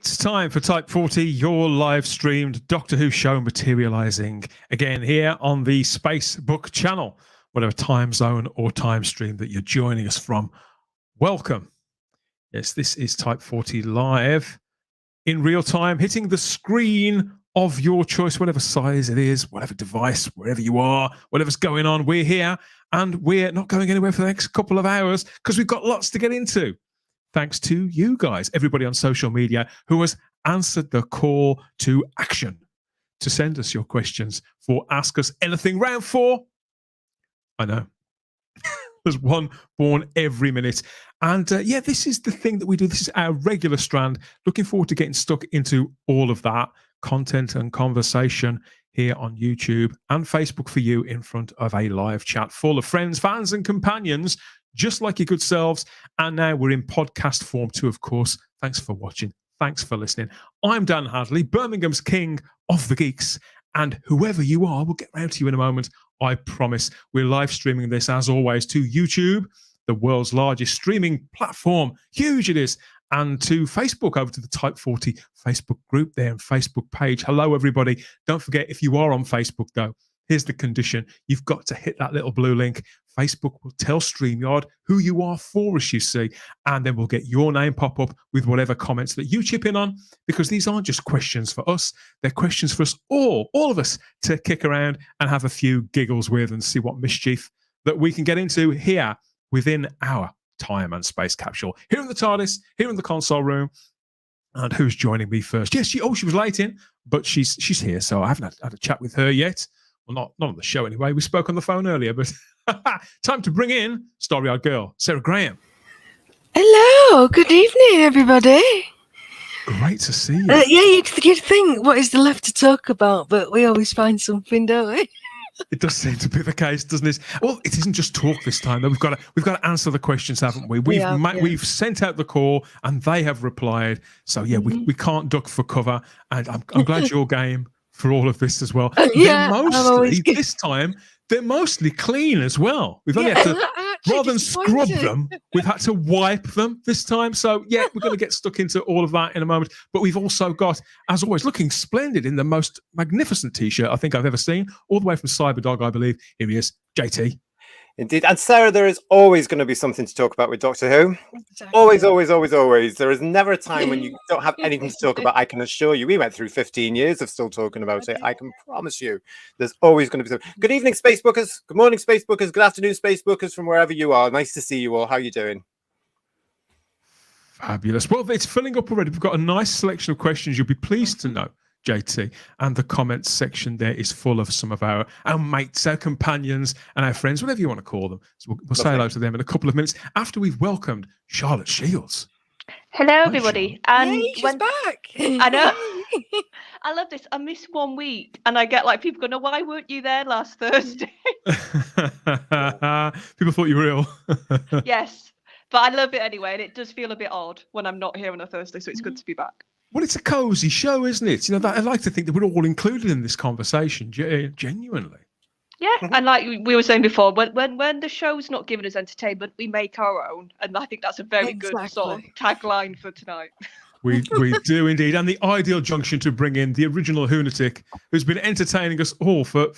It's time for Type 40, your live-streamed Doctor Who show materialising again here on the Spacebook channel, whatever time zone or time stream that you're joining us from. Welcome. Yes, this is Type 40 live in real time, hitting the screen of your choice, whatever size it is, whatever device, wherever you are, whatever's going on. We're here and we're not going anywhere for the next couple of hours because we've got lots to get into. Thanks to you guys, everybody on social media who has answered the call to action to send us your questions for Ask Us Anything Round 4. I know. There's one born every minute. And yeah, this is the thing that we do. This is our regular strand. Looking forward to getting stuck into all of that content and conversation here on YouTube and Facebook for you in front of a live chat full of friends, fans and companions, just like your good selves. And now we're in podcast form too, of course. Thanks for watching. Thanks for listening. I'm Dan Hadley, Birmingham's king of the geeks. And whoever you are, we'll get round to you in a moment. I promise. We're live streaming this, as always, to YouTube, the world's largest streaming platform. Huge it is. And to Facebook, over to the Type 40 Facebook group there and Facebook page. Hello, everybody. Don't forget, if you are on Facebook, though, here's the condition. You've got to hit that little blue link. Facebook will tell StreamYard who you are for us, you see, and then we'll get your name pop up with whatever comments that you chip in on, because these aren't just questions for us. They're questions for us all of us, to kick around and have a few giggles with and see what mischief that we can get into here within our time and space capsule. Here in the TARDIS, here in the console room. And who's joining me first? Yes, she was late in, but she's here, so I haven't had a chat with her yet. Well, not on the show anyway. We spoke on the phone earlier, but time to bring in Starry-Eyed Girl, Sarah Graham. Hello, good evening, everybody. Great to see you. Yeah, you'd think, what is there left to talk about? But we always find something, don't we? It does seem to be the case, doesn't it? Well, it isn't just talk this time, though. We've got to answer the questions, haven't we? We've sent out the call, and they have replied. So yeah, we can't duck for cover, and I'm glad you're game for all of this as well. Yeah, They're mostly clean as well. We've only had to, rather than scrub them, we've had to wipe them this time. So yeah, we're going to get stuck into all of that in a moment. But we've also got, as always, looking splendid in the most magnificent T-shirt I think I've ever seen, all the way from Cyberdog, I believe. Here he is, JT. Indeed. And Sarah, there is always going to be something to talk about with Doctor Who. Exactly. Always, always, always, always. There is never a time when you don't have anything to talk about. I can assure you. We went through 15 years of still talking about it. I can promise you there's always going to be something. Good evening, Spacebookers. Good morning, Spacebookers. Good afternoon, Spacebookers, from wherever you are. Nice to see you all. How are you doing? Fabulous. Well, it's filling up already. We've got a nice selection of questions. You'll be pleased to know, JT, and the comments section there is full of some of our mates, our companions, and our friends, whatever you want to call them. So we'll say hello to them in a couple of minutes after we've welcomed Charlotte Shields. Hello, everybody. And Yay, she's back. I know. I love this. I missed 1 week, and I get like people going, "No, why weren't you there last Thursday?" People thought you were ill. Yes, but I love it anyway, and it does feel a bit odd when I'm not here on a Thursday, so it's good to be back. Well, it's a cozy show, isn't it? You know, I like to think that we're all included in this conversation, genuinely. Yeah, and like we were saying before, when the show's not giving us entertainment, we make our own, and I think that's a very good sort of tagline for tonight. We do indeed, and the ideal junction to bring in the original Lunatic, who's been entertaining us all for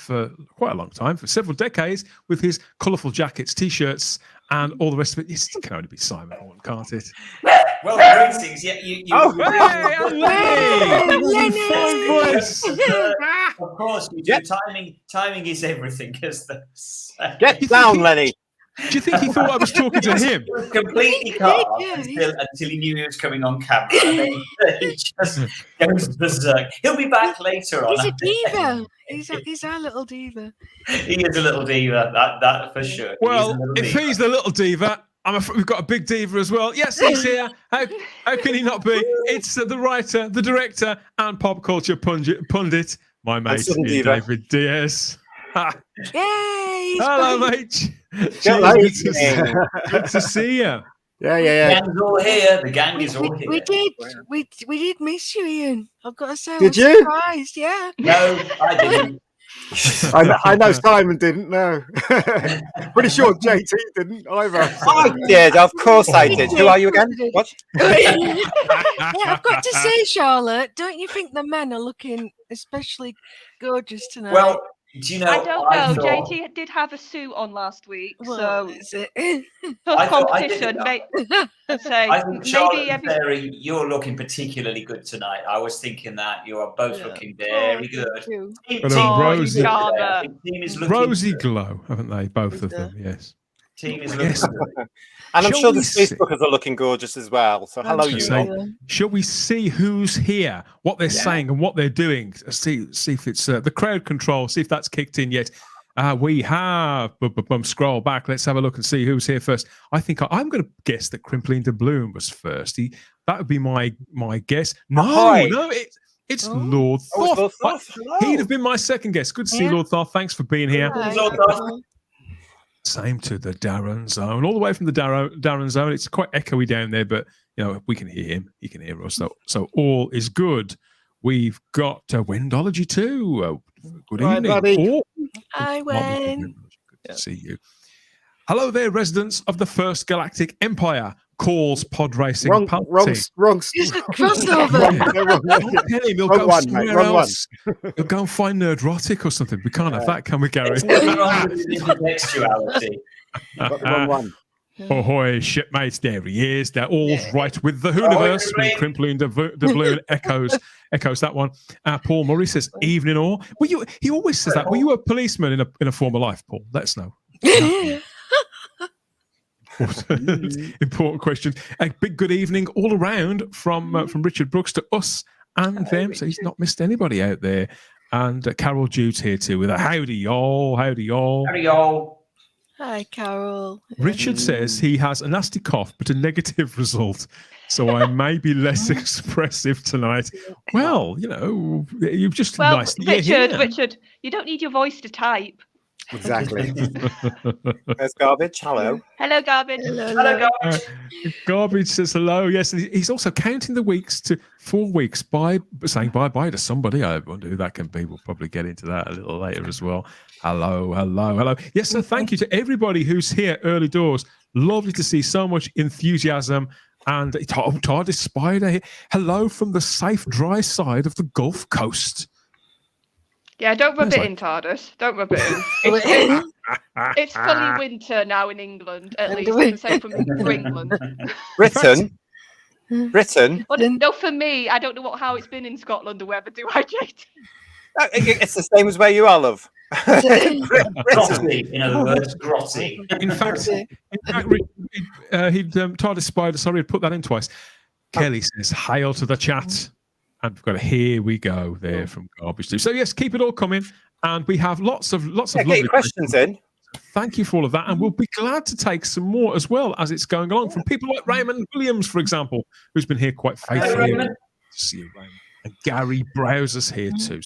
quite a long time, for several decades, with his colourful jackets, T-shirts, and all the rest of it. It can only be Simon Horn, can't it? Well, greetings. Yeah, of course, we do. Timing is everything. Get down, Lenny. Do you think he thought I was talking to him? He was completely calm until he knew he was coming on camera. And then he just goes berserk. He'll be back later on. He's a diva. He's our little diva. He is a little diva, that for sure. Well, if he's the little diva, we've got a big diva as well. Yes, he's here. How can he not be? It's the writer, the director, and pop culture pundit, my mate, David Diaz. Yay! Hello, mate. Good to see you. Yeah. The gang's all here. The gang is all here. We did miss you, Ian. I've got to say, did I'm you? surprised. Yeah. No, I didn't. I know Simon didn't. No, pretty sure JT didn't either. I did, of course I did. Who are you again? What? Yeah, I've got to say, Charlotte, don't you think the men are looking especially gorgeous tonight? Well, do you know? I don't know. thought- JT did have a suit on last week, well, so is it? I tough thought I did- competition. Say I think Charlotte maybe and Mary, you're looking particularly good tonight. I was thinking that you are both Yeah. looking very Oh, good. thank you. Team, Got a team, rosy- team is looking Rosy good. glow, haven't they? Both of Yeah. them, yes. Team is looking Yes. good. And I'm Shall sure the we see- Facebookers are looking gorgeous as well. So hello, I'm you sure. lot. Shall we see who's here, what they're Yeah. saying, and what they're doing? See if it's the crowd control. See if that's kicked in yet. We have. Scroll back. Let's have a look and see who's here first. I think I'm going to guess that Crimpling to Bloom was first. That would be my guess. No, Ahoy. no, it's Oh. Lord Oh, it's Thoth. Lord Thoth. Hello. He'd have been my second guess. Good to see Yeah. Lord Thoth. Thanks for being here. Hi. Lord Thoth. Same to the Darren Zone, all the way from the Darren Zone. It's quite echoey down there, but we can hear him. He can hear us. So all is good. We've got Wendology too. Good Hi, evening. buddy. Oh, Hi, Wen. good to see you. Hello there, residents of the First Galactic Empire. Calls pod racing. Wrong. It's a crossover. Don't tell him, he'll Wrong go one, mate, somewhere wrong one. else. He'll go and find Nerdrotic or something. We can't have that, can we, Gary? It's nothing wrong with the contextuality. Got the wrong one. Ahoy, shipmates, there he is. They're all right with the Whovians. Ahoy, Crimpling the balloon echoes that one. Paul Murray says, evening all. He always says that. Were you a policeman in a former life, Paul? Let us know. Important question. A big good evening all around from Richard Brooks to us and them. So he's not missed anybody out there. And Carol Jude's here too with a howdy y'all, howdy y'all. Howdy, y'all. Hi, Carol. Richard says he has a nasty cough, but a negative result. So I may be less expressive tonight. Well, you've just Well, nice. that you're here. Richard, you don't need your voice to type. Exactly. There's Garbage. Hello. Hello, Garbage. Hello, guys. Garbage says hello. Yes, and he's also counting the weeks to 4 weeks by saying bye-bye to somebody. I wonder who that can be. We'll probably get into that a little later as well. Hello. Yes, so thank you to everybody who's here early doors. Lovely to see so much enthusiasm. And TARDIS Spider here. Hello from the safe, dry side of the Gulf Coast. Yeah, don't rub That's it in, TARDIS. Don't rub it in. It's fully winter now in England, at least. The same for England. Britain. Well, no, for me, I don't know how it's been in Scotland or wherever, do I, JT? It's the same as where you are, love. Grotty, in other words, grotty. In fact, TARDIS Spider, sorry, I'd put that in twice. Kelly says, hail to the chat. And we've got a here we go there from Garbage too. So yes, keep it all coming. And we have lots of Get lovely your questions in. Thank you for all of that. And we'll be glad to take some more as well as it's going along from people like Raymond Williams, for example, who's been here quite faithfully. See you, Raymond. And Gary Browser's here too.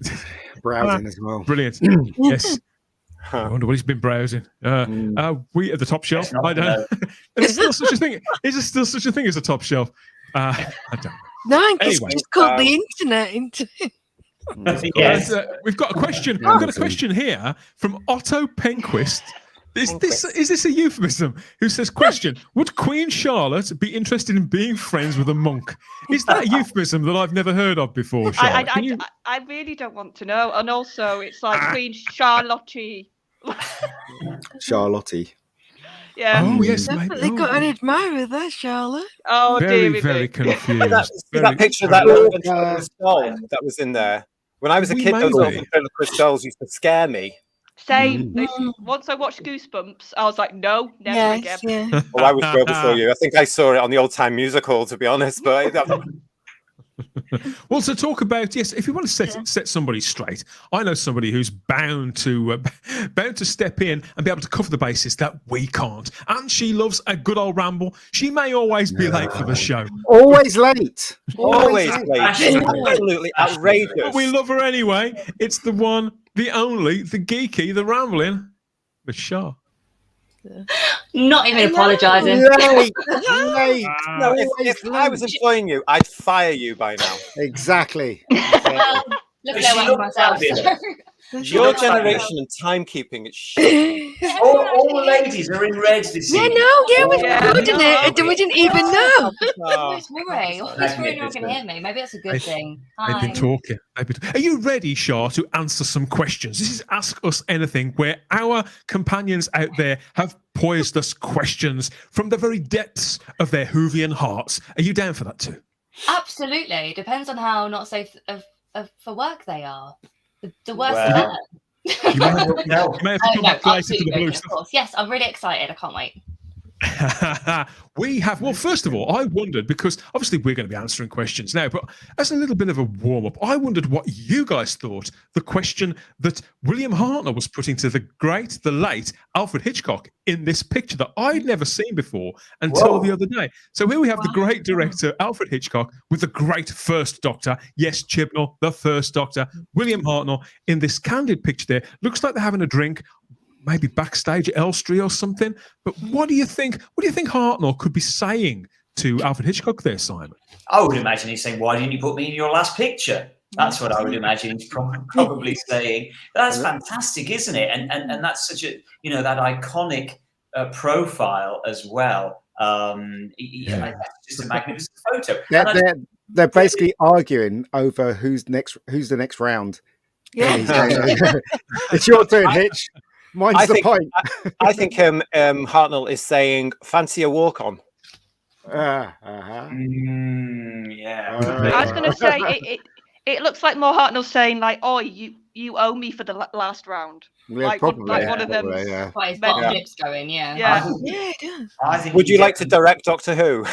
So. Browsing as well. Brilliant. Yes. I wonder what he's been browsing. We at the top shelf. I don't. Is there still such a thing? Is there still such a thing as a top shelf? I don't know. No, it's Anyway, just called the internet. Yes. We've got a question. We've got a question here from Otto Penquist. Is this a euphemism? Who says, question, would Queen Charlotte be interested in being friends with a monk? Is that a euphemism that I've never heard of before, Charlotte? I really don't want to know. And also, it's like Queen Charlotte. Charlotte. Yeah. Oh, yes. Definitely got an admirer there, Charlotte. Oh, Very, dear. very confused. That picture of that little ventriloquist doll that was in there. When I was a kid, those little ventriloquist dolls used to scare me. Same. Once I watched Goosebumps, I was like, no, never again. Yeah. Well, I was well before you. I think I saw it on the old time music hall, to be honest. But Well, to talk about, yes, if you want to set somebody straight, I know somebody who's bound to step in and be able to cover the basis that we can't. And she loves a good old ramble. She may always be late for the show. Always late. always late. Absolutely outrageous. But we love her anyway. It's the one, the only, the geeky, the rambling, the Shah. Not even apologising. Late. No, if I was employing you, I'd fire you by now. Exactly. Well, look at She that one looked myself. fabulous. Your generation and timekeeping, it's shit. All ladies are in red this Yeah, evening. no, yeah, we've Yeah. coordinated and we didn't even know. Who's worry? Who's worry not going to hear me? Maybe that's a good thing. They've been talking. Are you ready, Shah, to answer some questions? This is Ask Us Anything, where our companions out there have poised us questions from the very depths of their Whovian hearts. Are you down for that too? Absolutely. Depends on how not safe for work they are. The worse the Well, better. You may have to come back later to the blue of course. Yes, I'm really excited. I can't wait. We have, well, first of all, I wondered, because obviously we're going to be answering questions now, but as a little bit of a warm-up, I wondered what you guys thought the question that William Hartnell was putting to the late Alfred Hitchcock in this picture that I'd never seen before until the other day. So here we have the great director Alfred Hitchcock with the great first Doctor, yes, Chibnall, the first Doctor, William Hartnell in this candid picture there. Looks like they're having a drink, maybe backstage at Elstree or something. But what do you think? What do you think Hartnell could be saying to Alfred Hitchcock there, Simon? I would imagine he's saying, "Why didn't you put me in your last picture?" That's what I would imagine he's probably saying. That's fantastic, isn't it? And that's such a that iconic profile as well. It's just a magnificent photo. They're basically arguing over who's the next round. Yeah. It's your turn, Hitch. Mine's the point. I think Hartnell is saying, fancy a walk on. Yeah. I was going to say it looks like more Hartnell saying like, "Oh, you owe me for the last round." Yeah, like probably. one of them. Quite his bottom lips going, yeah. Yeah. It does. I think Would you like to direct Doctor Who?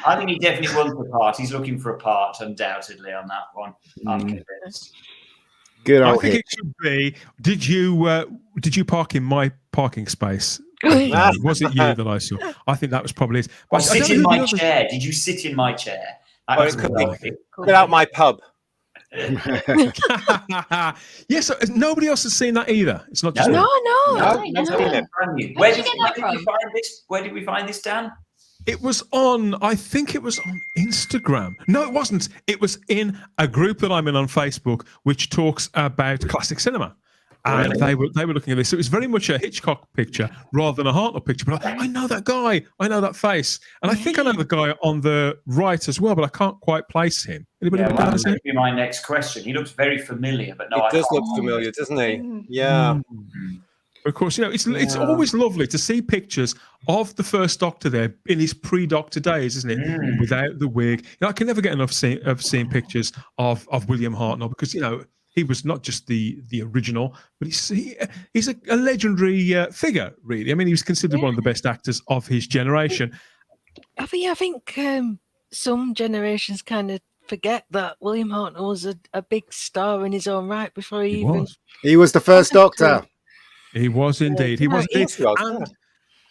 I think he definitely wants a part. He's looking for a part, undoubtedly, on that one. I'm convinced. Good I old think Hitch. it should be. Did you park in my parking space? Was it you that I saw? I think that was probably it. Or I don't sit know in who my the other- chair. Did you sit in my chair? Or it could be, get out my pub. Yes, nobody else has seen that either. It's not just No, me. No, seen it. Brand new. Where did you get that from? Where did we find this, Dan? It was on, I think it was on Instagram. No, it wasn't. It was in a group that I'm in on Facebook, which talks about classic cinema. And they were looking at this. So it was very much a Hitchcock picture rather than a Hartnell picture. But I know that guy. I know that face. And I think I know the guy on the right as well, but I can't quite place him. Anybody know That his name? would be my next question. He looks very familiar, but no, It I does can't. look familiar, doesn't he? Yeah. Of course, it's always lovely to see pictures of the first Doctor there in his pre-Doctor days, isn't it? Without the wig. I can never get enough of seeing pictures of William Hartnell because he was not just the original, but he's a legendary figure, really. I mean, he was considered one of the best actors of his generation. I think some generations kind of forget that William Hartnell was a big star in his own right before he He was the first Doctor. He was indeed. He was indeed.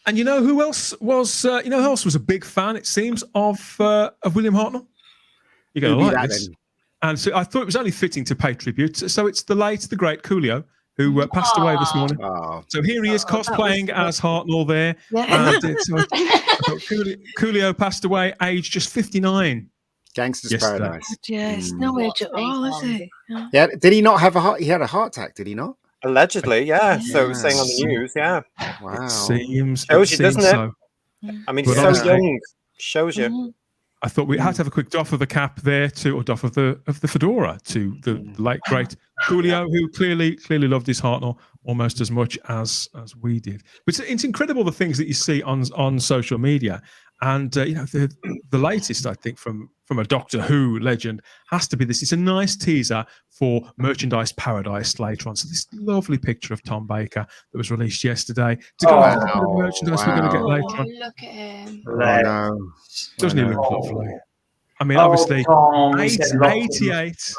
And you know who else was? Who else was a big fan? It seems of William Hartnell. You're going to like this. And so I thought it was only fitting to pay tribute. So it's the great Coolio, who passed away this morning. So here he is cosplaying as Hartnell there. Yeah. And Coolio passed away, aged just 59. Gangster's yesterday. Paradise. Yes, no age at all, is it? Yeah. Did he not have a heart? He had a heart attack, did he not? Allegedly, yeah. So saying on the news, yeah. Wow. Shows you, doesn't it? So. I mean, But he's so honestly, young. Shows you. I thought we had to have a quick doff of the cap there or doff of the fedora to the late great Coolio, who clearly loved his Hartnell almost as much as we did. But it's incredible the things that you see on social media, and the latest I think from a Doctor Who legend has to be this. It's a nice teaser for Merchandise Paradise later on. So this lovely picture of Tom Baker that was released yesterday to go with the merchandise we're going to get later on. Look at him. No. Doesn't he look lovely? I mean, obviously, 88.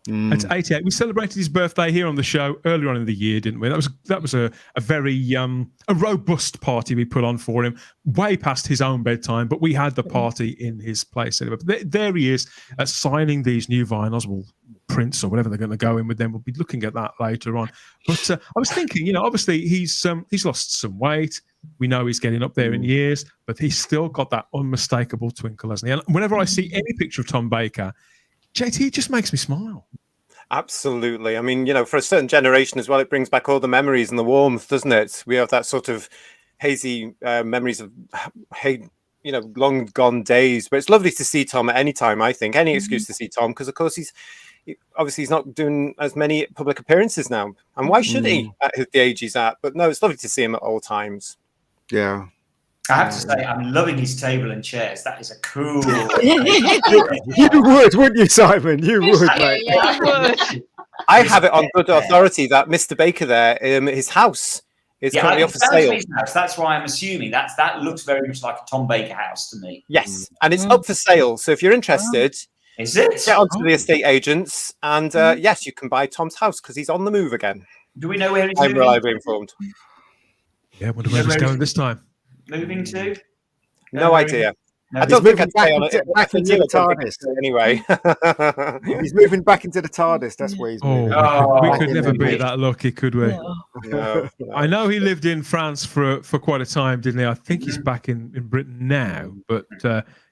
It's 88. We celebrated his birthday here on the show earlier on in the year, didn't we? That was a very a robust party we put on for him, way past his own bedtime. But we had the party in his place anyway. But there he is signing these new vinyls, well, prints or whatever they're going to go in with them. We'll be looking at that later on. But I was thinking, obviously he's lost some weight. We know he's getting up there in years, but he's still got that unmistakable twinkle, hasn't he? And whenever I see any picture of Tom Baker, JT, it just makes me smile. Absolutely. I mean, for a certain generation as well, it brings back all the memories and the warmth, doesn't it? We have that sort of hazy memories of, long gone days. But it's lovely to see Tom at any time, I think. Any excuse to see Tom, because, of course, he's not doing as many public appearances now. And why should he at the age he's at? But no, it's lovely to see him at all times. Yeah. I have to say, I'm loving his table and chairs. That is a cool. You would, wouldn't you, Simon? You would, mate. Yeah. I have it on good authority that Mr. Baker there, his house is currently up for sale. His house. That's why I'm assuming that looks very much like a Tom Baker house to me. Yes, and it's up for sale. So if you're interested, is it? Get onto the estate agents, and yes, you can buy Tom's house because he's on the move again. Do we know where he's I'm moving? reliably informed. Yeah, wonder where he's going this time. Moving to? No idea. No, I don't think I'd back stay on it. back into the TARDIS. Anyway. He's moving back into the TARDIS. That's where he's moving. We could never be that lucky, could we? No. I know he lived in France for quite a time, didn't he? I think he's back in Britain now. But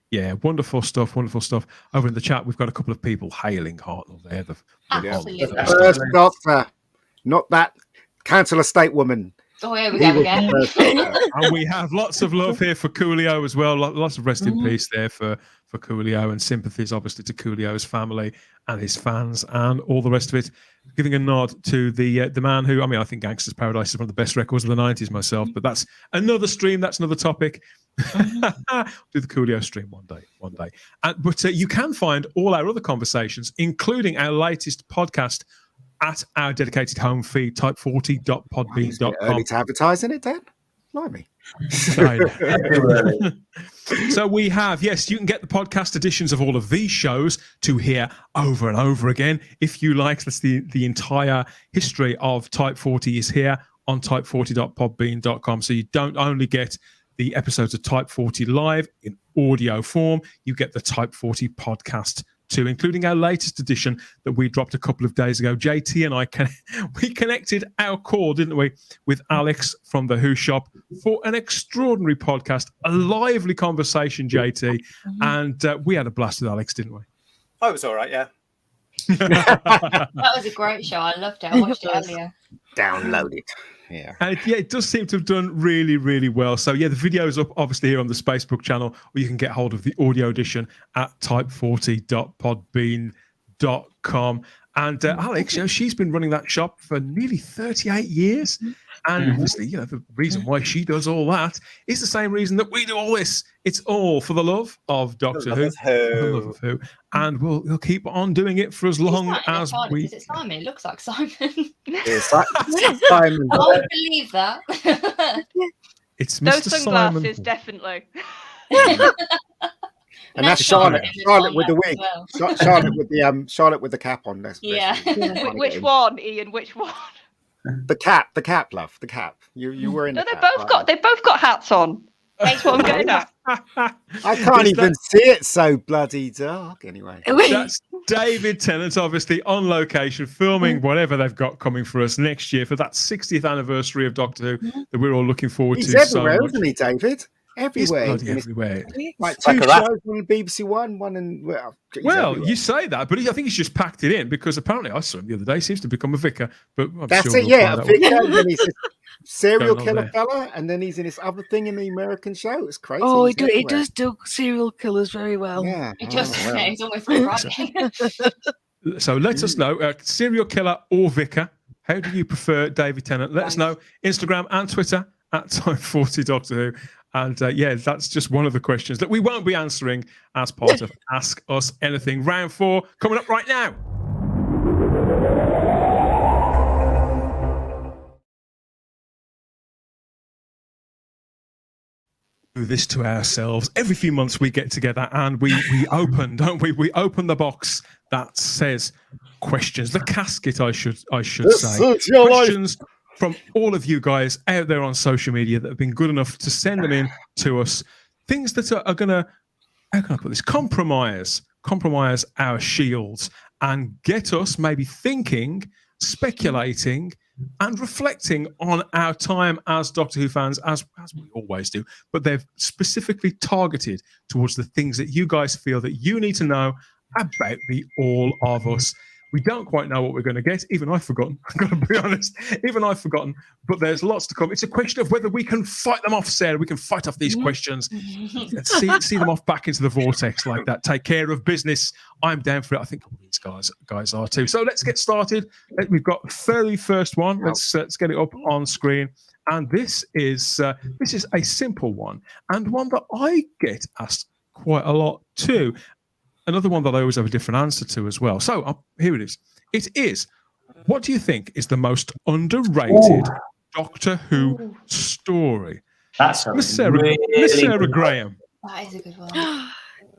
yeah, wonderful stuff. Over in the chat, we've got a couple of people hailing Hartnell there. Absolutely. First Doctor, not that council estate woman. Oh, here we go again. And we have lots of love here for Coolio as well. Lots of rest in peace there for Coolio, and sympathies obviously to Coolio's family and his fans and all the rest of it. Giving a nod to the man who, I think Gangster's Paradise is one of the best records of the 90s myself, but that's another stream, that's another topic. Do the Coolio stream one day. But you can find all our other conversations, including our latest podcast, at our dedicated home feed, type40.podbean.com. Early to advertise in it, Dan? Blimey. So we have, yes, you can get the podcast editions of all of these shows to hear over and over again. If you like, that's the entire history of Type 40 is here on type40.podbean.com. So you don't only get the episodes of Type 40 live in audio form, you get the Type 40 podcast too, including our latest edition that we dropped a couple of days ago. JT and I we connected our call, didn't we, with Alex from the Who Shop for an extraordinary podcast, a lively conversation, JT, and we had a blast with Alex, didn't we? Oh, it was all right, yeah. That was a great show. I loved it. I watched it earlier. Download it. Yeah. And yeah, it does seem to have done really, really well. So yeah, the video is up obviously here on the Spacebook channel, or you can get hold of the audio edition at type40.podbean.com. And Alex, she's been running that shop for nearly 38 years. And obviously, the reason why she does all that is the same reason that we do all this. It's all for the love of Doctor Who. The love of Who. And we'll keep on doing it for as long as we... Is it Simon? It looks like Simon. It's Simon. I would believe that. It's Those Mr. sunglasses, Simon. definitely. And that's Charlotte with the wig. Charlotte with the cap on. Yeah. Which one, Ian? Which one? The cap, love, the cap. You were in. No, the they cap, both got hats on. That's what I'm getting at. I can't even see it, so bloody dark. Anyway, that's David Tennant, obviously on location, filming whatever they've got coming for us next year for that 60th anniversary of Doctor Who that we're all looking forward he's to. Everywhere, so much. isn't he, David? Everywhere. He's everywhere. Like two shows, one on BBC One, one in. Well, you say that, but I think he's just packed it in because apparently I saw him the other day. He seems to become a vicar, but that's sure it. we'll Yeah, a vicar. And then he's a serial killer fella, and then he's in this other thing in the American show. It's crazy. Oh, he does do serial killers very well. Yeah, It just he's almost right. So let us know, serial killer or vicar. How do you prefer David Tennant? Let us know. Instagram and Twitter at Time40 Doctor Who. And yeah, that's just one of the questions that we won't be answering as part of Ask Us Anything. Round 4 coming up right now. Do this to ourselves. Every few months we get together and we open, don't we? We open the box that says questions, the casket, I should say. Questions from all of you guys out there on social media that have been good enough to send them in to us. Things that are going to, how can I put this, compromise our shields and get us maybe thinking, speculating, and reflecting on our time as Doctor Who fans, as we always do. But they've specifically targeted towards the things that you guys feel that you need to know about the All of Us. We don't quite know what we're going to get. Even I've forgotten. I've got to be honest. Even I've forgotten. But there's lots to come. It's a question of whether we can fight them off, Sarah. We can fight off these questions and see them off back into the vortex like that. Take care of business. I'm down for it. I think all these guys are too. So let's get started. We've got the very first one. Let's get it up on screen. And this is a simple one, and one that I get asked quite a lot too. Another one that I always have a different answer to as well. So here it is. It is, what do you think is the most underrated Doctor Who story? That's Miss Sarah Graham. That is a good one.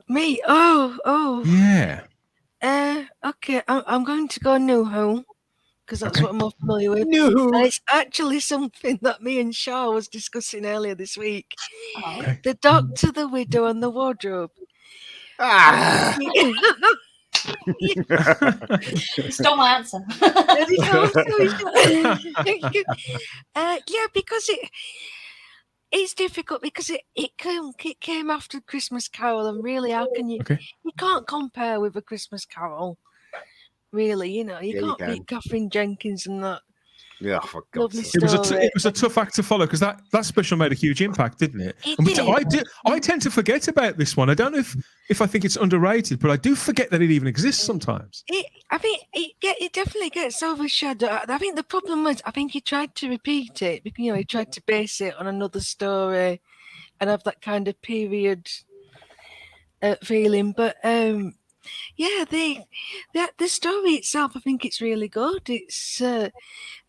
Me? Oh. Yeah. Okay, I'm going to go New Who, because that's what I'm more familiar with. New Who. And it's actually something that me and Shaw was discussing earlier this week. Okay. The Doctor, the Widow, and the Wardrobe. Ah. Stole my answer. Yeah, because it's difficult because it came after Christmas Carol, and really, how can you? Okay. You can't compare with a Christmas Carol, really. You can't beat Catherine Jenkins and that. Yeah, for God's Lovely sake. It was a tough act to follow, because that special made a huge impact, didn't it? It And did. I tend to forget about this one. I don't know if I think it's underrated, but I do forget that it even exists sometimes. I think it definitely gets overshadowed. I think the problem was, I think he tried to repeat it because he tried to base it on another story and have that kind of period feeling. But yeah, the story itself, I think it's really good. It's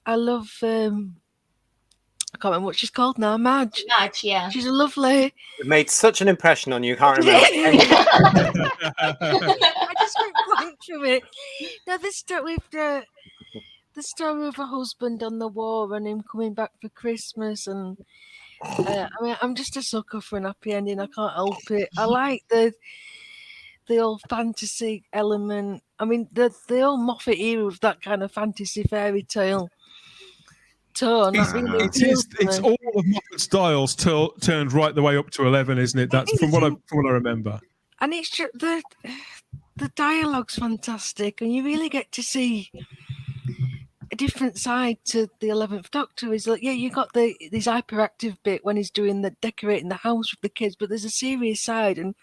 I love. I can't remember what she's called now. Madge. Madge, yeah. She's a lovely. It made such an impression on you. Can't remember. I just went blank from it. Now this story with the story of a husband on the war and him coming back for Christmas, and I mean, I'm just a sucker for an happy ending. I can't help it. I like the old fantasy element. I mean, the old Moffat era of that kind of fantasy fairy tale tone. It's all of Moffat styles turned right the way up to 11, isn't it? That's from what I remember. And it's just the dialogue's fantastic, and you really get to see a different side to the 11th Doctor. Is like, yeah, you got this hyperactive bit when he's doing the decorating the house with the kids, but there's a serious side, and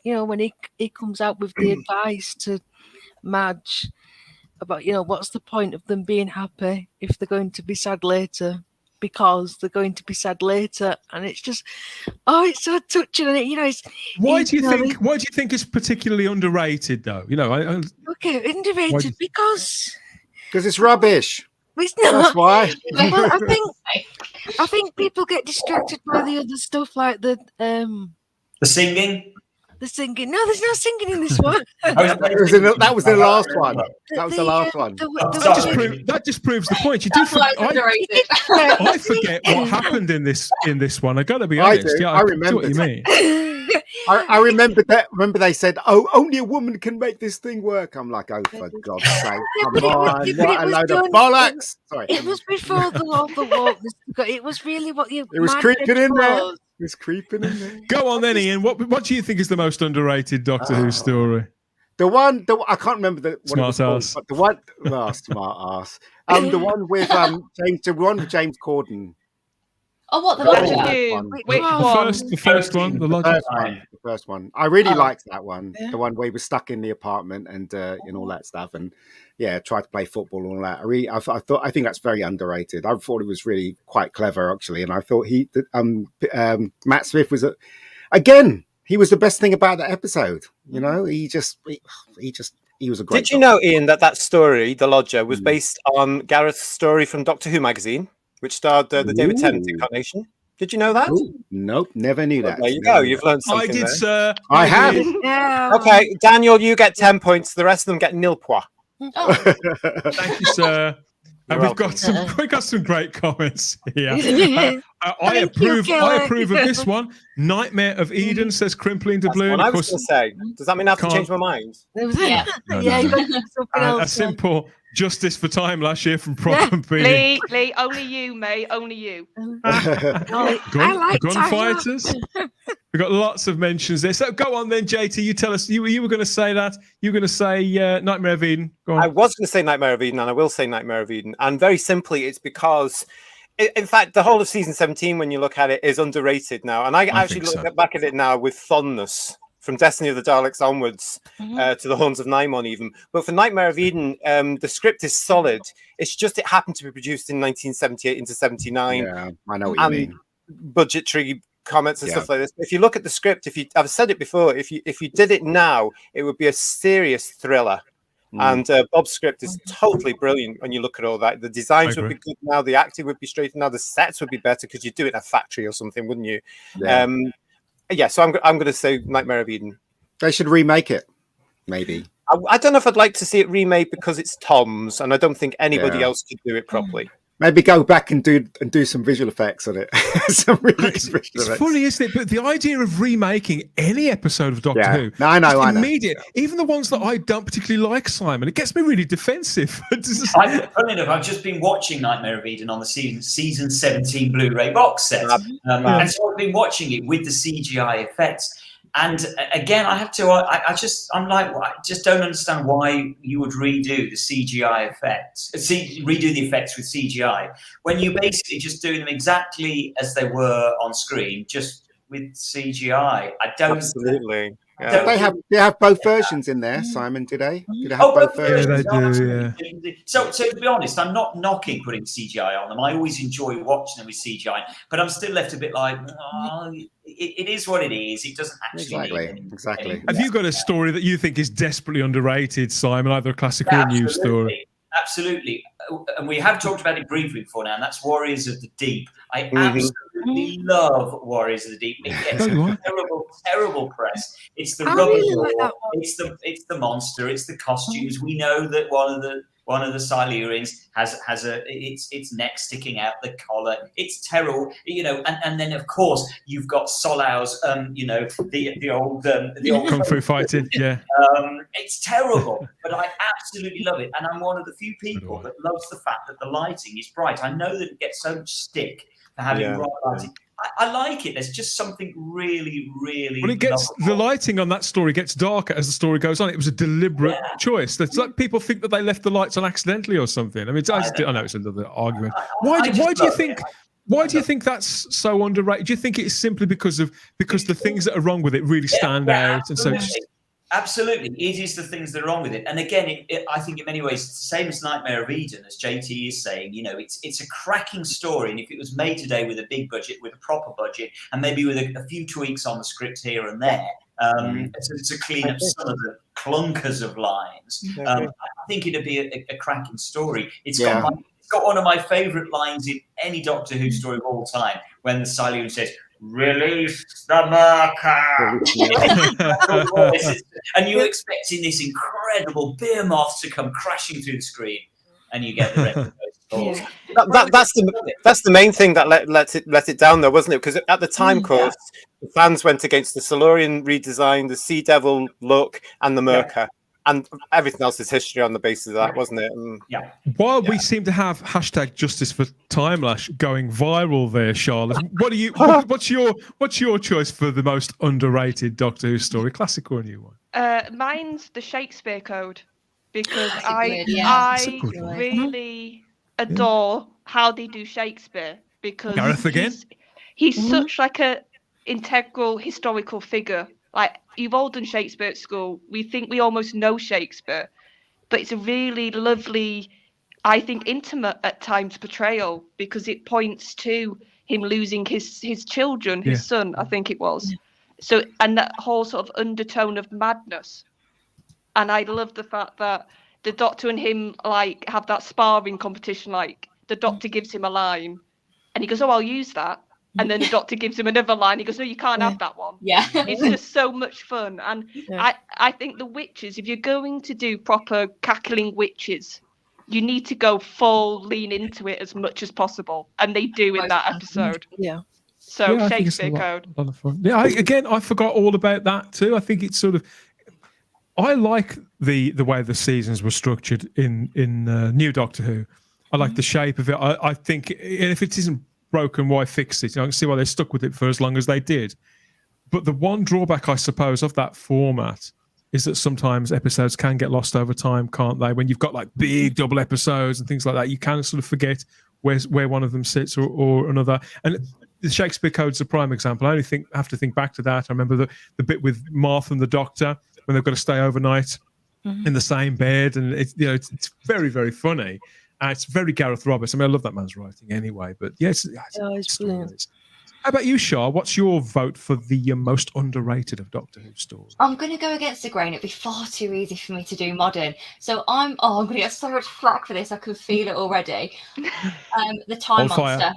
when he comes out with the advice to Madge about, what's the point of them being happy if they're going to be sad later, because they're going to be sad later. And it's just, it's so touching. And it's why do you think it's particularly underrated though? Okay, underrated because it's rubbish. It's not. That's why. Well, I think people get distracted by the other stuff, like the singing. The singing. No, there's no singing in this one. That was the last one. That was the last one. That just proves the point. You do. I forget what happened in this one. I got to be honest. I remember what you mean. I remember that. Remember they said, "Oh, only a woman can make this thing work." I'm like, "Oh, for God's sake, come on! What a load of bollocks!" Sorry. It was before the walk. It was really what you. It was creeping in there. It's creeping in there. Go on then, Ian. What do you think is the most underrated Doctor Who story? The one I can't remember smart ass. But the one, smart ass. The one with James Corden. Oh, what the Lodger? Which one? The first one, the Lodger. The first one. I really liked that one. Yeah. The one where he was stuck in the apartment and all that stuff, and tried to play football and all that. I think that's very underrated. I thought it was really quite clever actually, and I thought Matt Smith was he was the best thing about that episode. He was a great. Did you know, Ian, that story, The Lodger, was based on Gareth's story from Doctor Who magazine, which starred the David Tennant incarnation? Did you know that? Ooh, nope, never knew that. There you go. You've learned something. I did, sir. I have. Yeah. Okay, Daniel, you get 10 points. The rest of them get nil points. Oh. Thank you, sir. And we've got some great comments here. I approve of this one. Nightmare of Eden says crimpling doubloon. I was going to say, does that mean I have to change my mind? Yeah. A simple justice for time last year from Problem Beanie. Lee, only you, mate. Only you. I like Gunfighters. We've got lots of mentions there. So go on then, JT. You tell us. You were going to say that. You were going to say Nightmare of Eden. Go on. I was going to say Nightmare of Eden, and I will say Nightmare of Eden. And very simply, it's because, in fact, the whole of season 17, when you look at it, is underrated now. And I actually look back at it now with fondness, from Destiny of the Daleks onwards to the Horns of Nimon even. But for Nightmare of Eden, the script is solid. It's just it happened to be produced in 1978 into 79. Yeah, I know what you mean. Budgetary comments and stuff like this. If you look at the script, I've said it before, if you did it now, it would be a serious thriller. And Bob's script is totally brilliant when you look at all that. The designs would be good now, the acting would be straight now, the sets would be better because you'd do it in a factory or something, wouldn't you? So I'm going to say Nightmare of Eden. They should remake it, maybe. I don't know if I'd like to see it remade because it's Tom's, and I don't think anybody else could do it properly. Maybe go back and do some visual effects on it. It's funny, isn't it? But the idea of remaking any episode of Doctor Who, I know. Immediate, even the ones that I don't particularly like, Simon, it gets me really defensive. Funny enough, I've just been watching Nightmare of Eden on the season 17 Blu-ray box set, and so I've been watching it with the CGI effects. And again, I have to. I just don't understand why you would redo the CGI effects, redo the effects with CGI when you're basically just doing them exactly as they were on screen, just with CGI. I don't. Absolutely. Yeah. They have both versions in there, Simon. Do they have both versions? Yeah, they do. So to be honest, I'm not knocking putting CGI on them. I always enjoy watching them with CGI, but I'm still left a bit like, it is what it is. It doesn't actually exactly. Have you got a story that you think is desperately underrated, Simon? Either a classic or a new story? Absolutely. And we have talked about it briefly before now, and that's Warriors of the Deep. I absolutely love Warriors of the Deep. It gets terrible press. It's the rubber door, it's the monster, it's the costumes. We know that one of the Silurians has its neck sticking out the collar. It's terrible, and then of course you've got Solau's the old kung fu fighting. Yeah. It's terrible, but I absolutely love it. And I'm one of the few people that loves the fact that the lighting is bright. I know that it gets so much stick for having bright lighting. I like it. There's just something really, really. Well, the lighting on that story gets darker as the story goes on. It was a deliberate choice. It's like people think that they left the lights on accidentally or something. I mean, I know it's another argument. Why do you think? Why do you think that's so underrated? Do you think it's simply because the things that are wrong with it really stand out, and so? Absolutely, it is the things that are wrong with it. And again, I think in many ways it's the same as Nightmare of Eden, as JT is saying. It's a cracking story, and if it was made today with a big budget, with a proper budget, and maybe with a few tweaks on the script here and there, to clean up some of the clunkers of lines, I think it'd be a cracking story. It's got one of my favourite lines in any Doctor Who story of all time, when the Silurian says, "Release the marker." And you're expecting this incredible behemoth to come crashing through the screen, and you get the rest of those calls. That's the main thing that let it down, though, wasn't it? Because at the time, of course, the fans went against the Silurian redesign, the Sea Devil look, and the Merker. And everything else is history on the basis of that, wasn't it? While we seem to have #Justice for Timelash going viral there, Charlotte, what's your choice for the most underrated Doctor Who story, classic or new one? Mine's the Shakespeare Code, because I really adore how they do Shakespeare, because Gareth again? He's such like a integral historical figure. Like, you've all done Shakespeare at school. We think we almost know Shakespeare, but it's a really lovely, I think, intimate at times portrayal, because it points to him losing his children, his son, I think it was. So, and that whole sort of undertone of madness. And I love the fact that the Doctor and him like have that sparring competition. Like, the Doctor gives him a line, and he goes, "Oh, I'll use that." And then the Doctor gives him another line. He goes, "No, you can't have that one." Yeah. It's just so much fun. And I think the witches, if you're going to do proper cackling witches, you need to go full lean into it as much as possible. And they do in that episode. Yeah. So Shakespeare Code. I forgot all about that too. I think it's sort of, I like the way the seasons were structured in New Doctor Who. I like the shape of it. I think, and if it isn't broken, why fix it? I can see why they stuck with it for as long as they did. But the one drawback, I suppose, of that format is that sometimes episodes can get lost over time, can't they? When you've got like big double episodes and things like that, you can sort of forget where one of them sits or another. And the Shakespeare Code's a prime example. I have to think back to that. I remember the bit with Martha and the Doctor when they've got to stay overnight in the same bed, and it's very, very funny. It's very Gareth Roberts. I mean, I love that man's writing anyway. But yes, it's brilliant. How about you, Shah? What's your vote for the most underrated of Doctor Who stories? I'm going to go against the grain. It'd be far too easy for me to do modern. So I'm going to get so much flack for this. I can feel it already. The Time Monster.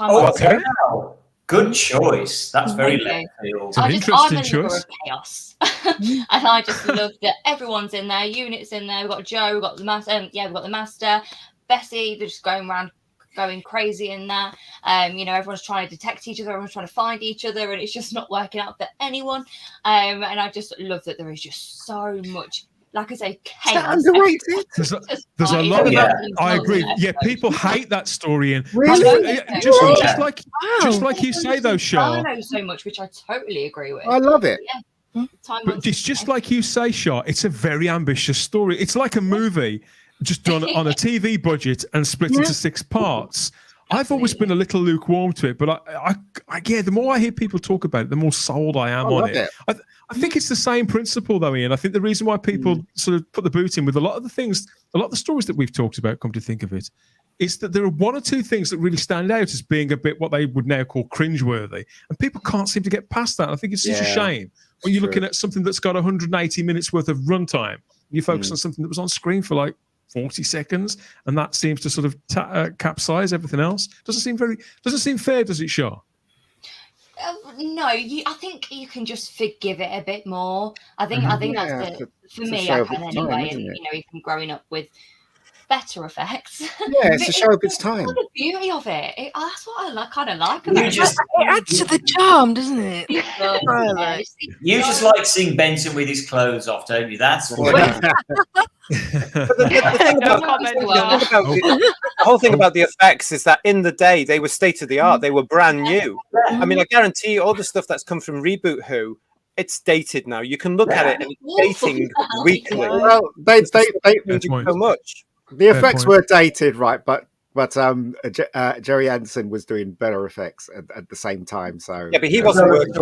Okay. Wow. Good choice. That's very left field. I'm a lover of chaos. And I just love that everyone's in there. Unit's in there. We've got Joe. We've got the master. We've got the master. Bessie. They're just going around, going crazy in there. Everyone's trying to detect each other. Everyone's trying to find each other, and it's just not working out for anyone. And I just love that there is just so much. Like I say, chaos. Underrated. There's a lot of that. I agree. Yeah, people hate that story, and really, just like you say, though, Shah. I know so much, which I totally agree with. I love it. Yeah. But it's just like you say, Shah. It's a very ambitious story. It's like a movie just done on a TV budget and split into 6 parts. I've always been a little lukewarm to it, but I the more I hear people talk about it, the more sold I am on it. I think it's the same principle, though, Ian. I think the reason why people sort of put the boot in with a lot of the stories that we've talked about, come to think of it, is that there are 1 or 2 things that really stand out as being a bit what they would now call cringeworthy, and people can't seem to get past that. I think it's such a shame when you're looking at something that's got 180 minutes worth of runtime. You focus on something that was on screen for like 40 seconds, and that seems to sort of capsize everything else. Doesn't seem fair, does it, Shah? No, I think you can just forgive it a bit more. I think that's for me. I can anyway, and even growing up with better effects. Yeah, it's a show of its time. The beauty of it. That's what I kind of like. It adds to the charm, doesn't it? You just like seeing Benson with his clothes off, don't you? That's what. The whole thing about the effects is that in the day they were state of the art. They were brand new. I mean, I guarantee all the stuff that's come from Reboot Who, it's dated now. You can look at it and it's dating weekly. Well, they do so much. The effects were dated, right? But Jerry Anderson was doing better effects at the same time. So yeah, but he wasn't working.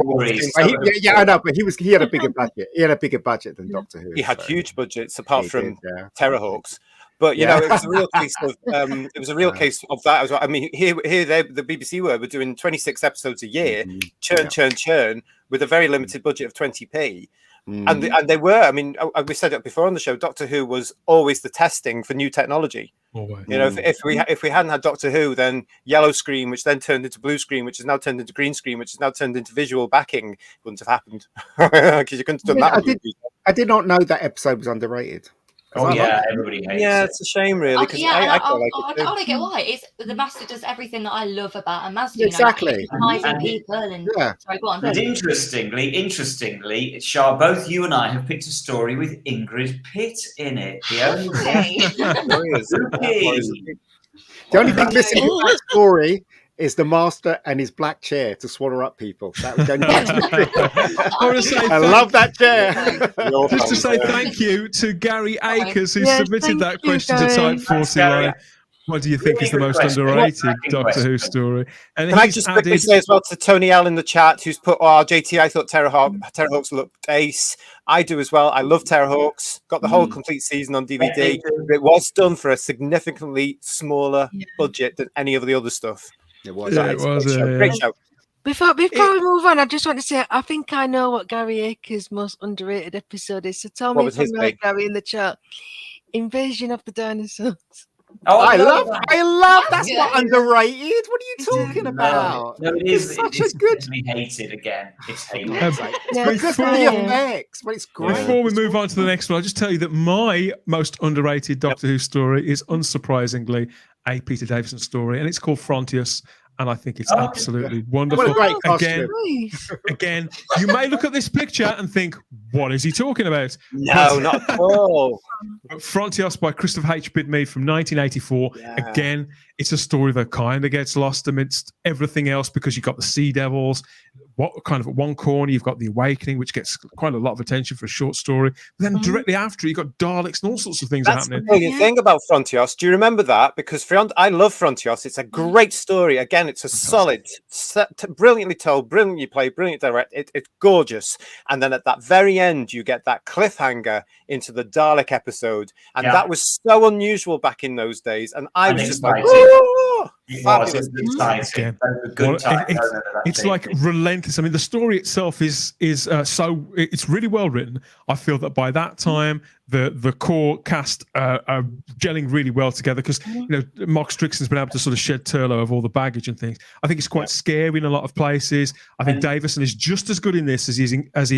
I know, but he had a bigger budget. He had a bigger budget than Doctor Who. He had huge budgets, apart from Terrorhawks. But you know, it was a real case of case of that as well. I mean, here the BBC were doing 26 episodes a year, churn, with a very limited budget of 20p. And they were. I mean, we said it before on the show. Doctor Who was always the testing for new technology. Always. You know, if we hadn't had Doctor Who, then yellow screen, which then turned into blue screen, which is now turned into green screen, which is now turned into visual backing, wouldn't have happened because you couldn't have done that. I did not know that episode was underrated. Oh yeah, everybody hates it. It's a shame, really. I don't get why. It's the Master does everything that I love about a Master. Exactly. People and sorry, go on. And interestingly, Shah, both you and I have picked a story with Ingrid Pitt in it. The only thing missing in that story is the Master and his black chair to swallow up people. That was going I love that chair. Just to say thank you to Gary Akers, who submitted that question to Type 49. What do you think is the most underrated Doctor Who story? And can I just quickly say as well to Tony L in the chat, who's put, JT, I thought Terrorhawks looked ace. I do as well. I love Terrorhawks. Got the whole complete season on DVD. It was done for a significantly smaller budget than any of the other stuff. It was. Great show. Before we move on, I just want to say I think I know what Gary Akers' most underrated episode is. So tell me if I'm right, Gary, in the chat. Invasion of the Dinosaurs. Oh, I love that's not underrated. What are you talking about? No, it is. It's good. Hated again. It's hated. It's good for the effects, but it's great. Before we move on to the next one, I'll just tell you that my most underrated Doctor Who story is unsurprisingly a Peter Davison story, and it's called Frontius. and I think it's Oh, absolutely wonderful. What a great Again, costume. again, you may look at this picture and think, what is he talking about? No, not at all. Frontios by Christopher H. Bidmead from 1984. Yeah. Again, it's a story that kind of gets lost amidst everything else because you've got the Sea Devils. What kind of at one corner you've got the Awakening, which gets quite a lot of attention for a short story. But then directly after, you've got Daleks and all sorts of things That's the happening. brilliant thing about Frontios. Do you remember that? Because I love Frontios. It's a great story. Again, it's a solid, brilliantly told, brilliantly played, brilliantly directed. It's gorgeous. And then at that very end, you get that cliffhanger into the Dalek episode. And that was so unusual back in those days. And I was just like, oh, fabulous. Again, it's like relentless. I mean, the story itself is so it's really well written. I feel that by that time the core cast are gelling really well together because Mark Strickson's been able to sort of shed Turlough of all the baggage and things. I think it's quite scary in a lot of places. I think Davison is just as good in this as he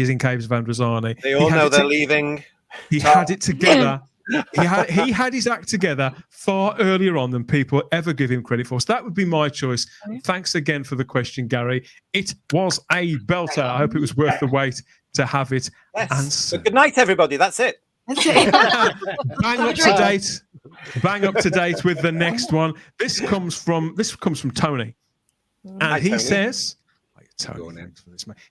is in Caves of Androzani. They all know they're leaving. He had it together. He had his act together far earlier on than people ever give him credit for. So that would be my choice. Thanks again for the question, Gary. It was a belter. I hope it was worth the wait to have it answered. So good night, everybody. That's it. Bang up to date with the next one. This comes from Tony, and he says.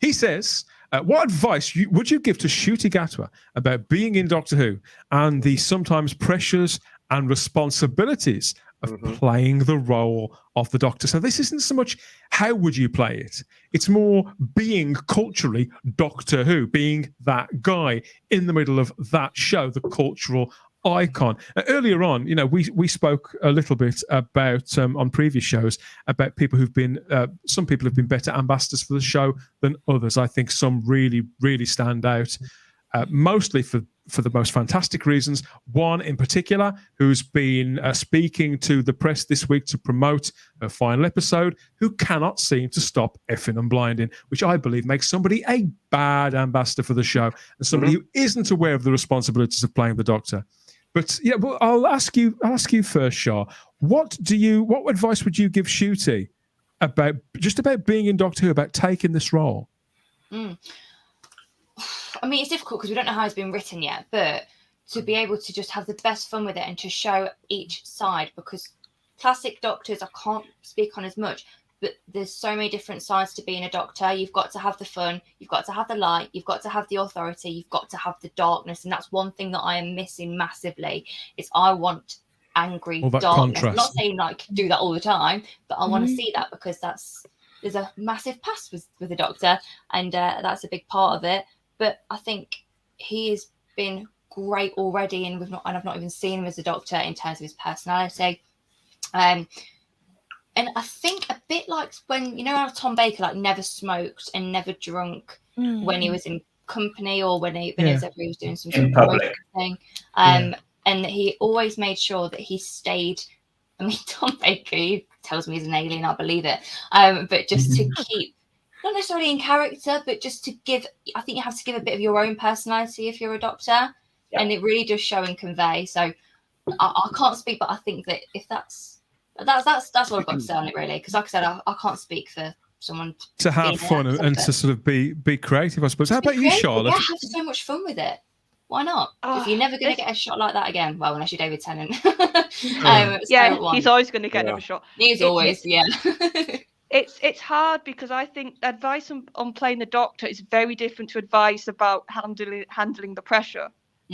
He says, what advice would you give to Ncuti Gatwa about being in Doctor Who and the sometimes pressures and responsibilities of playing the role of the Doctor? So this isn't so much how would you play it. It's more being culturally Doctor Who, being that guy in the middle of that show, the cultural icon. Earlier on, we spoke a little bit about on previous shows about people who've been some people have been better ambassadors for the show than others. I think some really, really stand out, mostly for the most fantastic reasons. One in particular, who's been speaking to the press this week to promote her final episode, who cannot seem to stop effing and blinding, which I believe makes somebody a bad ambassador for the show and somebody who isn't aware of the responsibilities of playing the Doctor. But well, I'll ask you first, Shah. What advice would you give Ncuti about being in Doctor Who, about taking this role? I mean, it's difficult because we don't know how it's been written yet, but to be able to just have the best fun with it and to show each side, because classic Doctors I can't speak on as much, but there's so many different sides to being a Doctor. You've got to have the fun, you've got to have the light, you've got to have the authority, you've got to have the darkness, and that's one thing that I am missing massively. Is I want angry darkness. Contrast. I'm not saying like do that all the time, but I want to see that because there's a massive past with the Doctor, and that's a big part of it. But I think he has been great already, and I've not even seen him as a Doctor in terms of his personality. And I think a bit like when, how Tom Baker never smoked and never drunk when he was in company or when he was doing some sort of public thing. And that he always made sure that he stayed. I mean, Tom Baker, he tells me he's an alien, I believe it. But just to keep, not necessarily in character, but just to give, I think you have to give a bit of your own personality if you're a Doctor. Yeah. And it really does show and convey. So I can't speak, but I think that if that's what I've got to say on it, really, because like I said, I can't speak for someone to have fun and to sort of be creative, I suppose. How about you, Charlotte? Yeah, have so much fun with it. Why not? If you're never going to get a shot like that again, well, unless you're David Tennant. He's always going to get another shot. He's always, It's hard because I think advice on playing the Doctor is very different to advice about handling the pressure.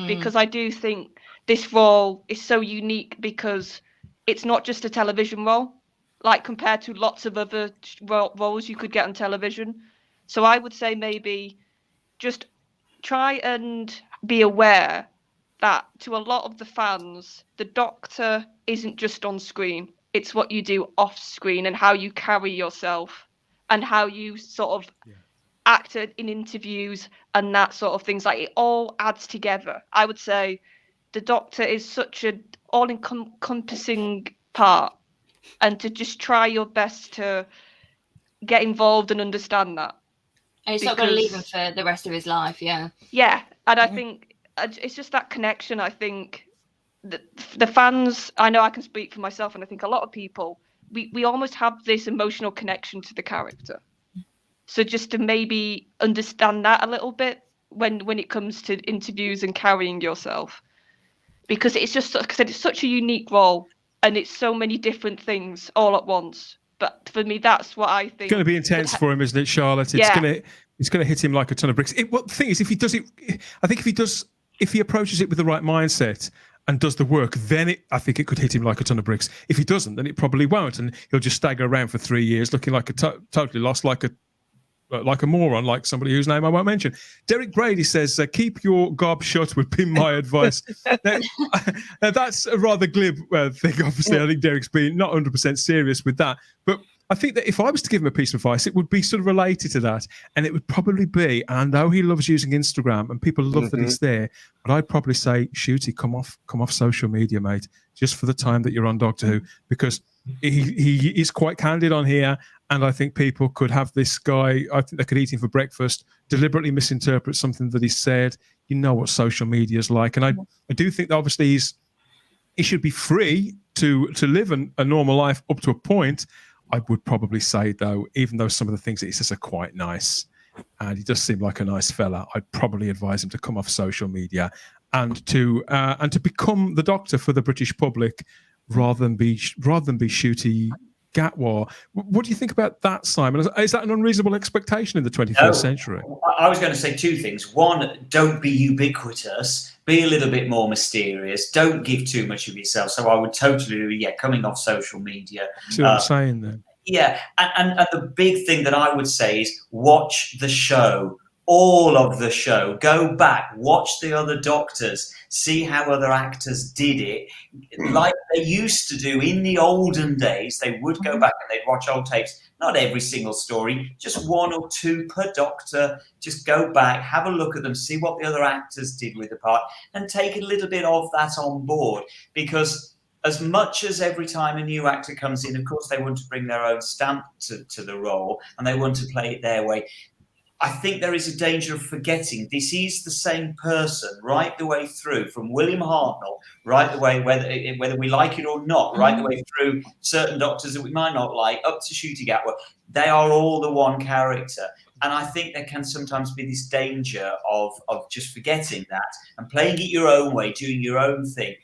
Because I do think this role is so unique because it's not just a television role, like compared to lots of other roles you could get on television. So I would say maybe just try and be aware that to a lot of the fans, the Doctor isn't just on screen. It's what you do off screen and how you carry yourself and how you sort of act in interviews and that sort of things. Like, it all adds together. I would say the Doctor is such an all-encompassing part, and to just try your best to get involved and understand that. And it's not going to leave him for the rest of his life, yeah. Yeah, and I think it's just that connection. I think the fans, I know I can speak for myself, and I think a lot of people we almost have this emotional connection to the character. So just to maybe understand that a little bit when it comes to interviews and carrying yourself, because it's just, like I said, it's such a unique role and it's so many different things all at once. But for me, that's what I think. It's going to be intense for him, isn't it, Charlotte? It's going to hit him like a ton of bricks. Well, the thing is, if he does it, I think if he approaches it with the right mindset and does the work, then I think it could hit him like a ton of bricks. If he doesn't, then it probably won't, and he'll just stagger around for 3 years, looking like a totally lost, like a moron, like somebody whose name I won't mention. Derek Brady says, keep your gob shut would be my advice. Now, that's a rather glib thing, obviously. I think Derek's been not 100% serious with that. But I think that if I was to give him a piece of advice, it would be sort of related to that. And it would probably be, and I know he loves using Instagram and people love that it's there, but I'd probably say, Ncuti, come off social media, mate, just for the time that you're on Doctor Who, because he is quite candid on here. And I think people could have this guy, I think they could eat him for breakfast, deliberately misinterpret something that he said. You know what social media is like. And I do think that obviously he should be free to live a normal life up to a point. I would probably say, though, even though some of the things that he says are quite nice, and he does seem like a nice fella, I'd probably advise him to come off social media and to become the Doctor for the British public rather than be Ncuti Gatwa. What do you think about that, Simon? Is that an unreasonable expectation in the 21st century? I was going to say two things. One, don't be ubiquitous. Be a little bit more mysterious. Don't give too much of yourself. So I would totally, coming off social media. See what I'm saying then? Yeah, and the big thing that I would say is watch the show. All of the show. Go back, watch the other Doctors, see how other actors did it. Like they used to do in the olden days, they would go back and they'd watch old tapes. Not every single story, just one or two per Doctor. Just go back, have a look at them, see what the other actors did with the part, and take a little bit of that on board. Because as much as every time a new actor comes in, of course, they want to bring their own stamp to the role and they want to play it their way. I think there is a danger of forgetting this is the same person right the way through, from William Hartnell, right the way, whether we like it or not, right the way through certain Doctors that we might not like, up to Ncuti Gatwa. They are all the one character. And I think there can sometimes be this danger of just forgetting that and playing it your own way, doing your own thing.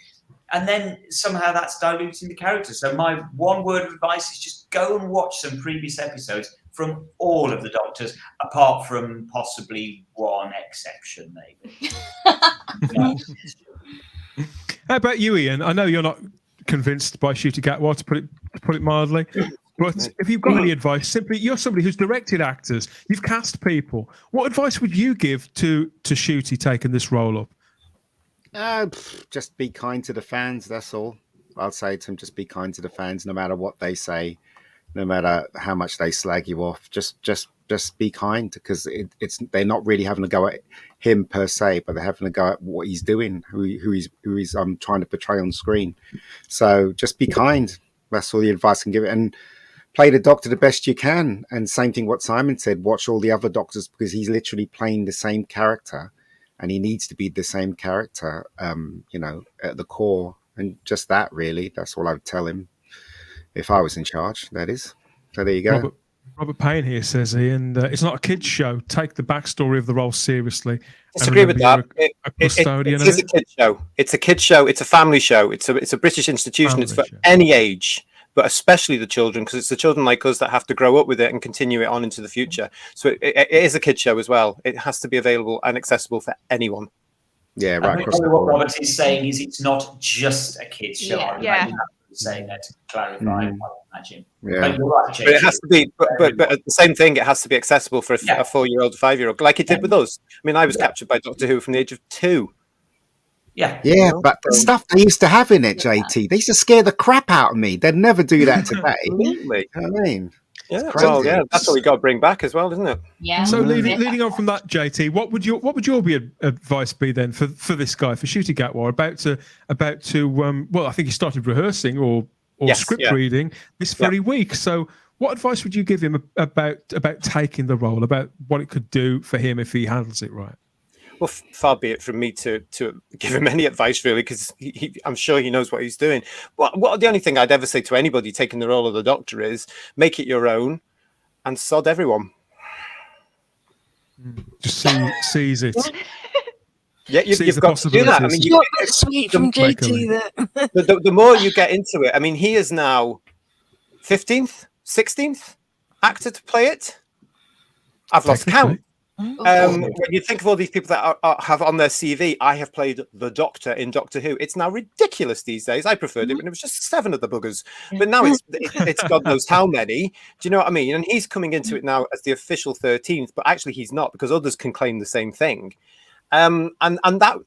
And then somehow that's diluting the character. So my one word of advice is just go and watch some previous episodes from all of the Doctors, apart from possibly one exception, maybe. How about you, Ian? I know you're not convinced by Ncuti Gatwa, to put it mildly, but if you've got any advice, simply, you're somebody who's directed actors, you've cast people. What advice would you give to Ncuti taking this role up? Just be kind to the fans. That's all I'll say to him. Just be kind to the fans, no matter what they say. No matter how much they slag you off, just be kind, because they're not really having to go at him per se, but they're having to go at what he's doing, who he's trying to portray on screen. So just be kind. That's all the advice I can give it, and play the Doctor the best you can. And same thing what Simon said. Watch all the other Doctors, because he's literally playing the same character, and he needs to be the same character, at the core. And just that, really, that's all I would tell him. If I was in charge, that is. So there you go. Robert Payne here says, Ian, it's not a kid's show. Take the backstory of the role seriously. Disagree with that. A custodian it is a kid's show. It's a kid's show. It's a family show. It's a British institution. It's for any age, but especially the children, because it's the children like us that have to grow up with it and continue it on into the future. So it is a kid's show as well. It has to be available and accessible for anyone. Yeah, right. What Robert is saying is it's not just a kid's show. Yeah. Saying that to clarify, I imagine. Yeah. But you're right, But it has to be, but the same thing, it has to be accessible for a 4-year-old, 5-year-old, like it did with us. I mean, I was captured by Doctor Who from the age of 2. Yeah, but the stuff they used to have in it, JT, they used to scare the crap out of me. They'd never do that today. Absolutely. You know what I mean? Yeah, well, yeah, that's what we got to bring back as well, isn't it? Yeah. So leading on from that, JT, what would your advice be then for this guy, for Ncuti Gatwa, about to well, I think he started rehearsing or script reading this very week. So what advice would you give him about taking the role, about what it could do for him if he handles it right? Well, far be it from me to give him any advice, really, because I'm sure he knows what he's doing. What the only thing I'd ever say to anybody taking the role of the Doctor is make it your own and sod everyone. Just seize it. Yeah, you've got to do that. I mean, you got that sweet from JT there. The more you get into it, I mean, he is now 15th, 16th actor to play it. I've lost count. When you think of all these people that have on their CV, I have played the Doctor in Doctor Who. It's now ridiculous these days. I preferred it when it was just 7 of the buggers, but now it's God knows how many. Do you know what I mean? And he's coming into it now as the official 13th, but actually he's not, because others can claim the same thing. And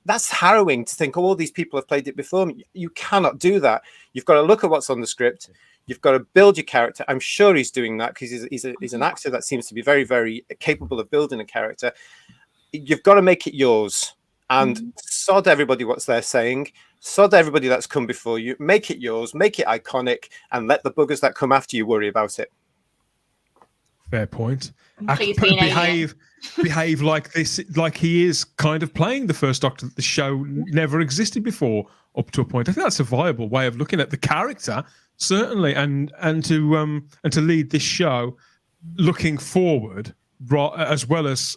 that's harrowing to think, all these people have played it before. You cannot do that. You've got to look at what's on the script. You've got to build your character. I'm sure he's doing that, because he's an actor that seems to be very, very capable of building a character. You've got to make it yours, and sod everybody what's they're saying. Sod everybody that's come before you. Make it yours. Make it iconic, and let the buggers that come after you worry about it. Fair point. Behave like this, like he is kind of playing the first Doctor that the show never existed before, up to a point. I think that's a viable way of looking at the character, certainly, and to lead this show looking forward, as well as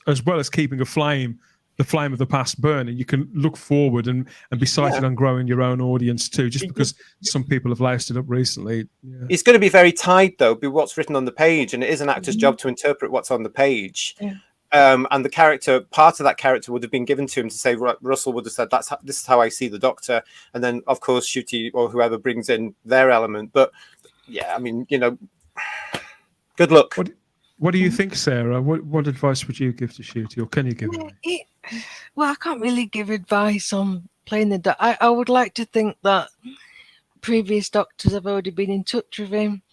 keeping the flame of the past burning. You can look forward and be sighted on growing your own audience too, just because some people have loused it up recently. Yeah. It's going to be very tied, though, by what's written on the page, and it is an actor's job to interpret what's on the page. Yeah. And the character, part of that character would have been given to him to say, Russell would have said, this is how I see the Doctor. And then, of course, Ncuti or whoever brings in their element. But yeah, I mean, good luck. What do you think, Sarah? What advice would you give to Ncuti, or can you give him? Well, I can't really give advice on playing the Doctor. I would like to think that previous Doctors have already been in touch with him,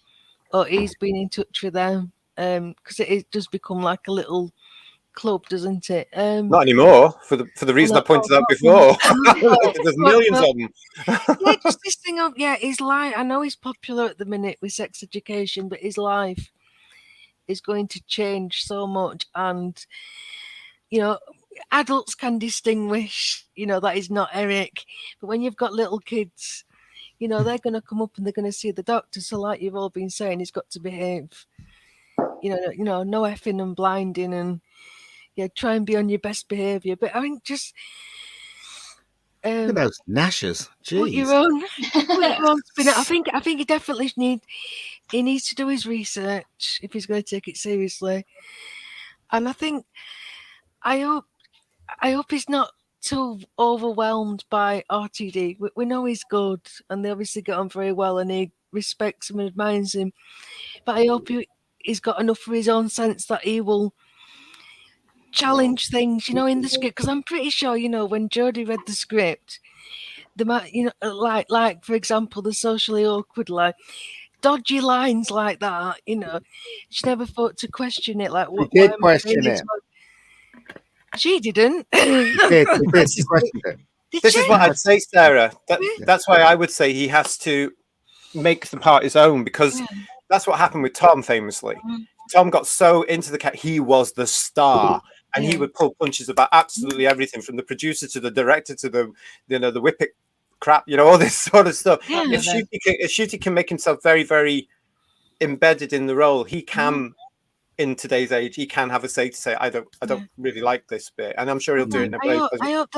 or he's been in touch with them, because it does become like a little club, doesn't it? Not anymore, for the reason I pointed out before. There's millions of them. Yeah, just this thing of his life. I know he's popular at the minute with sex education, but his life is going to change so much, and adults can distinguish that he's not Eric, but when you've got little kids, they're going to come up and they're going to see the Doctor. So like you've all been saying, he's got to behave, no effing and blinding, and try and be on your best behavior. But I think just look at those gnashers. Jeez. Put your own spin. I think he definitely needs to do his research if he's going to take it seriously. And I hope he's not too overwhelmed by RTD. We know he's good, and they obviously get on very well, and he respects him and admires him. But I hope he's got enough for his own sense that he will challenge things, in the script. Because I'm pretty sure, when Jodie read the script, like for example, the socially awkward line, dodgy lines like that, she never thought to question it. Like, what? She did question it. She didn't. She questioned it. This is what I'd say, Sarah. That's why I would say he has to make the part his own, because that's what happened with Tom famously. Tom got so into the cat, he was the star, and he would pull punches about absolutely everything, from the producer to the director to the whippet crap, all this sort of stuff. Yeah. If Ncuti can make himself very, very embedded in the role, he can. In today's age, he can have a say to say, I don't really like this bit, and I'm sure he'll do it in a place. I hope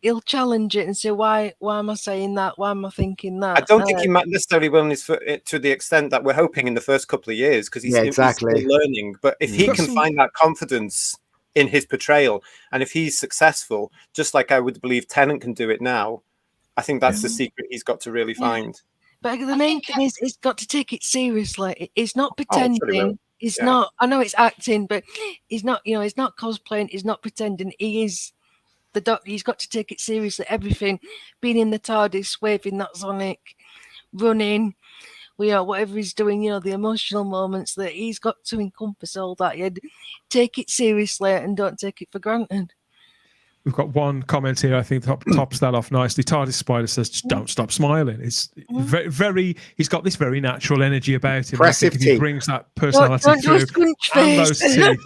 he'll challenge it and say, why am I saying that? Why am I thinking that? I don't think he might necessarily will to the extent that we're hoping in the first couple of years, because he's still learning. But if he can find that confidence in his portrayal, and if he's successful, just like I would believe Tennant can do it now, I think that's the secret he's got to really find. But the main thing is, he's got to take it seriously. He's not pretending. He's not. I know it's acting, but he's not. He's not cosplaying. He's not pretending. He is the Doctor. He's got to take it seriously. Everything, being in the TARDIS, waving that Sonic, running, whatever he's doing. The emotional moments, that he's got to encompass all that. Take it seriously and don't take it for granted. we've got one comment here. I think tops that off nicely. TARDIS Spider says, "Just don't stop smiling." It's very, very. He's got this very natural energy about him. I think if he brings that personality Don't do a through scrunch and those face. teeth,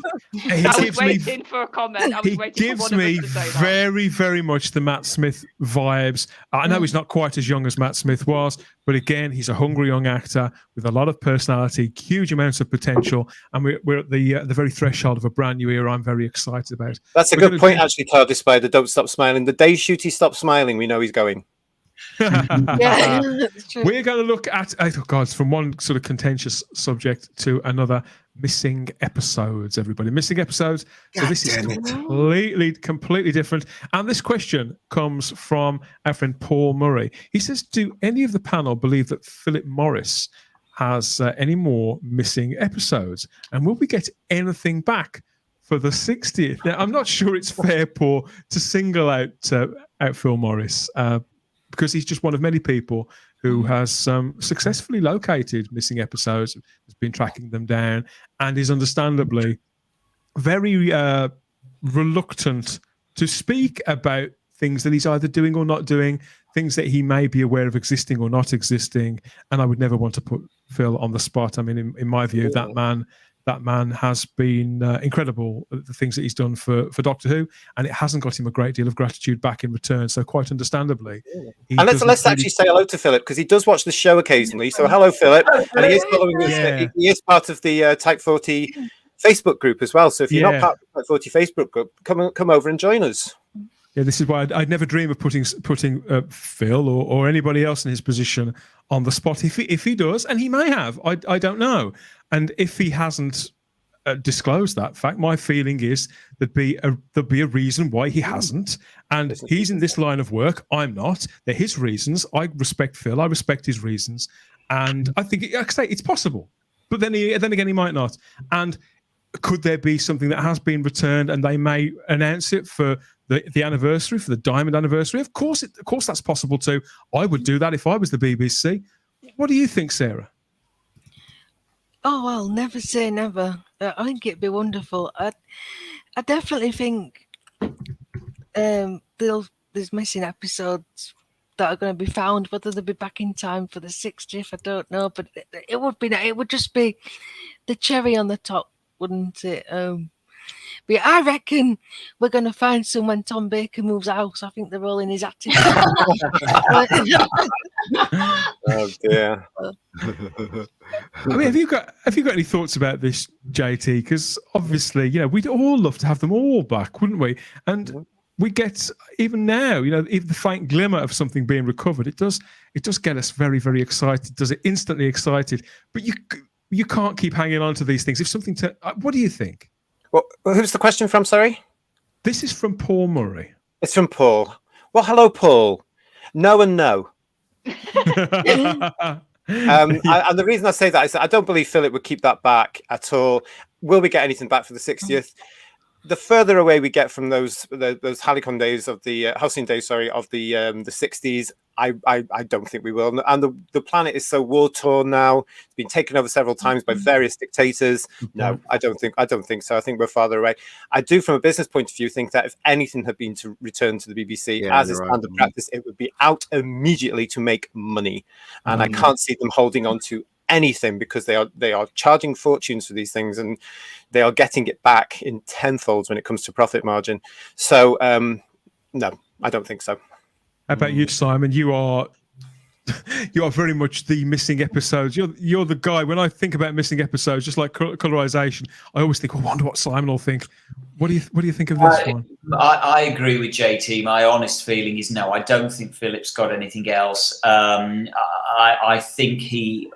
he I was gives me. waiting for a comment. I was He waiting for gives one of me us to say that. very, very much the Matt Smith vibes. I know he's not quite as young as Matt Smith was, but again, he's a hungry young actor with a lot of personality, huge amounts of potential, and we're at the very threshold of a brand new era. I'm very excited about. That's a good point, actually, TARDIS Spider. Don't stop smiling. The day Ncuti stops smiling, we know he's going. Yeah, that's true. We're going to look at, oh God, from one sort of contentious subject to another, missing episodes, everybody. Missing episodes. So this is completely different. And this question comes from our friend Paul Murray. He says, do any of the panel believe that Philip Morris has any more missing episodes? And will we get anything back for the 60th? Now, I'm not sure it's fair, Paul, to single out Phil Morris, because he's just one of many people who has successfully located missing episodes, has been tracking them down, and is understandably very reluctant to speak about things that he's either doing or not doing, things that he may be aware of existing or not existing. And I would never want to put Phil on the spot. I mean, in my view, that man has been incredible at the things that he's done for Doctor Who, and it hasn't got him a great deal of gratitude back in return. So quite understandably. And let's actually say hello to Philip, because he does watch the show occasionally. So hello, Philip. And he is following us. He is part of the Type 40 Facebook group as well. So if you're not part of the Type 40 Facebook group, come over and join us. Yeah, this is why I'd never dream of putting Phil or anybody else in his position on the spot. If he does, and he may have, I don't know. And if he hasn't disclosed that fact, my feeling is there'll be a reason why he hasn't. And he's in this line of work. I'm not. They're his reasons. I respect Phil. I respect his reasons. And I think, like I say, it's possible. But then again, he might not. And could there be something that has been returned and they may announce it for the anniversary, for the Diamond anniversary? Of course that's possible too. I would do that if I was the BBC. What do you think, Sarah? Oh, well, never say never. I think it'd be wonderful. I definitely think there's missing episodes that are going to be found. Whether they'll be back in time for the 60th, I don't know. But it would just be the cherry on the top, wouldn't it? But I reckon we're going to find some when Tom Baker moves house. I think they're all in his attic. Oh dear. I mean, have you got any thoughts about this, JT? Because obviously, we'd all love to have them all back, wouldn't we? And we get, even now, even the faint glimmer of something being recovered, it does get us very, very excited. Does it instantly excited? But you can't keep hanging on to these things. If something what do you think? Well, who's the question from? Sorry. This is from Paul Murray. It's from Paul. Well, hello, Paul. No and no. And the reason I say that is that I don't believe Philip would keep that back at all. Will we get anything back for the 60th? The further away we get from those Halicon days of the Halcyon days, of the 60s, I don't think we will. And the planet is so war torn now. It's been taken over several times by various dictators. No, I don't think so. I think we're farther away. I do, from a business point of view, think that if anything had been to return to the BBC as a standard practice, it would be out immediately to make money. And I can't see them holding on to anything, because they are charging fortunes for these things, and they are getting it back in tenfolds when it comes to profit margin. So no, I don't think so. How about you, Simon? You are very much the missing episodes. You're the guy. When I think about missing episodes, just like colorization, I always think, I wonder what Simon will think. What do you think of this one? I agree with JT. My honest feeling is no. I don't think Philip's got anything else. I think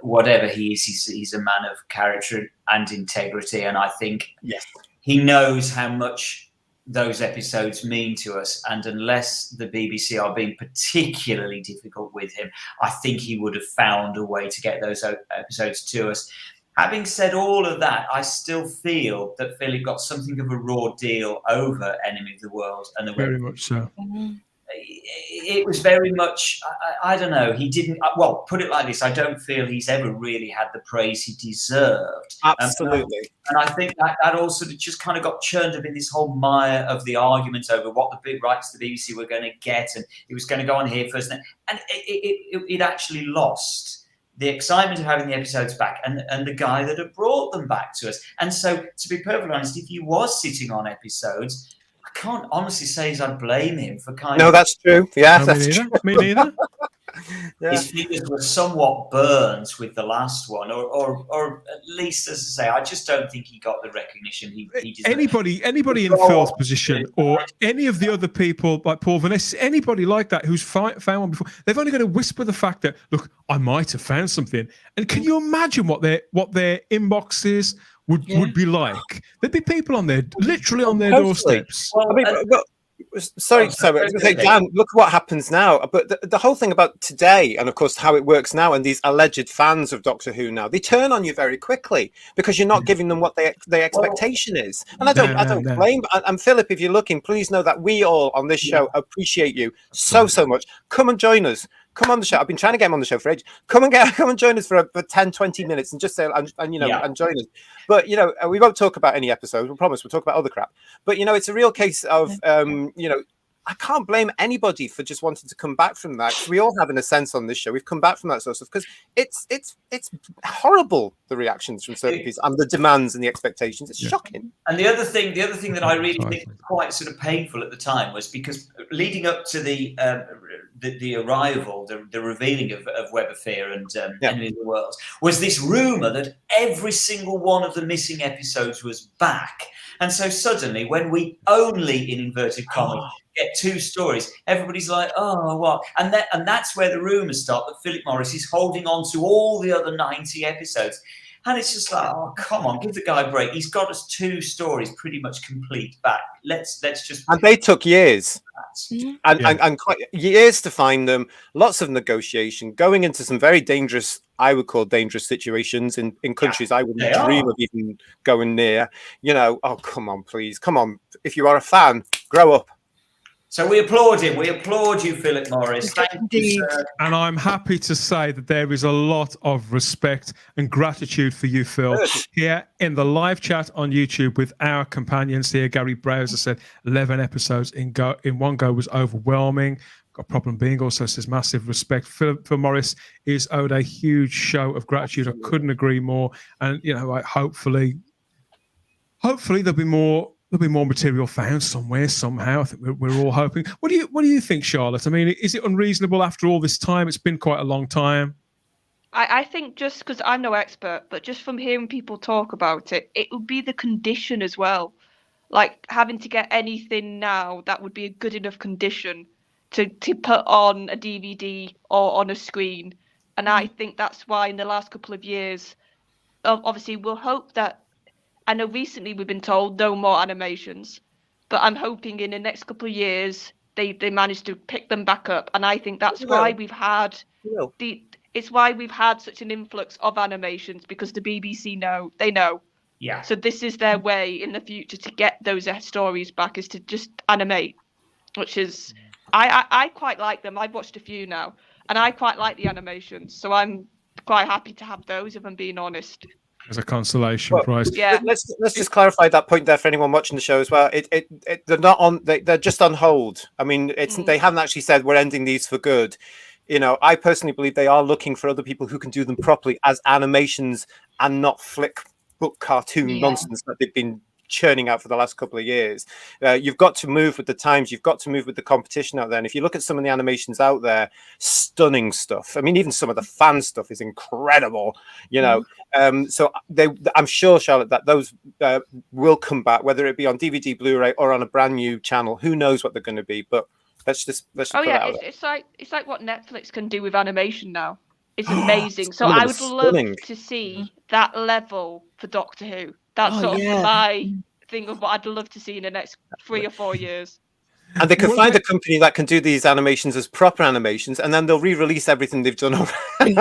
whatever he is, he's a man of character and integrity, and I think he knows how much those episodes mean to us, and unless the BBC are being particularly difficult with him, I think he would have found a way to get those episodes to us. Having said all of that, I still feel that Philip got something of a raw deal over Enemy of the World, and very much so. it was very much, I don't know, he didn't, well, put it like this, I don't feel he's ever really had the praise he deserved. Absolutely. And I think that also just kind of got churned up in this whole mire of the argument over what the big rights to the BBC were going to get, and it was going to go on here first. And it actually lost the excitement of having the episodes back and the guy that had brought them back to us. And so, to be perfectly honest, if he was sitting on episodes, I can't honestly say as I blame him for kind of... No, that's true. Yeah, No, that's me true. neither. Me neither. Yeah. His fingers were somewhat burnt with the last one, or at least, as I say, I just don't think he got the recognition he deserved. Anybody in Phil's position, or any of the other people like Paul Vanessa, anybody like that who's found one before, they've only got to whisper the fact that, look, I might have found something. And can you imagine what their inboxes would be like? There'd be people on there, literally on their doorsteps. I mean, sorry, I was going to say, Dan, look what happens now. But the whole thing about today, and of course how it works now, and these alleged fans of Doctor Who now, they turn on you very quickly because you're not giving them what their expectation is. And I don't blame. And Philip, if you're looking, please know that we all on this show appreciate you so much. Come and join us. Come on the show. I've been trying to get him on the show for ages. Come and join us for 10, 20 minutes and just say, and join us. But, we won't talk about any episodes. We promise we'll talk about other crap. But, it's a real case of, I can't blame anybody for just wanting to come back from that. We all have, in a sense, on this show, we've come back from that sort of stuff because it's horrible, the reactions from certain people and the demands and the expectations. It's shocking. And the other thing that I really think was quite sort of painful at the time was because leading up to the arrival, the revealing of Web of Fear and Enemy of the Worlds, was this rumor that every single one of the missing episodes was back. And so suddenly, when we only, in inverted commas, get 2 stories, everybody's like, oh, what? And that's where the rumours start, that Philip Morris is holding on to all the other 90 episodes. And it's just like, oh, come on, give the guy a break. He's got us 2 stories pretty much complete back. Let's just... And they took years. And quite years to find them, lots of negotiation, going into some very dangerous, I would call dangerous situations in countries I wouldn't dream of even going near. Oh, come on, please. Come on. If you are a fan, grow up. So we applaud him. We applaud you, Philip Morris. Thank you, sir. And I'm happy to say that there is a lot of respect and gratitude for you, Phil, here in the live chat on YouTube with our companions here. Gary Browser said 11 episodes in one go was overwhelming. Got Problem Being also says massive respect. Phil Morris is owed a huge show of gratitude. I couldn't agree more. And hopefully there'll be more material found somewhere, somehow. I think we're all hoping. What do you think, Charlotte? I mean, is it unreasonable after all this time? It's been quite a long time. I think just because I'm no expert, but just from hearing people talk about it, it would be the condition as well. Like having to get anything now that would be a good enough condition to put on a DVD or on a screen. And I think that's why in the last couple of years, obviously we'll hope that, I know recently we've been told no more animations, but I'm hoping in the next couple of years they manage to pick them back up, and I think that's why we've had it's why we've had such an influx of animations, because the BBC know. Yeah. So this is their way in the future to get those stories back, is to just animate, which is I quite like them. I've watched a few now, and I quite like the animations, so I'm quite happy to have those, if I'm being honest. As a consolation prize. Yeah. Let's just clarify that point there for anyone watching the show as well. They're not on. They're just on hold. I mean, they haven't actually said we're ending these for good. I personally believe they are looking for other people who can do them properly as animations and not flick book cartoon nonsense that they've been churning out for the last couple of years. You've got to move with the times. You've got to move with the competition out there. And if you look at some of the animations out there, stunning stuff. I mean, even some of the fan stuff is incredible. So I'm sure, Charlotte, that those will come back, whether it be on DVD, Blu-ray, or on a brand new channel. Who knows what they're going to be? But let's just put it out there. It's like what Netflix can do with animation now. It's amazing. So I would love to see that level for Doctor Who. That's sort of my thing of what I'd love to see in the next 3 or 4 years. And they can find a company that can do these animations as proper animations, and then they'll re-release everything they've done already.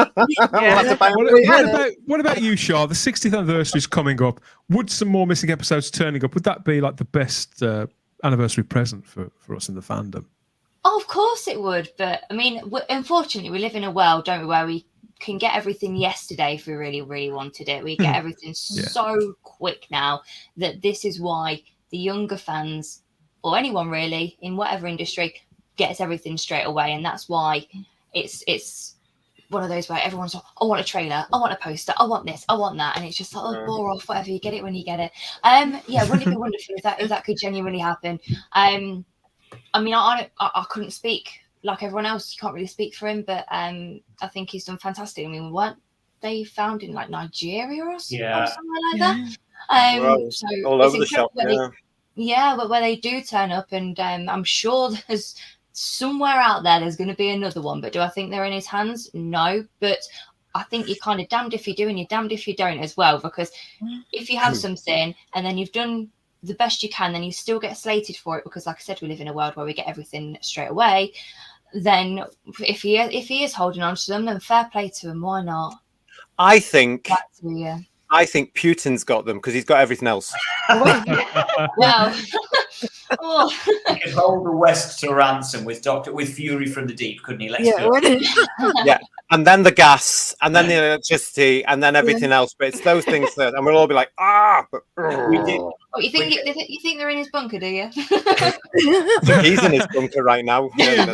What about you, Shah? The 60th anniversary is coming up. Would some more missing episodes turning up, would that be like the best anniversary present for us in the fandom? Oh, of course it would. But I mean, unfortunately, we live in a world, don't we, where we can get everything yesterday if we really, really wanted it. We get everything so quick now that this is why the younger fans, or anyone really in whatever industry, gets everything straight away. And that's why it's one of those where everyone's like, I want a trailer, I want a poster, I want this, I want that. And it's just like, oh, bore off, whatever, you get it when you get it. Yeah, wouldn't it be wonderful if that could genuinely happen? I mean, I couldn't speak like everyone else. You can't really speak for him, but I think he's done fantastic. I mean, weren't they found in like Nigeria or something like that? So all over the shop. But where they do turn up, and I'm sure there's somewhere out there's going to be another one. But do I think they're in his hands? No, but I think you're kind of damned if you do and you're damned if you don't as well, because if you have something and then you've done the best you can, then you still get slated for it, because like I said, we live in a world where we get everything straight away. Then if he is holding on to them, then fair play to him. Why not? I think Putin's got them because he's got everything else. Well, He could hold the West to ransom with Fury from the Deep, couldn't he? Let's go. Yeah, and then the gas, and then the electricity, and then everything else. But it's those things that, and we'll all be like, we did. What, you think they're in his bunker? Do you? He's in his bunker right now. Ian,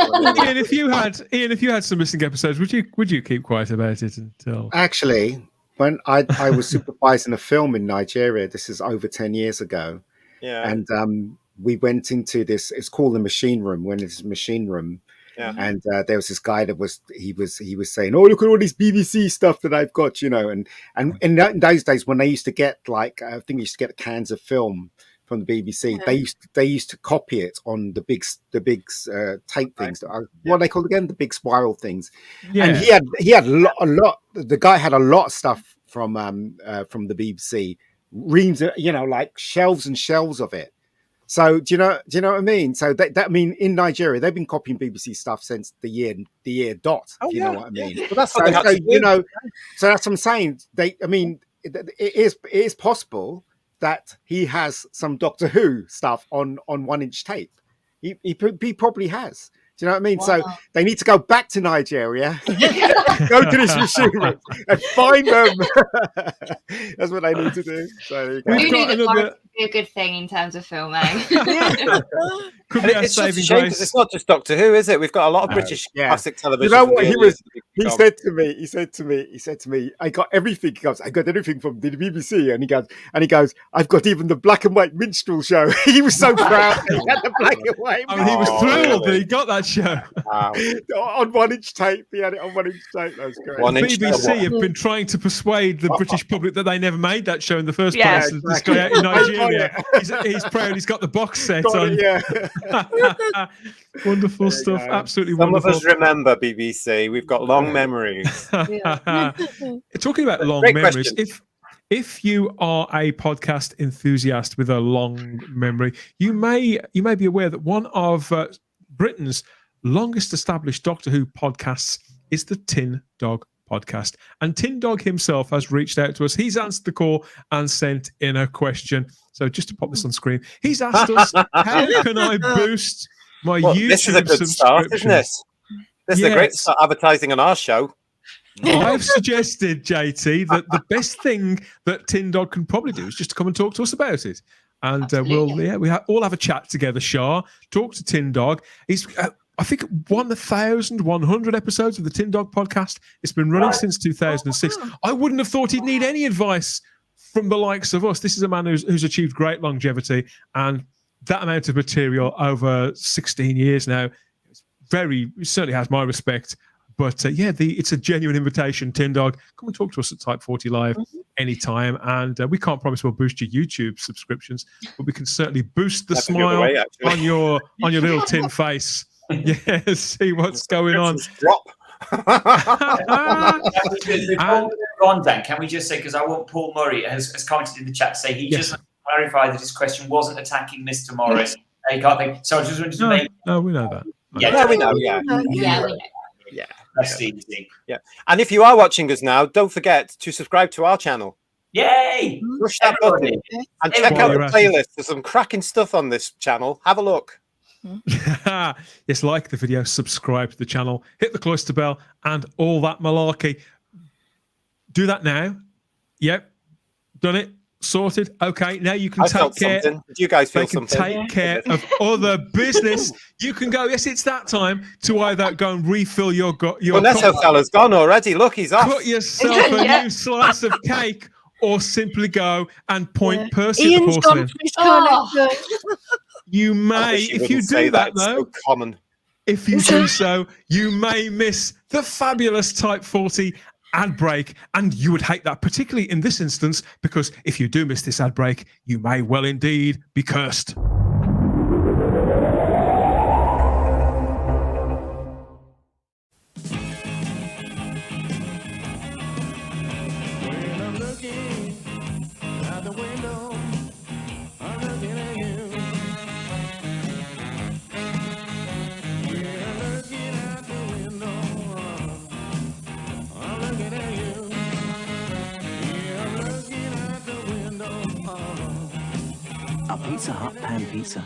if you had some missing episodes, would you keep quiet about it until? Actually, when I was supervising a film in Nigeria, this is over 10 years ago. Yeah. And we went into this. It's called the machine room. When it's a machine room, and there was this guy that was saying, "Oh, look at all this BBC stuff that I've got," and in those days when they used to get I think they used to get cans of film from the BBC, they used to copy it on the big tape things. What are they called again? The big spiral things. Yeah. And he had a lot. The guy had a lot of stuff from the BBC. Reams, like shelves and shelves of it. So do you know what I mean? So that I mean, in Nigeria, they've been copying BBC stuff since the year dot. If you know what I mean? Well, that's what so that's what I'm saying. It is possible that he has some Doctor Who stuff on 1-inch tape. He probably has. Do you know what I mean? Wow. So they need to go back to Nigeria, go to this machine room and find them. That's what they need to do. So we knew that would be a good thing in terms of filming. Could be it's saving grace. It's not just Doctor Who, is it? We've got a lot of British classic television. You know what he said to me, I got everything. He goes, I got everything from the BBC, and he goes, I've got even the black and white minstrel show. He was so proud he had the black and white. He was thrilled that he got that show. Wow. On 1-inch tape. He had it on 1-inch tape. That was great. BBC have been trying to persuade the British public that they never made that show in the first place. Exactly. This guy out in Nigeria, he's proud he's got the box set on. Wonderful stuff. Absolutely wonderful. Some of us remember BBC. We've got long memories. Talking about long memories, if you are a podcast enthusiast with a long memory, you may be aware that one of Britain's longest established Doctor Who podcasts is the Tin Dog podcast. And Tin Dog himself has reached out to us. He's answered the call and sent in a question. So just to pop this on screen, he's asked us, how can I boost my YouTube this is a good start, isn't it? This is a great start advertising on our show. I've suggested, JT, that the best thing that Tin Dog can probably do is just to come and talk to us about it. And we all have a chat together, Shah. Talk to Tin Dog. He's I think 1,100 episodes of the Tin Dog podcast. It's been running since 2006. I wouldn't have thought he'd need any advice from the likes of us. This is a man who's achieved great longevity, and that amount of material over 16 years now certainly has my respect. But it's a genuine invitation, Tin Dog. Come and talk to us at Type 40 Live anytime. And we can't promise we'll boost your YouTube subscriptions, but we can certainly boost the smile on your little tin face. Yeah, see what's going on. Drop. On, Dan, can we just say, because I want Paul Murray has commented in the chat, say he just clarified that his question wasn't attacking Mr. Morris. He can't think. So I just wanted to make. No, we know that. Yeah, we know. Yeah, we know. Yeah, that's easy. Yeah, and if you are watching us now, don't forget to subscribe to our channel. Yay! Push that button and check out the playlist. There's some cracking stuff on this channel. Have a look. Yes, like the video, subscribe to the channel, hit the cloister bell, and all that malarkey. Do that now. Yep, done it, sorted. Okay, now you can take care. Did you guys feel They can something? take care of other business. You can go. Yes, it's that time to either go and refill your Neto fella's gone already. Look, he's off. cut yourself a Yeah. new slice of cake, or simply go and point Percy at the Ian's gone porcelain. for his Oh. collector. You I may, wish if you wouldn't say do that It's though, so common. if you do so, you may miss the fabulous Type 40 ad break, and you would hate that, particularly in this instance, because if you do miss this ad break, you may well indeed be cursed. A Pizza Hut pan pizza.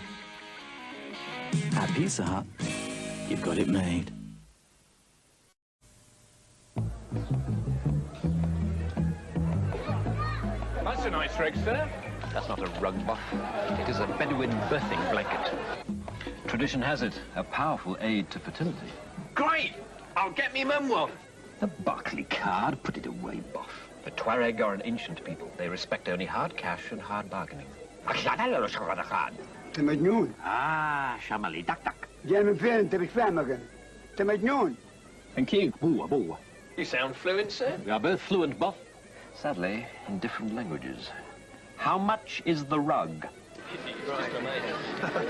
At Pizza Hut, you've got it made. That's a nice rig, sir. That's not a rug buff. It is a Bedouin birthing blanket. Tradition has it, a powerful aid to fertility. Great! I'll get me mum one. A Barclay card? Put it away, buff. The Tuareg are an ancient people. They respect only hard cash and hard bargaining. انت مجنون. شمالي دك دك. جاي من فين انت مش فاهمك. انت مجنون. Thank you. Boo. You sound fluent, sir. We are both fluent, buff. Sadly, in different languages. How much is the rug?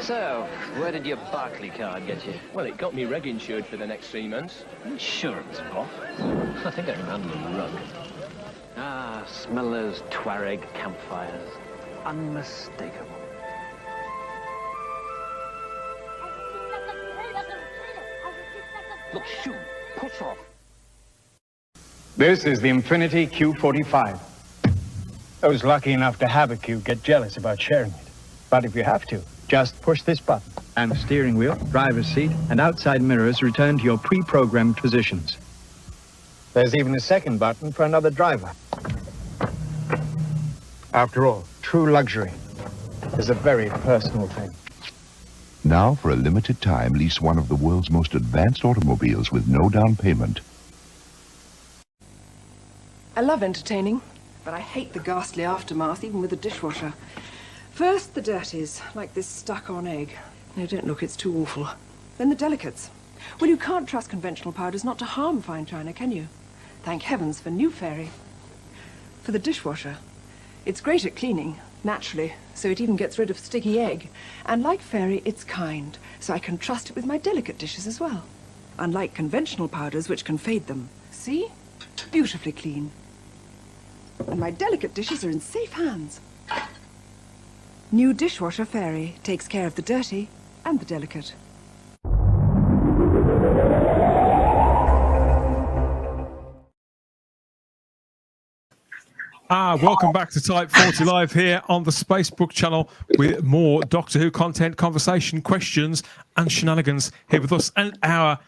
So, where did your Barclay card get you? Well, it got me reg insured for the next 3 months. Insurance, buff? I think I can handle a rug. Smell those Tuareg campfires. Unmistakable. Look, shoot, push off. This is the Infinity Q45. Those lucky enough to have a Q get jealous about sharing it. But if you have to, just push this button. And the steering wheel, driver's seat, and outside mirrors return to your pre-programmed positions. There's even a second button for another driver. After all, true luxury is a very personal thing. Now, for a limited time, lease one of the world's most advanced automobiles with no down payment. I love entertaining, but I hate the ghastly aftermath, even with the dishwasher. First, the dirties, like this stuck-on egg. No, don't look, it's too awful. Then the delicates. Well, you can't trust conventional powders not to harm fine china, can you? Thank heavens for new fairy. For the dishwasher, it's great at cleaning, naturally, so it even gets rid of sticky egg. And like fairy, it's kind, so I can trust it with my delicate dishes as well. Unlike conventional powders, which can fade them. See? Beautifully clean. And my delicate dishes are in safe hands. New dishwasher fairy takes care of the dirty and the delicate. Welcome back to Type 40 Live here on the Spacebook channel with more Doctor Who content, conversation, questions, and shenanigans here with us and our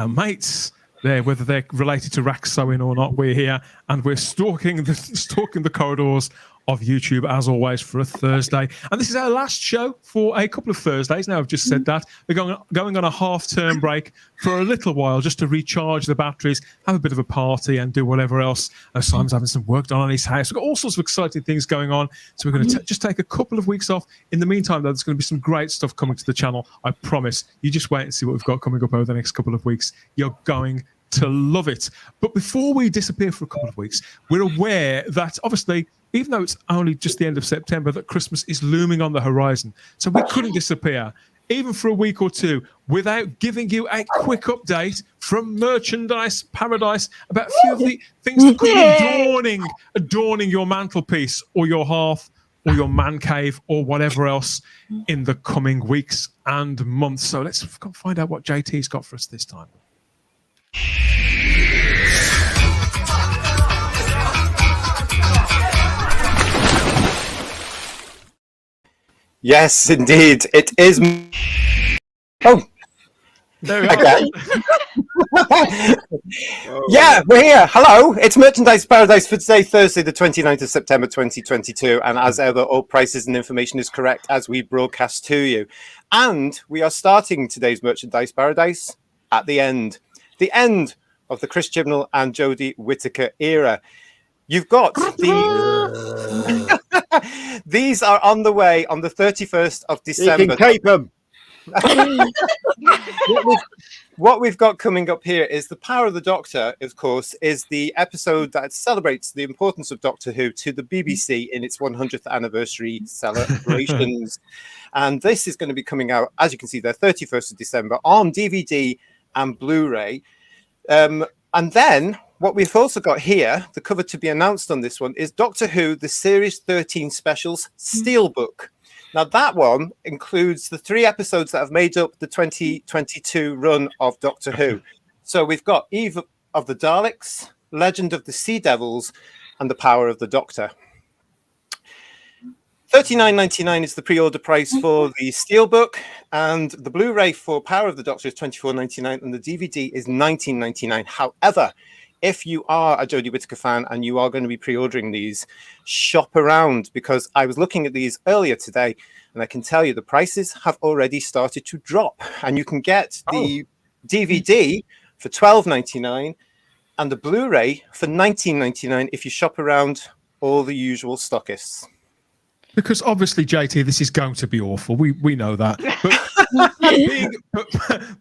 mates there, whether they're related to rack sewing or not. We're here and we're stalking the corridors of YouTube as always for a Thursday, and this is our last show for a couple of Thursdays. Now I've just said that we're going on a half-term break for a little while just to recharge the batteries, have a bit of a party, and do whatever else. Simon's having some work done on his house. We've got all sorts of exciting things going on, so we're going to just take a couple of weeks off. In the meantime, though, there's going to be some great stuff coming to the channel. I promise. You just wait and see what we've got coming up over the next couple of weeks. You're going to love it. But before we disappear for a couple of weeks, we're aware that obviously, even though it's only just the end of September, that Christmas is looming on the horizon. So we couldn't disappear, even for a week or two, without giving you a quick update from Merchandise Paradise about a few of the things that could be adorning your mantelpiece or your hearth or your man cave or whatever else in the coming weeks and months. So let's find out what JT's got for us this time. Yes, indeed. It is Oh, there we again. Yeah, we're here. Hello, it's Merchandise Paradise for today, Thursday, the 29th of September 2022. And as ever, all prices and information is correct as we broadcast to you. And we are starting today's Merchandise Paradise at the end of the Chris Chibnall and Jodie Whittaker era. You've got these are on the way on the 31st of December. You can keep them. What we've got coming up here is The Power of the Doctor, of course, is the episode that celebrates the importance of Doctor Who to the BBC in its 100th anniversary celebrations. And this is going to be coming out, as you can see there, 31st of December on DVD and Blu-ray. And then what we've also got here, the cover to be announced on this one, is Doctor Who, the Series 13 Specials Steelbook. Now, that one includes the 3 episodes that have made up the 2022 run of Doctor Who. So we've got Eve of the Daleks, Legend of the Sea Devils, and The Power of the Doctor. $39.99 is the pre-order price for the Steelbook, and the Blu-ray for Power of the Doctor is $24.99, and the DVD is $19.99. However, if you are a Jodie Whittaker fan and you are going to be pre-ordering these, shop around, because I was looking at these earlier today and I can tell you the prices have already started to drop, and you can get the DVD for $12.99 and the Blu-ray for $19.99 if you shop around all the usual stockists. Because obviously, JT, this is going to be awful. We know that.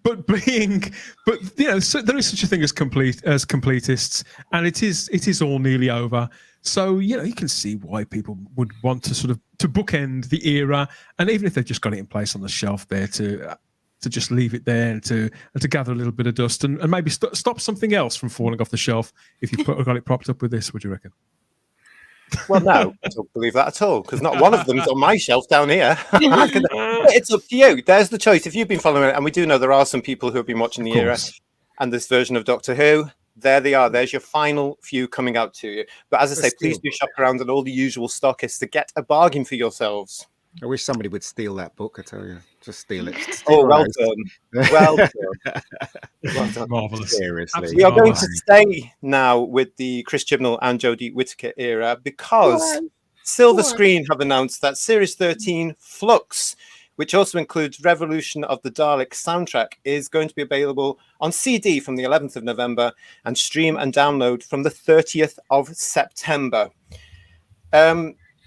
But you know, so there is such a thing as completists, and it is all nearly over. So you know, you can see why people would want to sort of to bookend the era, and even if they've just got it in place on the shelf there to just leave it there and to gather a little bit of dust and maybe stop something else from falling off the shelf if you got it propped up with this. Would you reckon? Well, no, I don't believe that at all, because not one of them's on my shelf down here. It's up to you. There's the choice. If you've been following it, and we do know there are some people who have been watching the era and this version of Doctor Who, there they are. There's your final few coming out to you. But as I say, please do shop around at all the usual stockists to get a bargain for yourselves. I wish somebody would steal that book, I tell you. Just steal it. Well done. Well done. Well done. Marvellous. Seriously. We are going to stay now with the Chris Chibnall and Jodie Whittaker era because Silver Screen have announced that Series 13 Flux, which also includes Revolution of the Daleks soundtrack, is going to be available on CD from the 11th of November and stream and download from the 30th of September.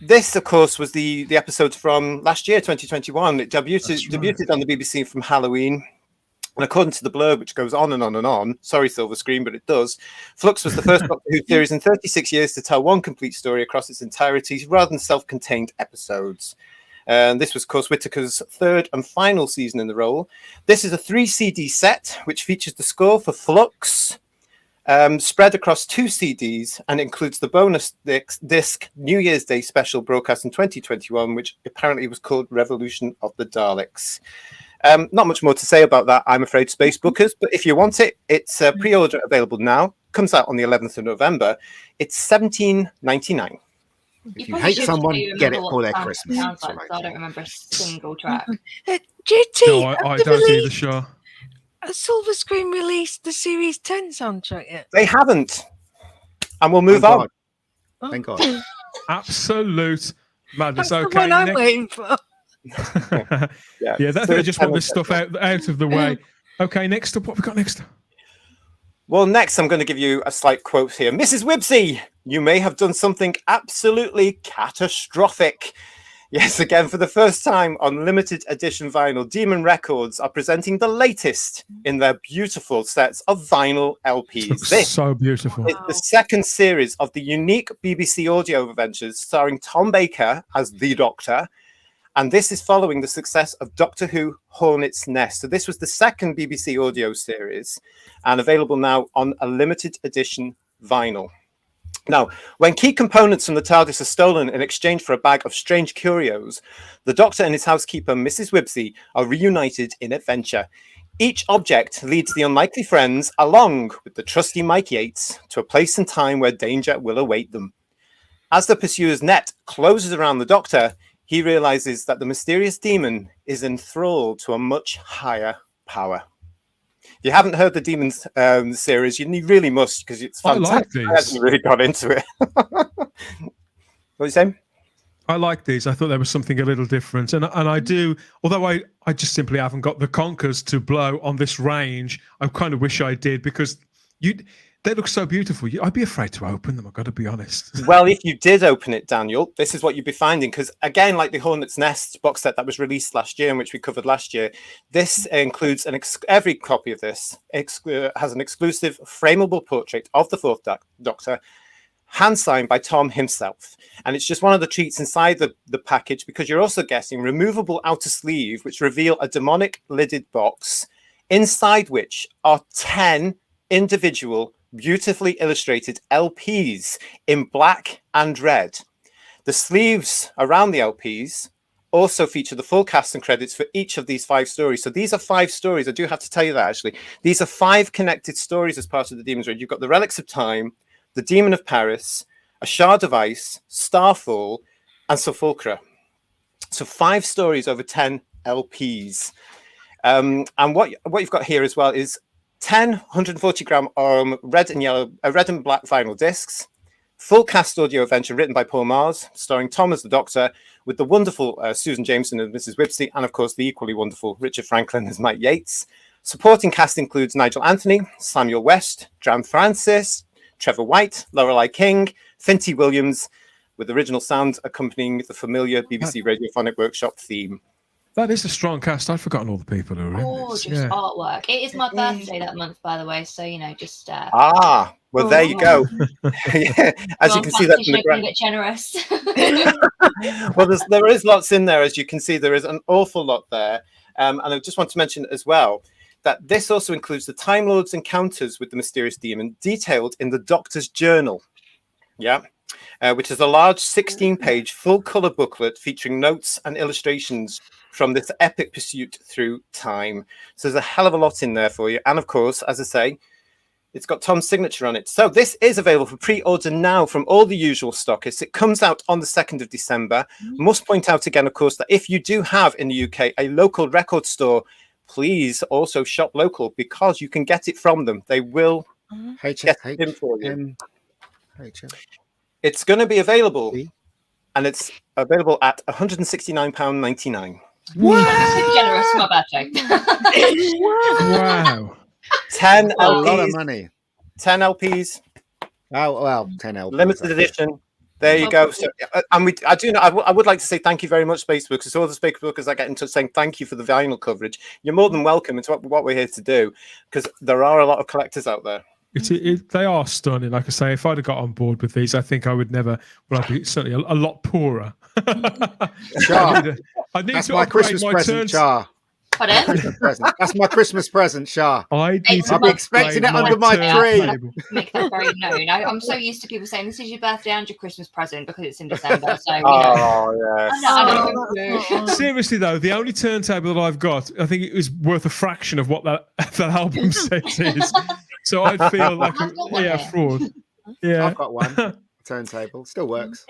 This, of course, was the episode from last year, 2021. It debuted on the BBC from Halloween. And according to the blurb, which goes on and on and on, sorry, Silver Screen, but it does, Flux was the first Doctor Who series in 36 years to tell one complete story across its entirety rather than self-contained episodes. This was, of course, Whittaker's third and final season in the role. This is a 3 CD set, which features the score for Flux, spread across 2 CDs, and includes the bonus disc New Year's Day special broadcast in 2021, which apparently was called Revolution of the Daleks. Not much more to say about that, I'm afraid, Space Bookers, but if you want it, it's pre-order available now. Comes out on the 11th of November. It's $17.99. If you hate someone, get it for their Christmas. I don't remember a single track. JT, No, I don't either, sure. Silver Screen released the Series 10 soundtrack yet? They haven't. And we'll move on. Thank God. Absolute madness. That's Okay. the one I'm waiting for. Yeah, they just want this stuff out of the way. Okay, next up, what have we got next? Well, next, I'm going to give you a slight quote here. Mrs. Wibsey, you may have done something absolutely catastrophic. Yes, again, for the first time on limited edition vinyl, Demon Records are presenting the latest in their beautiful sets of vinyl LPs. This so beautiful. is the second series of the unique BBC audio adventures starring Tom Baker as the Doctor. And this is following the success of Doctor Who Hornet's Nest. So this was the second BBC audio series and available now on a limited edition vinyl. Now, when key components from the TARDIS are stolen in exchange for a bag of strange curios, the Doctor and his housekeeper, Mrs. Wibsey, are reunited in adventure. Each object leads the unlikely friends, along with the trusty Mike Yates, to a place and time where danger will await them. As the pursuer's net closes around the Doctor, he realizes that the mysterious demon is enthralled to a much higher power. If you haven't heard the Demons series, you really must, because it's fantastic. I like these. I haven't really got into it. What are you saying? I like these. I thought there was something a little different, and I do. Although I just simply haven't got the conkers to blow on this range. I kind of wish I did, because they look so beautiful. I'd be afraid to open them. I've got to be honest. Well, if you did open it, Daniel, this is what you'd be finding. Because again, like the Hornet's Nest box set that was released last year, and which we covered last year, this includes every copy of this has an exclusive frameable portrait of the Fourth Doctor, hand signed by Tom himself. And it's just one of the treats inside the package, because you're also getting removable outer sleeve, which reveal a demonic lidded box, inside which are 10 individual, beautifully illustrated LPs in black and red. The sleeves around the LPs also feature the full cast and credits for each of these 5 stories. So these are 5 stories. I do have to tell you that, actually. These are 5 connected stories as part of the Demons range. You've got the Relics of Time, the Demon of Paris, A Shard of Ice, Starfall, and Sepulchra. So 5 stories over 10 LPs. And what you've got here as well is 10 140-gram red and black vinyl discs, full cast audio adventure written by Paul Mars, starring Tom as the Doctor, with the wonderful Susan Jameson as Mrs. Whipsey, and of course the equally wonderful Richard Franklin as Mike Yates. Supporting cast includes Nigel Anthony, Samuel West, Dram Francis, Trevor White, Lorelei King, Finty Williams, with original sound accompanying the familiar BBC Radiophonic Workshop theme. That is a strong cast. I'd forgotten all the people who were in Gorgeous this. Yeah. artwork. It is my birthday that month, by the way. So just. Well, there you go. Yeah, as you can see, that's in the a bit generous. Well, there is lots in there, as you can see. There is an awful lot there, and I just want to mention as well that this also includes the Time Lord's encounters with the mysterious demon, detailed in the Doctor's journal. Yeah. Which is a large 16-page full-color booklet featuring notes and illustrations from this epic pursuit through time. So there's a hell of a lot in there for you. And of course, as I say, it's got Tom's signature on it. So this is available for pre-order now from all the usual stockists. It comes out on the 2nd of December. Must point out again, of course, that if you do have in the UK a local record store, please also shop local, because you can get it from them. They will get it in for you. It's going to be available, and it's available at £169.99. Generous for my birthday. Wow. 10 LPs. A lot of money. 10 LPs. Oh, well, 10 LPs. Limited edition. There you go. So, and I would like to say thank you very much, Spacebookers. So all the Spacebookers I get in touch saying thank you for the vinyl coverage. You're more than welcome. It's what we're here to do, because there are a lot of collectors out there. They are stunning. Like I say, if I'd have got on board with these, I think I would never. Well, I'd be certainly a lot poorer. Char, I'd need that's to my upgrade Christmas my present, turns. Char. Pardon? That's my Christmas present, Char. I'll be expecting it under my tree. Make that very known. I'm so used to people saying this is your birthday and your Christmas present because it's in December. So yes. Seriously though, the only turntable that I've got, I think it was worth a fraction of what that album set is. So I'd feel like a fraud. Yeah, I've got one turntable. Still works.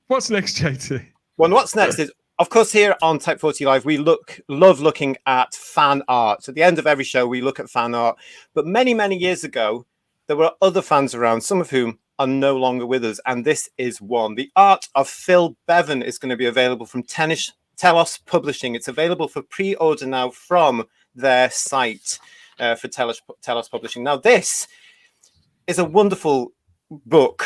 What's next, JT? Well, what's next is, of course, here on Type 40 Live, we love looking at fan art. At the end of every show, we look at fan art. But many, many years ago, there were other fans around, some of whom are no longer with us. And this is one. The art of Phil Bevan is going to be available from Telos Publishing. It's available for pre-order now from their site for Telos Publishing. Now, this is a wonderful book.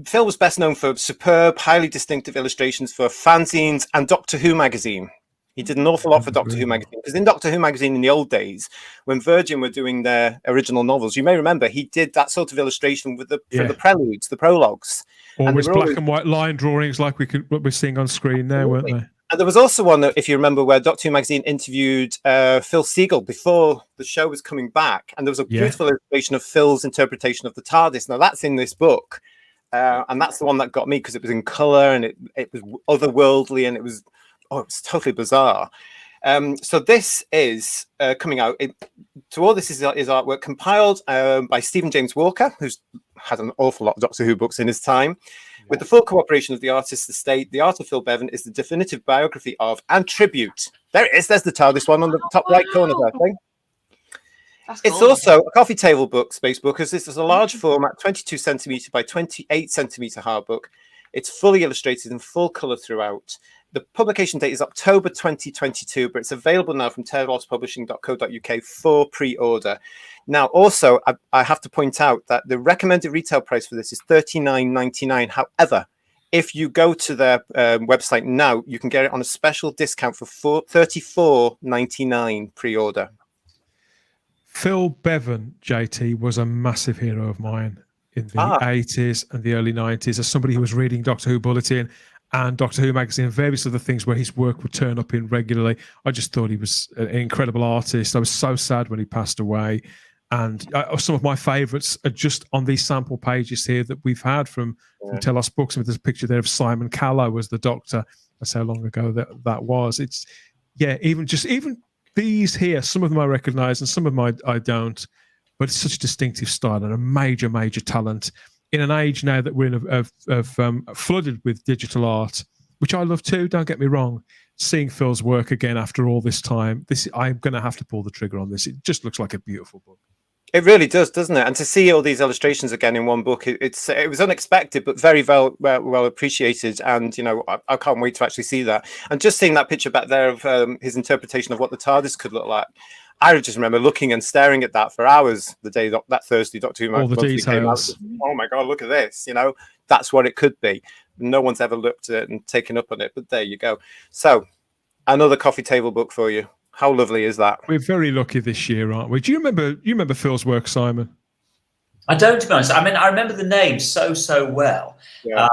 Phil was best known for superb, highly distinctive illustrations for fanzines and Doctor Who magazine. He did an awful lot for Doctor Who magazine, because in Doctor Who magazine in the old days, when Virgin were doing their original novels, you may remember he did that sort of illustration with the preludes, the prologues. Always black and white line drawings like what we're seeing on screen now, weren't they? And there was also one, if you remember, where Doctor Who magazine interviewed Phil Siegel before the show was coming back. And there was a beautiful illustration of Phil's interpretation of the TARDIS. Now, that's in this book. And that's the one that got me, because it was in color and it was otherworldly, and it was totally bizarre. So this is coming out. To all this is artwork compiled by Stephen James Walker, who's had an awful lot of Doctor Who books in his time. With the full cooperation of the artist's estate, The Art of Phil Bevan is the definitive biography of and tribute. There it is. There's the TARDIS one on the top right corner there, I think. It's also a coffee table book, Space Bookers. This is a large format, 22 centimetre by 28 centimetre hard book. It's fully illustrated in full colour throughout. The publication date is October 2022, but it's available now from tardispublishing.co.uk for pre-order. Now, also, I have to point out that the recommended retail price for this is $39.99. However, if you go to their website now, you can get it on a special discount for $34.99 pre-order. Phil Bevan, JT, was a massive hero of mine in the 80s and the early 90s. As somebody who was reading Doctor Who Bulletin and Doctor Who magazine and various other things where his work would turn up in regularly, I just thought he was an incredible artist. I was so sad when he passed away. And some of my favourites are just on these sample pages here that we've had from Tell Us Books. There's a picture there of Simon Callow as the Doctor. That's how long ago that was. It's, yeah, even these here, some of them I recognise and some of them I don't. But it's such a distinctive style and a major, major talent in an age now that we're flooded with digital art, which I love too. Don't get me wrong. Seeing Phil's work again after all this time, I'm going to have to pull the trigger on this. It just looks like a beautiful book. It really does, doesn't it? And to see all these illustrations again in one book, it was unexpected, but very well appreciated. And, you know, I can't wait to actually see that. And just seeing that picture back there of his interpretation of what the TARDIS could look like, I just remember looking and staring at that for hours the day that Thursday Doctor Who all the details. Oh my God, look at this! You know, that's what it could be. No one's ever looked at it and taken up on it, but there you go. So, another coffee table book for you. How lovely is that? We're very lucky this year, aren't we? Do you remember Phil's work, Simon? I don't, to be honest. I mean, I remember the name so well. Yeah.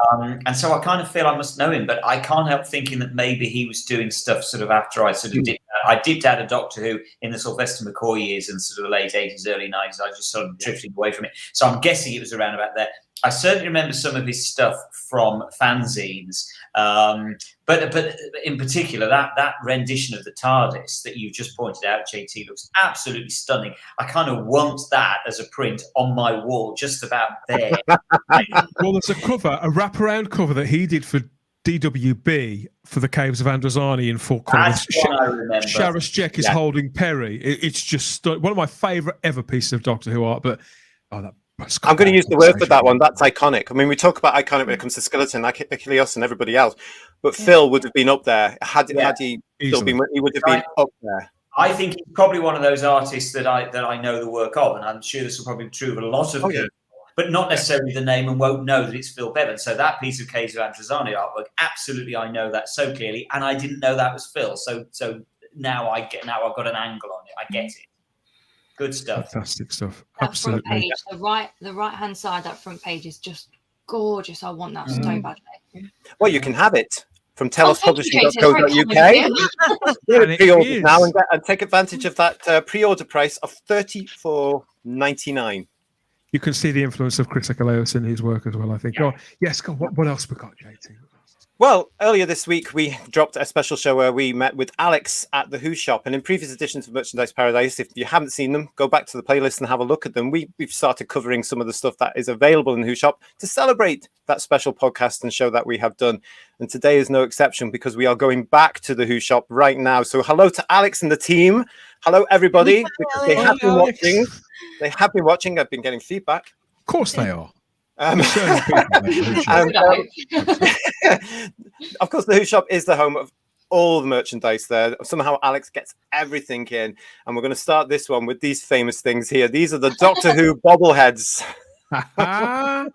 And so I kind of feel I must know him, but I can't help thinking that maybe he was doing stuff sort of after I sort of did. I did add a Doctor Who in the Sylvester McCoy years and sort of the late 80s, early 90s. I was just sort of drifting away from it. So I'm guessing it was around about there. I certainly remember some of his stuff from fanzines, but in particular that rendition of the TARDIS that you've just pointed out, JT, looks absolutely stunning. I kind of want that as a print on my wall, just about there. Well, there's a wraparound cover that he did for DWB for the Caves of Androzani in full colour. That's what I remember. Sharas Jek is holding Perry. It's just one of my favourite ever pieces of Doctor Who art. But I'm going to use the word for that one. That's iconic. I mean, we talk about iconic when it comes to skeleton, like Achilles and everybody else, but Phil would have been up there had he still been. He would have been up there. I think he's probably one of those artists that I know the work of, and I'm sure this will probably be true of a lot of people, but not necessarily the name, and won't know that it's Phil Bevan. So that piece of Caves of Androzani artwork, absolutely, I know that so clearly, and I didn't know that was Phil. So now I've got an angle on it. I get it. Good stuff. Fantastic stuff. That Absolutely. front page, the right hand side, that front page is just gorgeous. I want that so badly. Well, you can have it from tellospublishing.co.uk. Pre-order now and take advantage of that pre-order price of $34.99. You can see the influence of Chris Achilleos in his work as well, I think. Yeah. What else we got, JT? Well, earlier this week, we dropped a special show where we met with Alex at the Who Shop. And in previous editions of Merchandise Paradise, if you haven't seen them, go back to the playlist and have a look at them. We've started covering some of the stuff that is available in the Who Shop to celebrate that special podcast and show that we have done. And today is no exception because we are going back to the Who Shop right now. So hello to Alex and the team. Hello, everybody. Because they have been watching. They have been watching. I've been getting feedback. Of course they are. Of course, the Who Shop is the home of all the merchandise there. Somehow Alex gets everything in, and we're going to start this one with these famous things here. These are the Doctor Who bobbleheads. As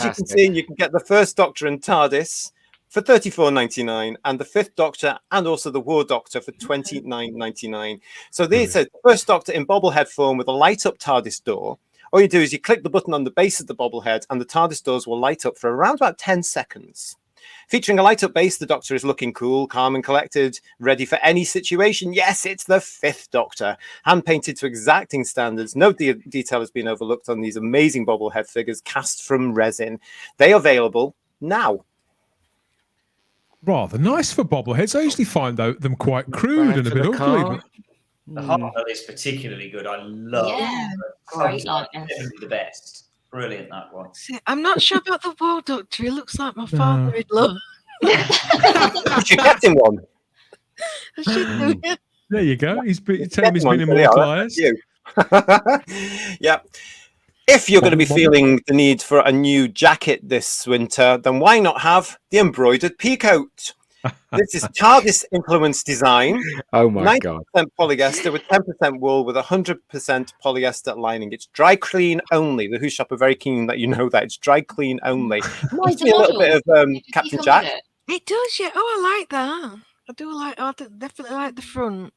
you can see, you can get the First Doctor and TARDIS for $34.99 and the Fifth Doctor and also the War Doctor for $29.99. So these are First Doctor in bobblehead form with a light up TARDIS door. All you do is you click the button on the base of the bobblehead and the TARDIS doors will light up for around about 10 seconds. Featuring a light-up base, the Doctor is looking cool, calm and collected, ready for any situation. Yes, it's the Fifth Doctor. Hand-painted to exacting standards. No detail has been overlooked on these amazing bobblehead figures cast from resin. They are available now. Rather nice for bobbleheads. I usually find them quite crude and a bit ugly. The Hobbies is particularly good. I love it. Great, definitely the best. Brilliant, that one. See, I'm not sure about the War Doctor. He looks like my father-in-law. You should get him one. I should do. There you go. He's been immortalised. Yeah. If you're going to be feeling the need for a new jacket this winter, then why not have the embroidered peacoat? This is TARDIS influenced design. Oh my God. 90% polyester with 10% wool with 100% polyester lining. It's dry clean only. The Who Shop are very keen that you know that. It's dry clean only. Reminds me a little bit of Captain Jack. It does, yeah. Oh, I like that. I do like. I definitely like the front.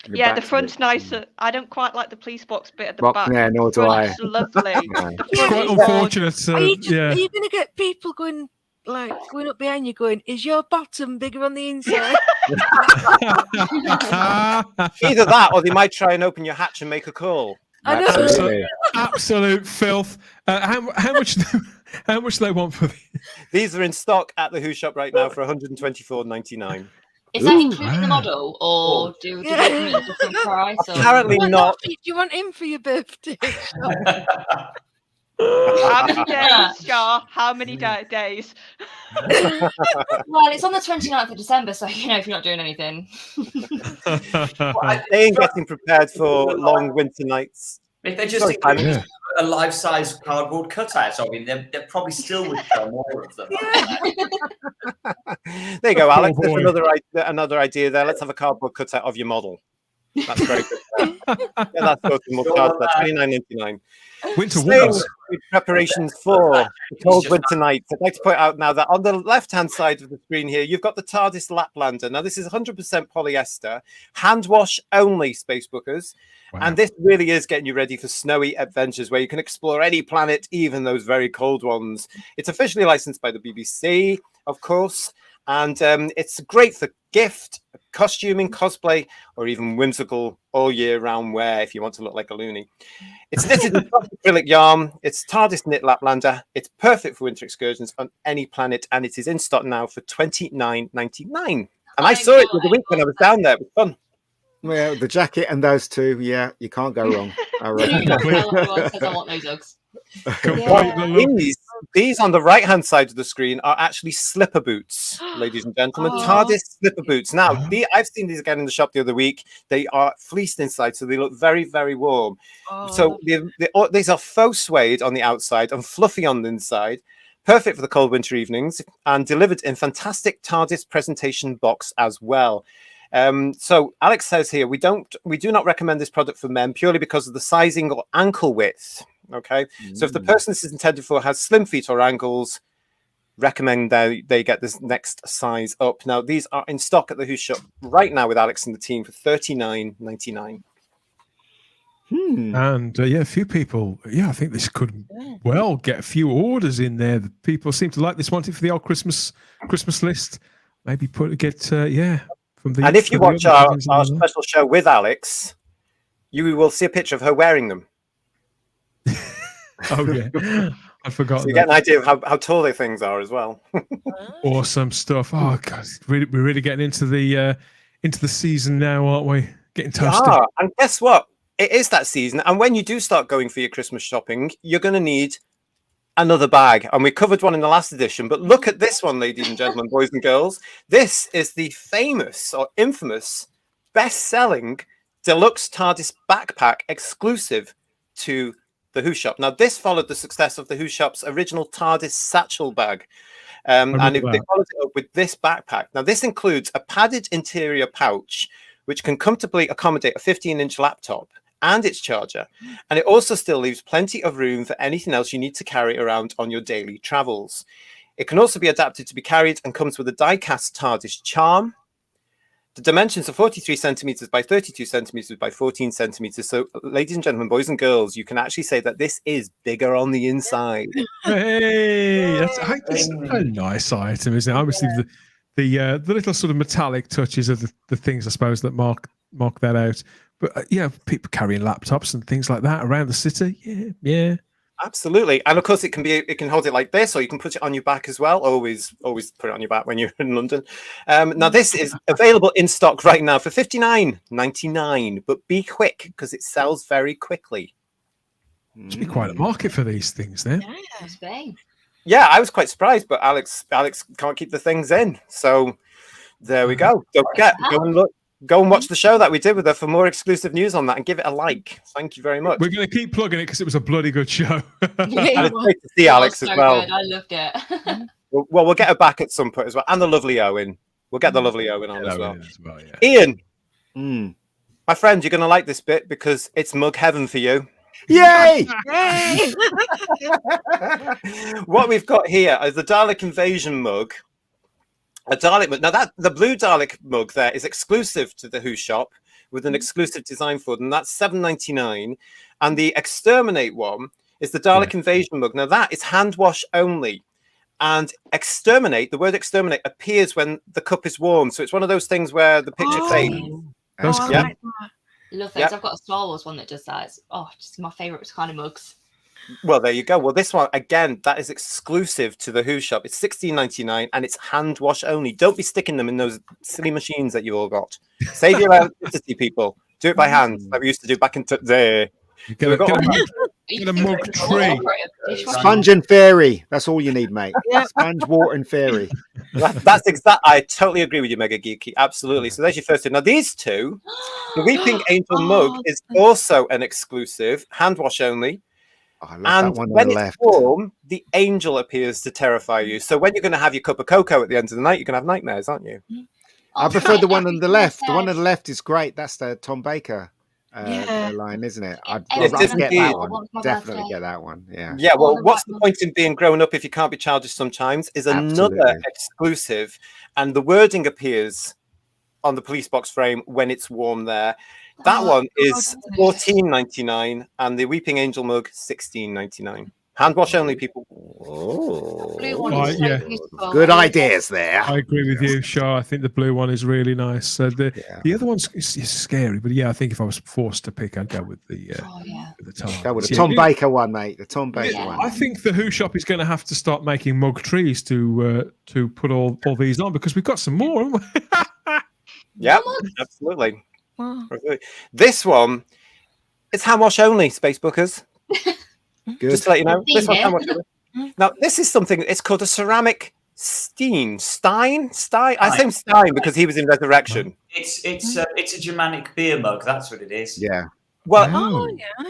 Yeah, the front's nicer. I don't quite like the police box bit at the back. Yeah, nor do I. It's lovely. It's quite unfortunate. Are you going to get people going up behind you going, is your bottom bigger on the inside? Either that or they might try and open your hatch and make a call. I know. Absolute filth. How much do they want for these? These are in stock at the Who Shop right now for $124.99. Is that including the model, or do we get a different price? Or? Apparently not. Do you want him for your birthday? How many days, Scar? How many days? Well, it's on the 29th of December, so if you're not doing anything. They ain't getting prepared for long winter nights. If they just a life-size cardboard cutout of him, they probably still would sell more of them. There you go, Alex. There's another idea there. Let's have a cardboard cutout of your model. That's very good. That's more cards. That's $29.99. Winter wars. Preparations for the cold winter nights. I'd like to point out now that on the left-hand side of the screen here, you've got the TARDIS Laplander. Now, this is 100% polyester, hand wash only, Space Bookers. Wow. And this really is getting you ready for snowy adventures where you can explore any planet, even those very cold ones. It's officially licensed by the BBC, of course, and it's great for gift, costuming, cosplay, or even whimsical all year round wear if you want to look like a loony. It's knitted in soft acrylic yarn. It's TARDIS knit Laplander. It's perfect for winter excursions on any planet, and it is in stock now for $29.99. And I saw it the other week when I was down there. It was fun. Well, the jacket and those two, yeah, you can't go wrong. I want those Uggs. These on the right-hand side of the screen are actually slipper boots, ladies and gentlemen. TARDIS slipper boots. Now, I've seen these again in the shop the other week. They are fleeced inside, so they look very, very warm. So these are faux suede on the outside and fluffy on the inside. Perfect for the cold winter evenings and delivered in fantastic TARDIS presentation box as well. So Alex says here, we do not recommend this product for men purely because of the sizing or ankle width. Okay, so if the person this is intended for has slim feet or ankles, recommend they get this next size up. Now, these are in stock at the Who Shop right now with Alex and the team for $39.99. And a few people, I think this could well get a few orders in there. The people seem to like this, want it for the old Christmas list. Maybe from the. And if you watch our special show with Alex, you will see a picture of her wearing them. Oh yeah, I forgot. So you get an idea of how tall their things are as well. Awesome stuff. Oh god, we're really getting into the season now, aren't we? Getting toasty. And guess what? It is that season, and when you do start going for your Christmas shopping, you're going to need another bag. And we covered one in the last edition, but look at this one, ladies and gentlemen, boys and girls. This is the famous or infamous best-selling deluxe TARDIS backpack exclusive to the Who Shop. Now, this followed the success of the Who Shop's original TARDIS satchel bag. And they followed it up with this backpack. Now, this includes a padded interior pouch, which can comfortably accommodate a 15-inch laptop and its charger. And it also still leaves plenty of room for anything else you need to carry around on your daily travels. It can also be adapted to be carried and comes with a die-cast TARDIS charm. The dimensions are 43 centimeters by 32 centimeters by 14 centimeters. So, ladies and gentlemen, boys and girls, you can actually say that this is bigger on the inside. Hey, that's a nice item, isn't it? Obviously, the little sort of metallic touches are the things, I suppose, that mark that out. But people carrying laptops and things like that around the city. Yeah. Absolutely. And of course it can hold it like this, or you can put it on your back as well. Always put it on your back when you're in London. Now this is available in stock right now for $59.99, but be quick because it sells very quickly. Must be quite a market for these things then. Yeah, must be. Yeah, I was quite surprised, but Alex can't keep the things in. So there we go. Don't forget, go and watch the show that we did with her for more exclusive news on that, and give it a like. Thank you very much. We're going to keep plugging it because it was a bloody good show. And it's great to see Alex so as well. Good. I loved it. Well, we'll get her back at some point as well, and the lovely Owen. We'll get the lovely Owen on as well. Yeah. Ian, my friend, you're going to like this bit because it's mug heaven for you. Yay! What we've got here is the Dalek Invasion mug. A Dalek mug. Now, the blue Dalek mug there is exclusive to the Who shop with an exclusive design for it, and that's $7.99. And the Exterminate one is the Dalek Invasion mug. Now, that is hand wash only. And exterminate, the word exterminate appears when the cup is warm. So it's one of those things where the picture fades. That's cool. Yeah. Love those. I've got a Star Wars one that does that. It's just my favourite kind of mugs. Well, there you go. Well, this one, again, that is exclusive to the Who shop. It's $16.99 and it's hand wash only. Don't be sticking them in those silly machines that you all got. Save your electricity, people. Do it by hand, like we used to do back in there. Get a mug tree. Sponge and fairy. That's all you need, mate. Sponge, water, and fairy. That's exact. I totally agree with you, Mega Geeky. Absolutely. So there's your first two. Now these two, the Weeping Angel mug is also an exclusive, hand wash only. Oh, I love And that one when on the it's left. warm, the angel appears to terrify you. So when you're going to have your cup of cocoa at the end of the night, you're going to have nightmares, aren't you? I prefer the one on the left. The one on the left is great. That's the Tom Baker line, isn't it? I'd It rather is get indeed. that one. Definitely get that one. Yeah. Yeah, well, what's the point in being grown up if you can't be childish sometimes? Is another Absolutely. exclusive, and the wording appears on the police box frame when it's warm there. That one is $14.99, and the Weeping Angel mug $16.99. Hand wash only, people. Blue one is so beautiful. Good ideas there. I agree with you, Shah. I think the blue one is really nice. The other one's is scary, but yeah, I think if I was forced to pick, I'd go with the TARDIS. Go with the Tom Baker one, mate. The Tom Baker one. I think the Who shop is going to have to start making mug trees to put all these on, because we've got some more, haven't we? Yeah, absolutely. This one, it's hand wash only, Space Bookers. Good. Just to let you know, this one's hand wash only. Now, this is something. It's called a ceramic Stein. I say Stein because he was in Resurrection. It's a Germanic beer mug. That's what it is. Yeah. Well,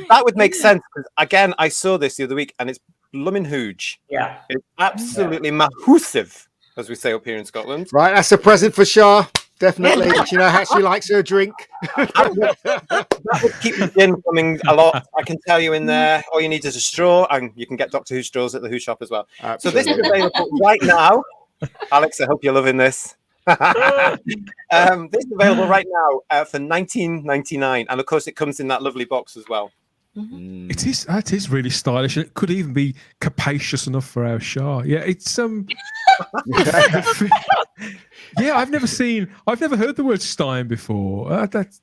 that would make sense because again, I saw this the other week, and it's blooming huge. Yeah, it's absolutely massive, as we say up here in Scotland. Right, that's a present for Shah. Definitely. You know how she likes her drink. That would keep the gin coming a lot. I can tell you in there. All you need is a straw, and you can get Doctor Who straws at the Who shop as well. Absolutely. So this is available right now. Alex, I hope you're loving this. This is available right now for $19.99, and of course, it comes in that lovely box as well. That is really stylish, and it could even be capacious enough for our Shah. Yeah, it's yeah, I've never heard the word Stein before. That's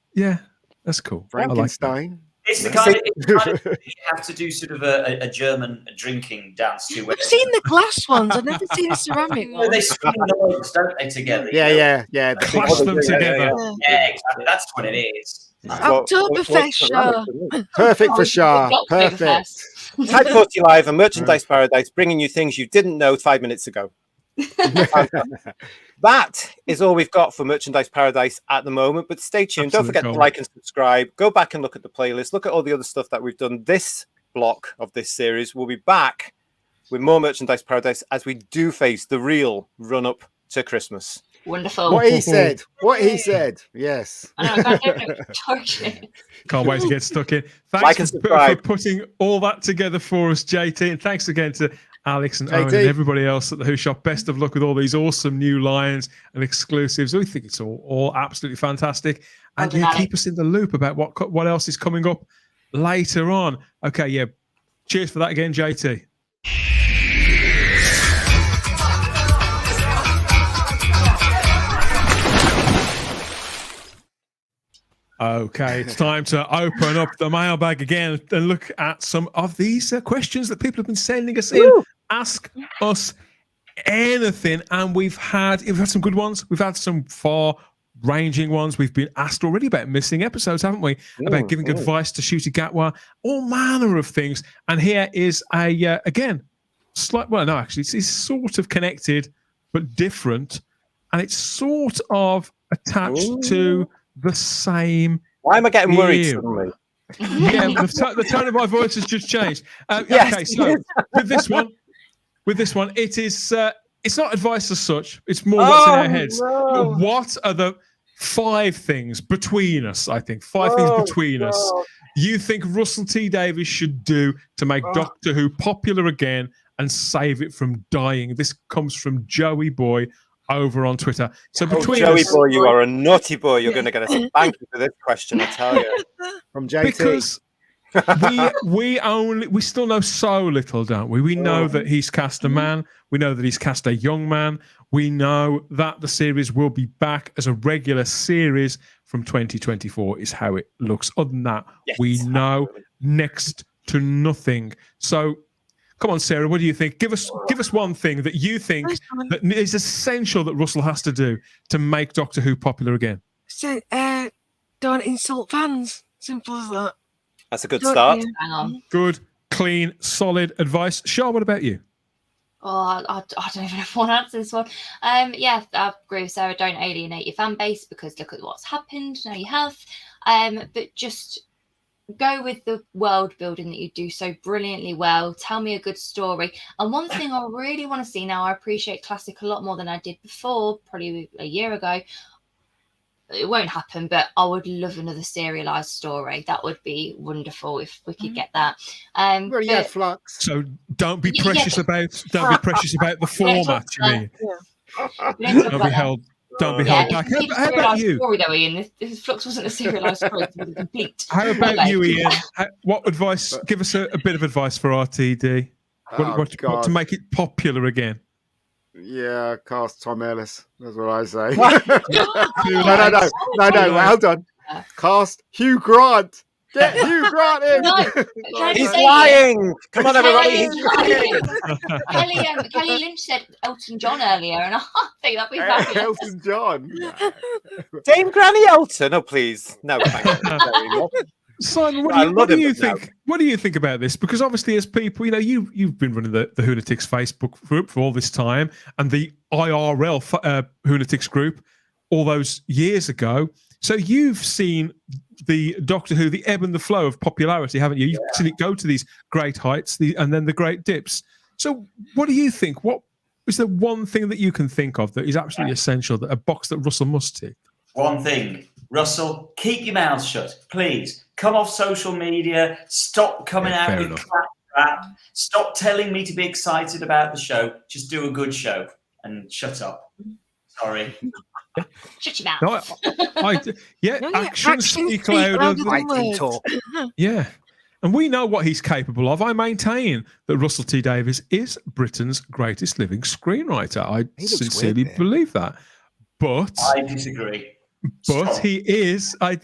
cool. Frankenstein. It's the kind of thing you have to do sort of a German drinking dance to. I've seen the glass ones. I've never seen a ceramic one. They spin those, don't they, together? Yeah. They clash them together. Yeah, exactly. That's what it is. Oktoberfest Shah. Perfect for Shah. Perfect. Type 40 Live and Merchandise Paradise, bringing you things you didn't know 5 minutes ago. That is all we've got for Merchandise Paradise at the moment, but stay tuned. Don't forget to like and subscribe. Go back and look at the playlist. Look at all the other stuff that we've done this block of this series. We'll be back with more Merchandise Paradise as we do face the real run-up to Christmas. Wonderful. What he said. Yes. Can't wait to get stuck in. Like Thanks and for subscribe. putting all that together for us, JT. And thanks again to Alex and JT. Owen and everybody else at the Who shop. Best of luck with all these awesome new lines and exclusives. We think it's all absolutely fantastic. And keep us in the loop about what else is coming up later on. Okay, yeah. Cheers for that again, JT. Okay, it's time to open up the mailbag again and look at some of these questions that people have been sending us in. Ask us anything, and we've had some good ones. We've had some far ranging ones. We've been asked already about missing episodes, haven't we? About giving advice to Ncuti Gatwa, all manner of things. And here is a again, it's sort of connected but different, and it's sort of attached to the same. Why am I getting worried era. suddenly? Yeah, the tone of my voice has just changed. Yes. Okay, so with this one, it is. It's not advice as such. It's more what's in our heads. No. What are the 5 things between us? I think 5 things between us you think Russell T Davies should do to make Doctor Who popular again and save it from dying. This comes from Joey Boy over on Twitter. So between Joey us, Boy, you are a naughty boy. You're going to get a spanking for this question, I tell you. From JT. Because we still know so little, don't we? We know that he's cast a man. We know that he's cast a young man. We know that the series will be back as a regular series from 2024 is how it looks. Other than that, we know next to nothing. So come on, Sarah, what do you think? Give us one thing that you think that is essential that Russell has to do to make Doctor Who popular again. So, don't insult fans. Simple as that. That's a good start. Hang on. Good, clean, solid advice. Shah, what about you? Oh, I don't even know if I want to answer this one. Yeah, I agree with Sarah. Don't alienate your fan base because look at what's happened. Now you have. But just go with the world building that you do so brilliantly well. Tell me a good story. And one thing I really want to see now, I appreciate classic a lot more than I did before, probably a year ago. It won't happen, but I would love another serialized story. That would be wonderful if we could get that. Yeah, Flux. So don't be precious about the format. You mean? Don't be held back. How about you? Story, though, Ian. This Flux wasn't a serialized story. It was a complete. How about you, Ian? What advice? Give us a bit of advice for RTD. What to make it popular again? Yeah, cast Tom Ellis. That's what I say. No. Hold on. Cast Hugh Grant. Get Hugh Grant in. No, he's lying. Come on, everybody. He's lying. Kelly Lynch said Elton John earlier, and I think that'd be fabulous. Elton John. Dame Granny Elton. Oh, please. No, thank you very much. Simon, what do you think? What do you think about this? Because obviously, as people, you've been running the Hunatics Facebook group for all this time, and the IRL Hunatics group all those years ago. So you've seen the Doctor Who, the ebb and the flow of popularity, haven't you? You've seen it go to these great heights, and then the great dips. So, what do you think? What is the one thing that you can think of that is absolutely essential? That a box that Russell must tick. One thing, Russell, keep your mouth shut, please. Come off social media. Stop coming out with crap. Stop telling me to be excited about the show. Just do a good show and shut up. Sorry. Shut your mouth. Actions speak louder than talk. Yeah. And we know what he's capable of. I maintain that Russell T Davies is Britain's greatest living screenwriter. I sincerely believe that. But I disagree. But he is. I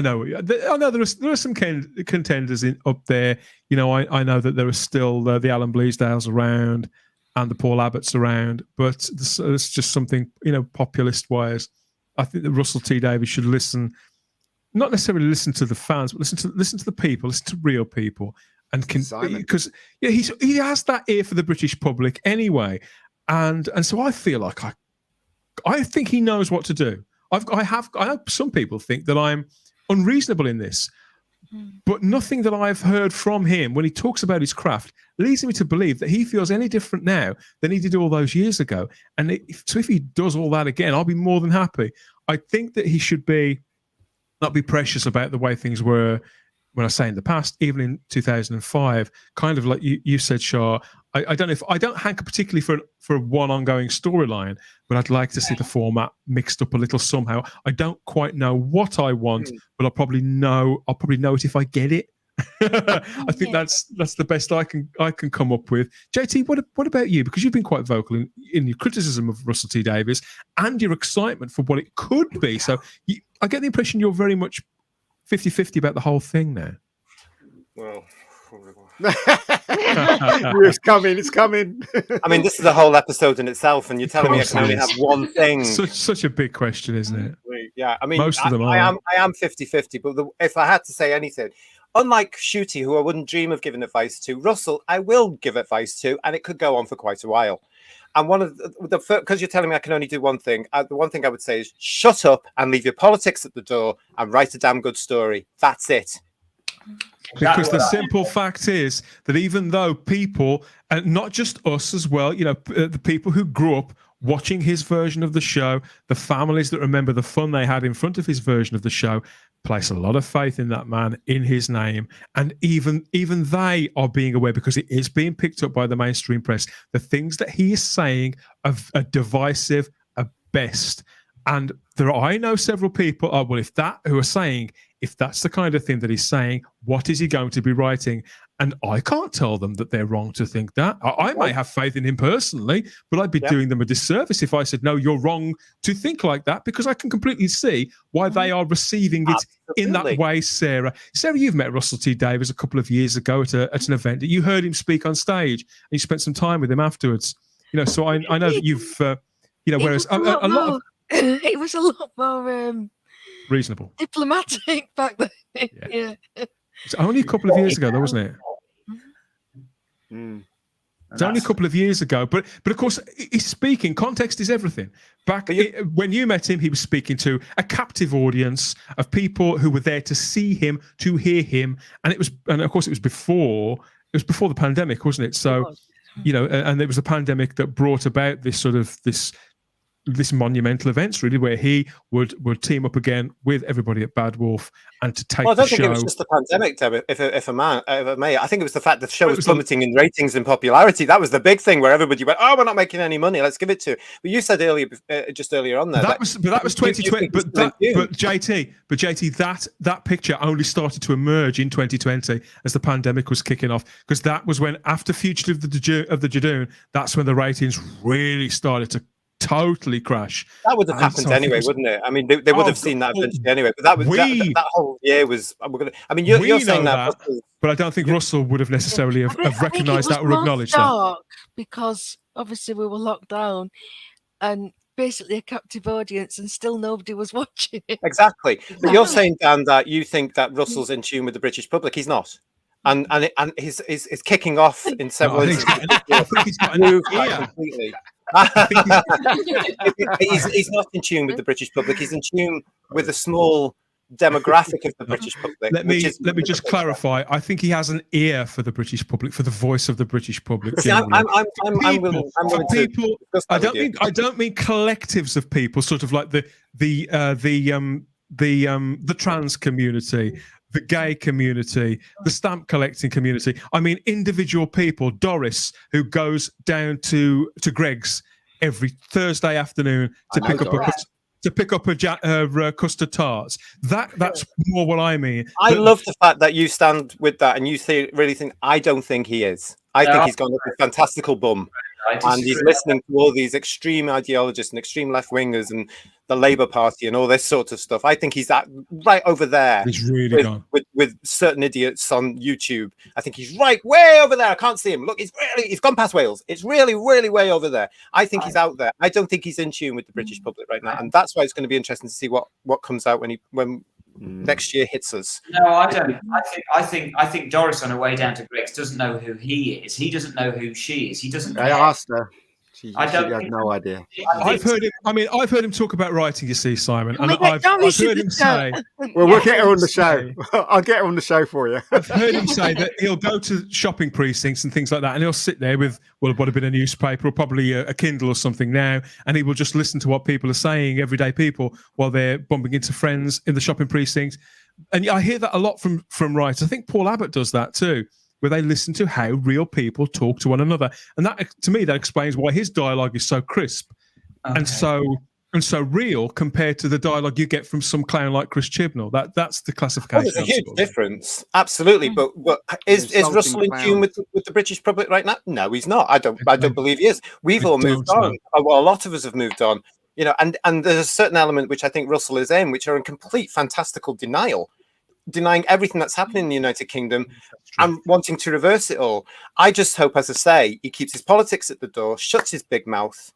know. I know there are some contenders up there. I know that there are still the Alan Bleasdales around and the Paul Abbotts around. But it's just something populist wise. I think that Russell T Davies should listen, not necessarily listen to the fans, but listen to the people, listen to real people, and because he has that ear for the British public anyway, and so I feel like I think he knows what to do. I know some people think that I'm unreasonable in this, but nothing that I've heard from him when he talks about his craft leads me to believe that he feels any different now than he did all those years ago. And so if he does all that again, I'll be more than happy. I think that he should not be precious about the way things were when I say in the past, even in 2005, kind of like you said, Shah. I don't know if I don't hanker particularly for one ongoing storyline, but I'd like to see the format mixed up a little somehow. I don't quite know what I want, but I'll probably know it if I get it. I think that's the best I can come up with. JT, what about you? Because you've been quite vocal in your criticism of Russell T Davies and your excitement for what it could be. So I get the impression you're very much 50-50 about the whole thing now. Well, it's coming. I mean, this is a whole episode in itself, and you're telling me I can only have one thing. Such a big question, isn't it? Yeah, I mean, Most of them I are. am 50-50, but if I had to say anything, unlike Ncuti, who I wouldn't dream of giving advice to, Russell, I will give advice to, and it could go on for quite a while. And one of the because you're telling me I can only do one thing, the one thing I would say is shut up and leave your politics at the door and write a damn good story. That's it. Because the simple fact is that even though people, and not just us as well, you know, the people who grew up watching his version of the show, the families that remember the fun they had in front of his version of the show, place a lot of faith in that man, in his name, and even they are being aware, because it is being picked up by the mainstream press. The things that he is saying are divisive at best. And I know several people who are saying, if that's the kind of thing that he's saying, what is he going to be writing? And I can't tell them that they're wrong to think that. I may have faith in him personally, but I'd be doing them a disservice if I said, no, you're wrong to think like that, because I can completely see why they are receiving it in that way, Sarah. Sarah, you've met Russell T Davies a couple of years ago at an event. You heard him speak on stage, and you spent some time with him afterwards. You know, so I know that you've, whereas a lot of... It was a lot more reasonable, diplomatic back then. Yeah. It's only a couple of years ago, though, wasn't it? It's only a couple of years ago, but of course, he's speaking. Context is everything. When you met him, he was speaking to a captive audience of people who were there to see him, to hear him, and of course, it was before the pandemic, wasn't it? So, you know, and there was a pandemic that brought about this sort of this monumental events, really, where he would team up again with everybody at Bad Wolf and to take the show. I don't think it was just the pandemic, Debbie, if I may. I think it was the fact that the show was plummeting in ratings and popularity. That was the big thing, where everybody went, "Oh, we're not making any money. Let's give it to." But you said earlier, just earlier on there, that was 2020. But JT, that picture only started to emerge in 2020 as the pandemic was kicking off, because that was when, after Fugitive of the Jadoon, that's when the ratings really started to totally crash. That would have happened anyway, wouldn't it? I mean, they would have seen that eventually anyway. But that whole year was. I mean, you're saying that, but I don't think Russell would have necessarily have recognised that or acknowledged that, because obviously we were locked down and basically a captive audience, and still nobody was watching it. Exactly. But you're saying, Dan, that you think that Russell's in tune with the British public. He's not. And he's kicking off in several instances. I think he's got an ear. Completely. He's not in tune with the British public. He's in tune with a small demographic of the British public. Let me just clarify. I think he has an ear for the British public, for the voice of the British public. See, I'm willing people. To I don't mean collectives of people, sort of like the trans community, the gay community, the stamp collecting community. I mean, individual people. Doris, who goes down to Greg's every Thursday afternoon to pick up her custard tarts. That's more what I mean. I love the fact that you stand with that, and you really think. I don't think he is. I think he's gone like a fantastical bum, and he's listening to all these extreme ideologists and extreme left wingers and the Labour Party and all this sort of stuff. I think he's right over there. He's really gone with certain idiots on YouTube. I think he's right way over there. I can't see him. Look, he's gone past Wales. It's really, really way over there. I think he's out there. I don't think he's in tune with the British public right now, and that's why it's going to be interesting to see what comes out when next year hits us. No, I don't. I think Doris on her way down to Greg's doesn't know who he is. He doesn't know who she is. He doesn't. I asked her. She had no idea. I've heard him talk about writing, you see, Simon, and I've heard him say, well, we'll get her on the show. I'll get her on the show for you. I've heard him say that he'll go to shopping precincts and things like that, and he'll sit there with what would have been a newspaper or probably a Kindle or something now, and he will just listen to what people are saying, everyday people, while they're bumping into friends in the shopping precinct. And I hear that a lot from writers. I think Paul Abbott does that too, where they listen to how real people talk to one another. And that, to me, that explains why his dialogue is so crisp and so real compared to the dialogue you get from some clown like Chris Chibnall. That's the classification. There's a huge difference. Absolutely. But is Russell in tune with the British public right now? No, he's not. I don't believe he is. We've all moved on. Well, a lot of us have moved on. You know, and there's a certain element which I think Russell is in, which are in complete fantastical denial, denying everything that's happening in the United Kingdom and wanting to reverse it all. I just hope, as I say, he keeps his politics at the door, shuts his big mouth,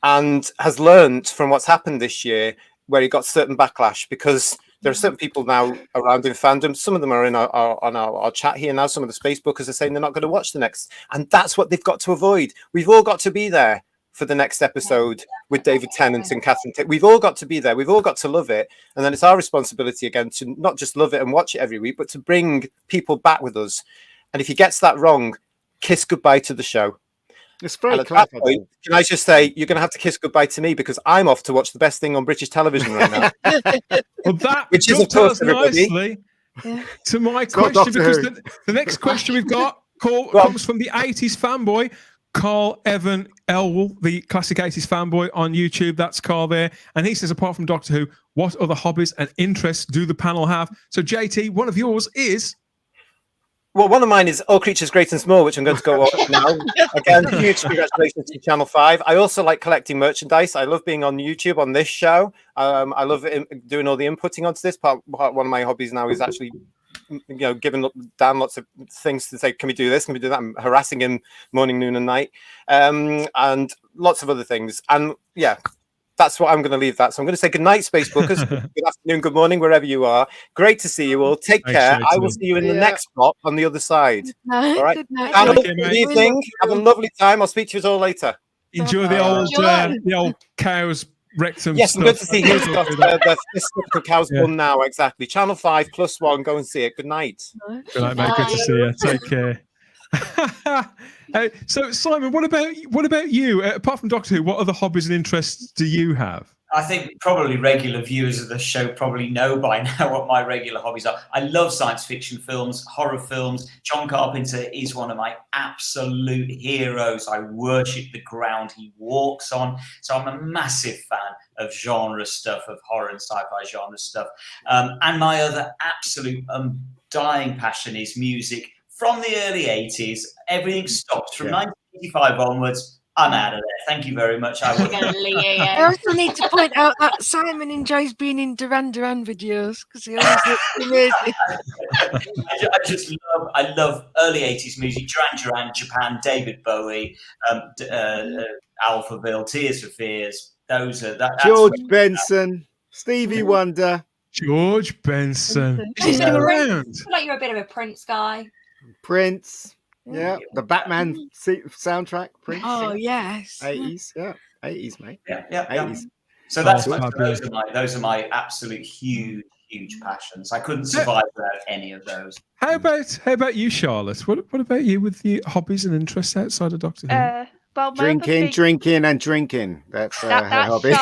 and has learned from what's happened this year where he got certain backlash because there are certain people now around in fandom. Some of them are in our chat here now. Some of the Facebookers are saying they're not going to watch the next, and that's what they've got to avoid. We've all got to be there for the next episode with David Tennant and Catherine. We've all got to be there. We've all got to love it, and then it's our responsibility again to not just love it and watch it every week, but to bring people back with us. And if he gets that wrong, kiss goodbye to the show. It's very at clever. that point, can I just say, you're going to have to kiss goodbye to me because I'm off to watch the best thing on British television right now. Well, that which is, of course, everybody. nicely to my question, because the next question we've got comes from the 80s fanboy, Carl Evan Elwell, the classic 80s fanboy on YouTube. That's Carl there. And he says, apart from Doctor Who, what other hobbies and interests do the panel have? So, JT, one of yours is... Well, one of mine is All Creatures Great and Small, which I'm going to go watch now. Again, huge congratulations to Channel 5. I also like collecting merchandise. I love being on YouTube on this show. I love doing all the inputting onto this. Part one of my hobbies now is actually, giving Dan lots of things to say, can we do this? Can we do that? I'm harassing him morning, noon, and night. And lots of other things. And yeah, that's what I'm going to leave that. So I'm going to say good night, Facebookers. Good afternoon, good morning, wherever you are. Great to see you all. Take care. I will see you in the next block on the other side. All right. Good night. Good evening. Have a lovely time. I'll speak to you all later. Enjoy the old cow's rectum. Yes, I'm good to see who's got the cow's bun now. Exactly. Channel 5 +1. Go and see it. Good night. Good night, mate. Good to see you. Take care. So, Simon, what about you? Apart from Doctor Who, what other hobbies and interests do you have? I think probably regular viewers of the show probably know by now what my regular hobbies are. I love science fiction films, horror films. John Carpenter is one of my absolute heroes. I worship the ground he walks on. So I'm a massive fan of genre stuff, of horror and sci-fi genre stuff. And my other absolute dying passion is music. From the early 80s, everything stopped. From 1985 onwards, I'm out of there. Thank you very much. I also need to point out that Simon enjoys being in Duran Duran videos because he always looks amazing. I love early 80s music. Duran Duran, Japan, David Bowie, Alphaville, Tears for Fears. Those are George Benson, Stevie Wonder. George Benson. He's around. I feel like you're a bit of a Prince guy. Prince, the Batman soundtrack, Prince. Oh yes, 80s, 80s, mate. Yeah. 80s. So those are my absolute huge passions. I couldn't survive without any of those. How about you, Charlotte? What about you with your hobbies and interests outside of Doctor Who? Well, drinking. That's her hobby.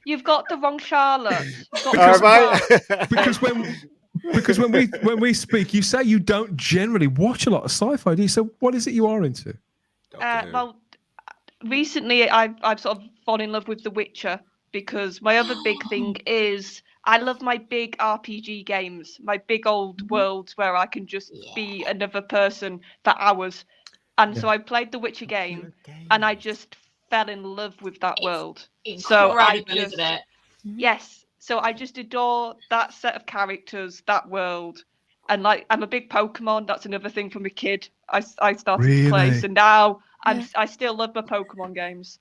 You've got the wrong Charlotte. Because when we speak, you say you don't generally watch a lot of sci-fi, do you? So what is it you are into? Well, recently I've sort of fallen in love with The Witcher because my other big thing is I love my big RPG games, my big old worlds where I can just be another person for hours. And so I played the Witcher game and I just fell in love with that world. Incredible, isn't it? Yes. So I just adore that set of characters, that world. And I'm a big Pokemon. That's another thing from a kid. I started to play. So now I still love my Pokemon games.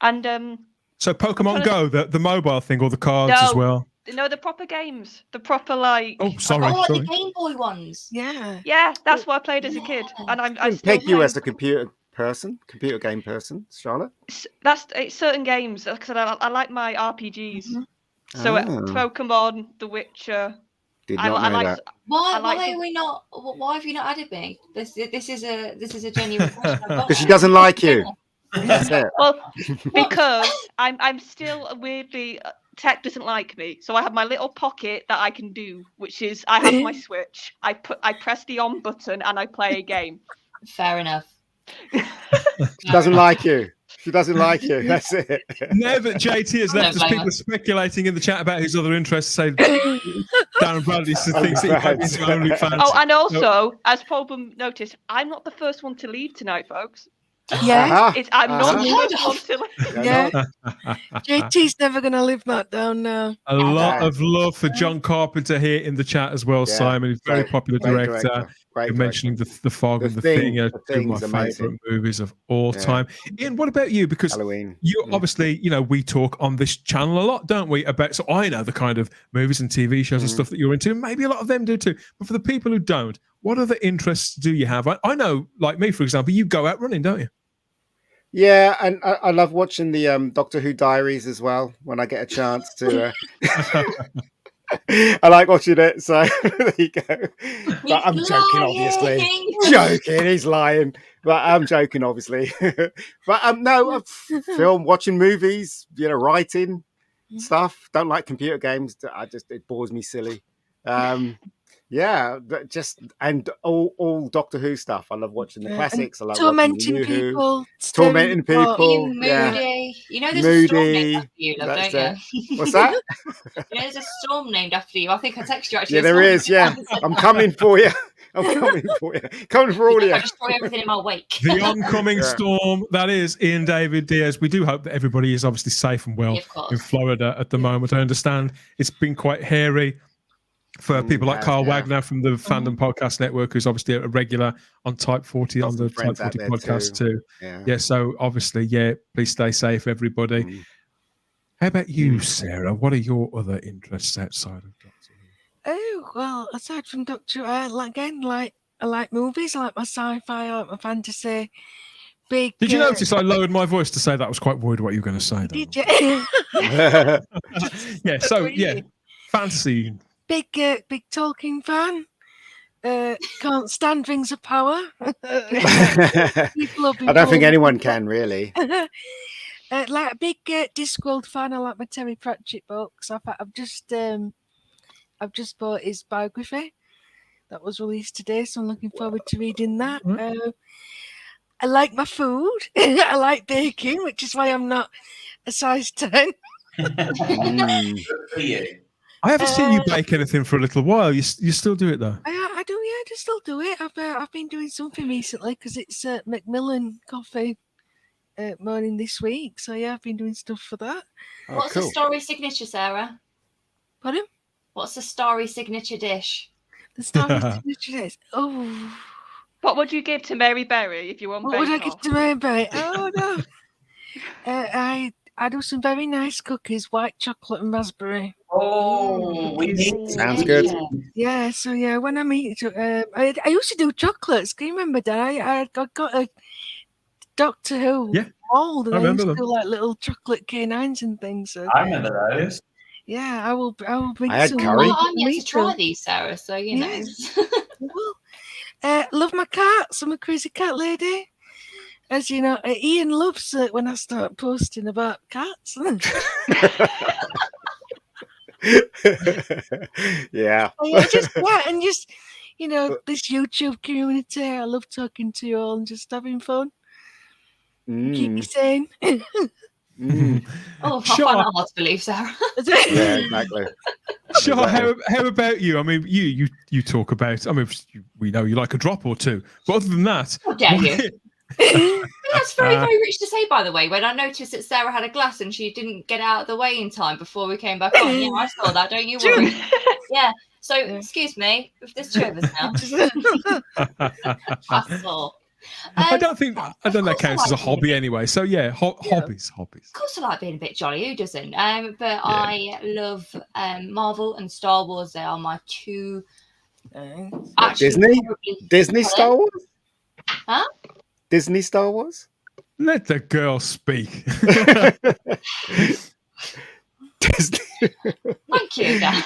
And so Pokemon Go, the mobile thing or the cards as well? No, the proper games. The proper Oh, sorry. The Game Boy ones. Yeah, that's what I played as a kid. And I still peg you as a computer game person, Charlotte. It's certain games because I like my RPGs. Mm-hmm. So Pokemon, The Witcher. Did not know that. Why have you not added me? This is a genuine question. Because she doesn't like you. That's it. Well, because I'm still weirdly tech doesn't like me. So I have my little pocket that I can do, which is I have my Switch. I press the on button and I play a game. Fair enough. She doesn't like you. She doesn't like you. That's it. Now that JT has left us, people are speculating in the chat about his other interests. Say Darren Bradley thinks that he might be his only fan. Oh, and also, as Paul noticed, I'm not the first one to leave tonight, folks. Yeah. I'm not the first one to Yeah. JT's never going to live that down now. A lot of love for John Carpenter here in the chat as well, Yeah, Simon. He's a very popular great director. director, great You're mentioning the Fog and the Thing. The Two of my Thing's amazing. favorite movies of all Yeah. time. Ian, what about you? Because Halloween. you obviously, we talk on this channel a lot, don't we? About, so I know the kind of movies and TV shows and stuff that you're into. Maybe a lot of them do too. But for the people who don't, what other interests do you have? I know, like me, for example, you go out running, don't you? Yeah, and I love watching the Doctor Who diaries as well when I get a chance to. I like watching it, so there you go. But I'm joking, obviously. Joking, he's lying. But I'm joking, obviously. But no, film, watching movies, writing stuff. Don't like computer games. It bores me silly. Yeah, and all Doctor Who stuff. I love watching the classics. I love tormenting watching the New people, Who. Tormenting people. Moody. Yeah. You know there's a storm named after you, love, That's don't you? What's that? There's a storm named after you. I think I texted you actually. Yeah, there is. Yeah, I'm coming for you. I'm coming for you. Coming for all of you. I destroy everything in my wake. The oncoming storm, that is Ian David Diaz. We do hope that everybody is obviously safe and well in Florida at the moment. I understand it's been quite hairy for people like Carl Wagner from the Fandom Podcast Network, who's obviously a regular on Type 40 on the Type 40 podcast too. Yeah, so obviously, please stay safe, everybody. How about you, Sarah? What are your other interests outside of Doctor Who? Oh, well, aside from Doctor Who, I like movies. I like my sci-fi, I like my fantasy. Big. Did you notice I lowered my voice to say that? I was quite worried what you were going to say. Did you? Fantasy. Big Tolkien fan. Can't stand Rings of Power. I don't think anyone can really. Like a big Discworld fan. I like my Terry Pratchett books. I've just bought his biography that was released today, so I'm looking forward to reading that. I like my food. I like baking, which is why I'm not a size 10. I haven't seen you bake anything for a little while. You still do it though? I do, yeah. I still do it. I've been doing something recently because it's Macmillan coffee morning this week. So yeah, I've been doing stuff for that. What's the story signature, Sarah? Pardon? What's the story signature dish? The story signature dish. Oh. What would you give to Mary Berry if you want? What would I give to Mary Berry? Oh no. I do some very nice cookies, white chocolate and raspberry. Oh, sounds good. Yeah, so yeah, when I meet, I used to do chocolates. Can you remember that? I got a Doctor Who mold, and I used to do like little chocolate canines and things. So, I remember those. Yeah, I will bring I had some. curry. I'm yet to try these, Sarah. So you know. Love my cats. I'm a crazy cat lady. As you know, Ian loves it when I start posting about cats. Yeah. And just this YouTube community. I love talking to you all and just having fun. Keep me sane. Oh, I find that hard to believe, Sarah. Yeah, exactly. Sure. How about you? I mean, you talk about. I mean, we know you like a drop or two, but other than that, how dare you? That's very, very rich to say, by the way. When I noticed that Sarah had a glass and she didn't get out of the way in time before we came back on, yeah, I saw that. Don't you worry. Yeah. So, excuse me, if there's two of us now. That's all. I don't think that counts as a hobby anyway. So yeah, hobbies. Of course, I like being a bit jolly. Who doesn't? But I love Marvel and Star Wars. They are my two. Disney Star Wars. Huh? Disney Star Wars? Let the girl speak. Disney. Thank you, Dan.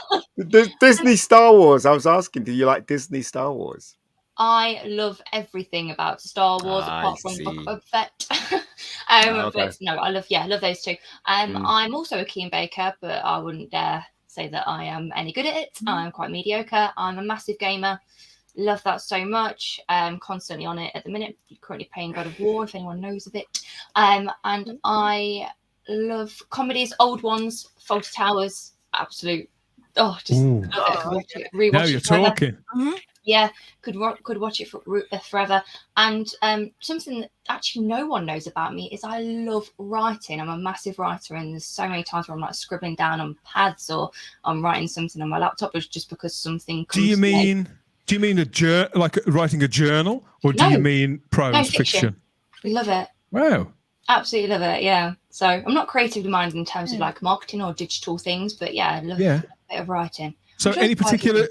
Disney Star Wars. I was asking, do you like Disney Star Wars? I love everything about Star Wars apart from Book of Fett. But no, I love those two. I'm also a keen baker, but I wouldn't dare say that I am any good at it. I'm quite mediocre. I'm a massive gamer. Love that so much. Constantly on it at the minute. Currently playing God of War, if anyone knows of it. And I love comedies, old ones, Fawlty Towers, absolute. Oh, just rewatch now you're talking. Yeah, could watch it forever. And something that actually no one knows about me is I love writing. I'm a massive writer, and there's so many times where I'm like scribbling down on pads or I'm writing something on my laptop just because something comes. Do you mean like writing a journal, or do you mean prose fiction? We love it. Wow. Absolutely love it, yeah. So I'm not creatively minded in terms of like marketing or digital things, but yeah, I love a bit of writing. So any particular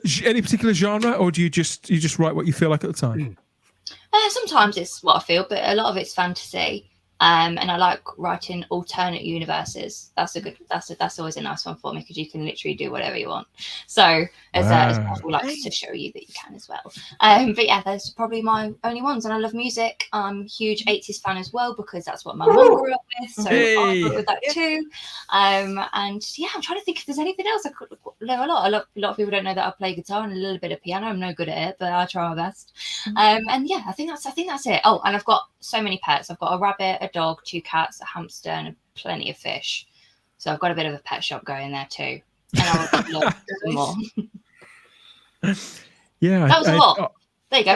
genre, or do you just write what you feel like at the time? Sometimes it's what I feel, but a lot of it's fantasy. And I like writing alternate universes. That's always a nice one for me because you can literally do whatever you want. So as Paul likes to show you that you can as well. But yeah, those are probably my only ones. And I love music. I'm a huge 80s fan as well because that's what my mum grew up with. So I grew up with that too. And yeah, I'm trying to think if there's anything else I could learn a lot. A lot of people don't know that I play guitar and a little bit of piano. I'm no good at it, but I try my best. And yeah, I think that's it. Oh, and I've got so many pets. I've got a rabbit, a dog, 2 cats, a hamster, and plenty of fish. So I've got a bit of a pet shop going there too. And I would love some more. Yeah, that was a lot. There you go.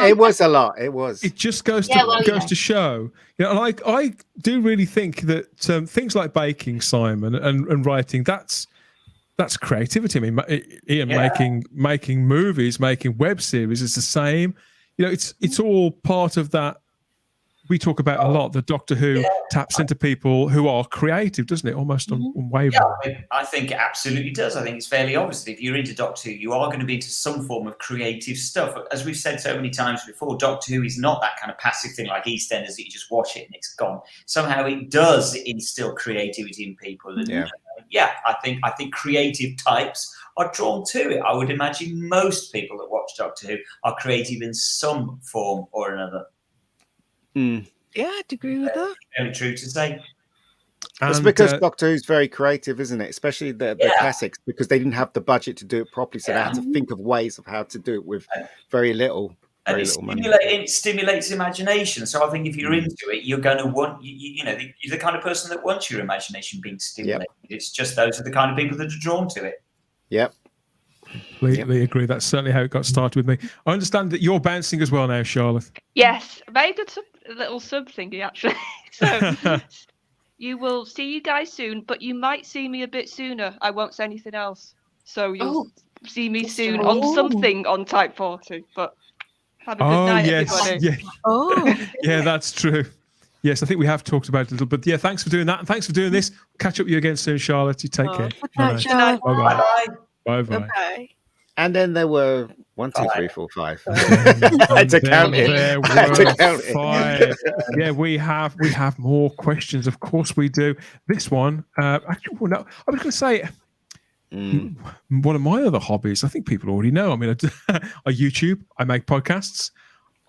It was a lot. It was. It just goes to show. You know, and I do really think that things like baking, Simon, and writing, that's creativity. I mean, Ian, making movies, making web series is the same. You know, it's all part of that. We talk about a lot. The Doctor Who taps into people who are creative, doesn't it? Almost unwavering. Yeah, I think it absolutely does. I think it's fairly obvious. If you're into Doctor Who, you are going to be into some form of creative stuff. As we've said so many times before, Doctor Who is not that kind of passive thing like EastEnders that you just watch it and it's gone. Somehow it does instill creativity in people. And, I think creative types are drawn to it. I would imagine most people that watch Doctor Who are creative in some form or another. Yeah, I'd agree with that. Very true to say. It's because Doctor Who's very creative, isn't it? Especially the classics, because they didn't have the budget to do it properly, so they had to think of ways of how to do it with very little. And it stimulates imagination. So I think if you're into it, you're going to want, you're the kind of person that wants your imagination being stimulated. It's just those are the kind of people that are drawn to it. Yep. Completely agree. That's certainly how it got started with me. I understand that you're bouncing as well now, Charlotte. Yes, very good little sub thingy actually. So you will see you guys soon, but you might see me a bit sooner. I won't say anything else. So you'll see me soon on something on Type 40. But have a good night, everybody. Yeah. Yeah, that's true. Yes, I think we have talked about it a little bit. Yeah, thanks for doing that. And thanks for doing this. Catch up with you again soon, Charlotte. You take care. Good night, Charlotte. Bye-bye. Bye-bye. Bye-bye. And then there were 1, 2, 3, 4, 5. I had to count it. 5. Yeah, we have more questions. Of course we do. This one, actually, well, no, I was going to say one of my other hobbies. I think people already know. I mean, I YouTube. I make podcasts.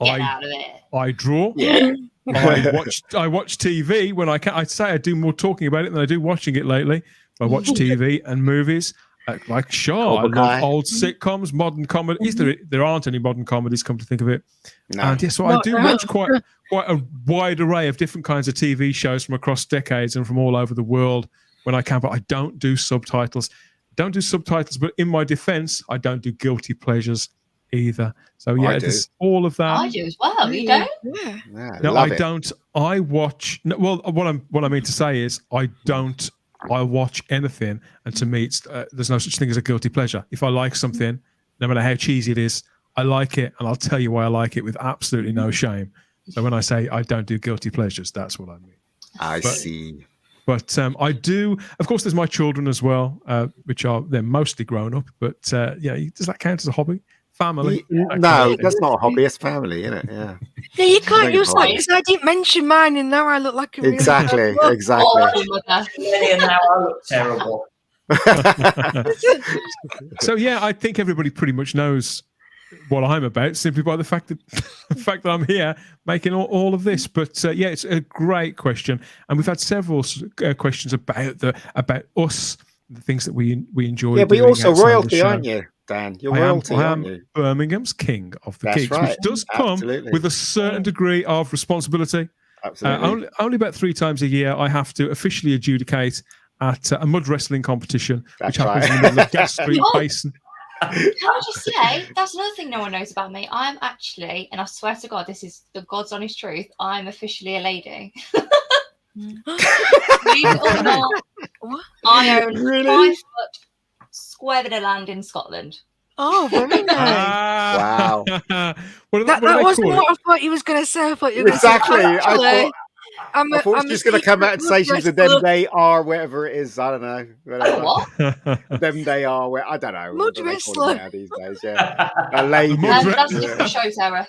I draw. Yeah. I watch TV when I can. I'd say I do more talking about it than I do watching it lately. I watch TV and movies. Like Shaw, I love old sitcoms, modern comedies. There aren't any modern comedies, come to think of it. No. And so I do watch quite a wide array of different kinds of TV shows from across decades and from all over the world when I can. But I don't do subtitles. But in my defense, I don't do guilty pleasures either. So yeah, there's all of that. I do as well. You don't? Yeah, no, I don't. I watch. No, well, what I mean to say is I don't. I watch anything, and to me, it's there's no such thing as a guilty pleasure. If I like something, no matter how cheesy it is, I like it, and I'll tell you why I like it with absolutely no shame. So when I say I don't do guilty pleasures, that's what I mean. I see. But I do. Of course, there's my children as well, which they're mostly grown up. But yeah, does that count as a hobby? Family? No, that's not a hobby. It's family, isn't it? Yeah. Yeah, you can't use that because I didn't mention mine, and now I look like a real exactly. And now I look terrible. So yeah, I think everybody pretty much knows what I'm about simply by the fact that I'm here making all of this. But yeah, it's a great question, and we've had several questions about us, the things that we enjoy. Yeah, but you're also royalty, aren't you, Dan? You're royalty, aren't you? Birmingham's king of the geeks, right. which does come with a certain degree of responsibility. Absolutely. Only about 3 times a year, I have to officially adjudicate at a mud wrestling competition, which happens in the middle of Gas Street Basin. Can I just say, that's another thing no one knows about me. I'm actually, and I swear to God, this is the God's honest truth, I'm officially a lady. Believe it or not, I own 5 foot square bit of land in Scotland. Oh, very nice. Wow. That wasn't what I thought you was going to say. I thought you were Exactly. Going to say, I thought she was going to come out and say secret she's a them they are, whatever it is. I don't know. Whatever. What? Them they are. I don't know. Mud What do they call wrestler. them now these days? Yeah. A lady. That's a different show, Sarah.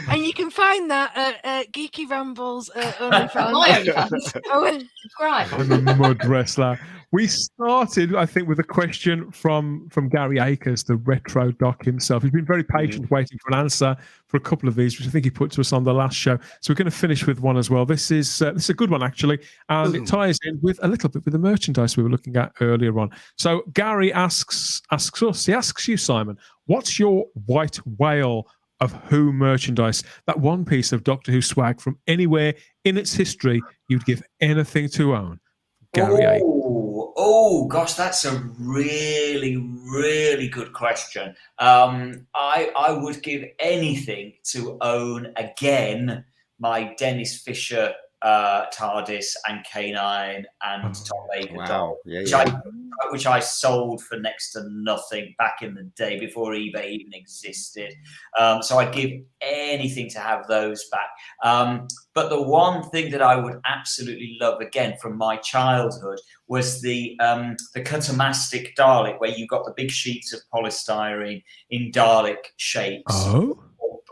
And you can find that at Geeky Rambles OnlyFans. My OnlyFans. Oh, Subscribe. I'm a mud wrestler. We started, I think, with a question from Gary Akers, the retro doc himself. He's been very patient waiting for an answer for a couple of these, which I think he put to us on the last show. So we're going to finish with one as well. This is a good one, actually, and it ties in with a little bit with the merchandise we were looking at earlier on. So Gary asks us, he asks you, Simon, what's your white whale of Who merchandise? That one piece of Doctor Who swag from anywhere in its history you'd give anything to own. Gary Akers. Oh gosh, that's a really, really good question. I would give anything to own again my Dennis Fisher TARDIS and K9 and Tom Baker doll, which I sold for next to nothing back in the day before eBay even existed. So I'd give anything to have those back. But the one thing that I would absolutely love again from my childhood was the Cutamastic Dalek, where you got the big sheets of polystyrene in Dalek shapes. Oh.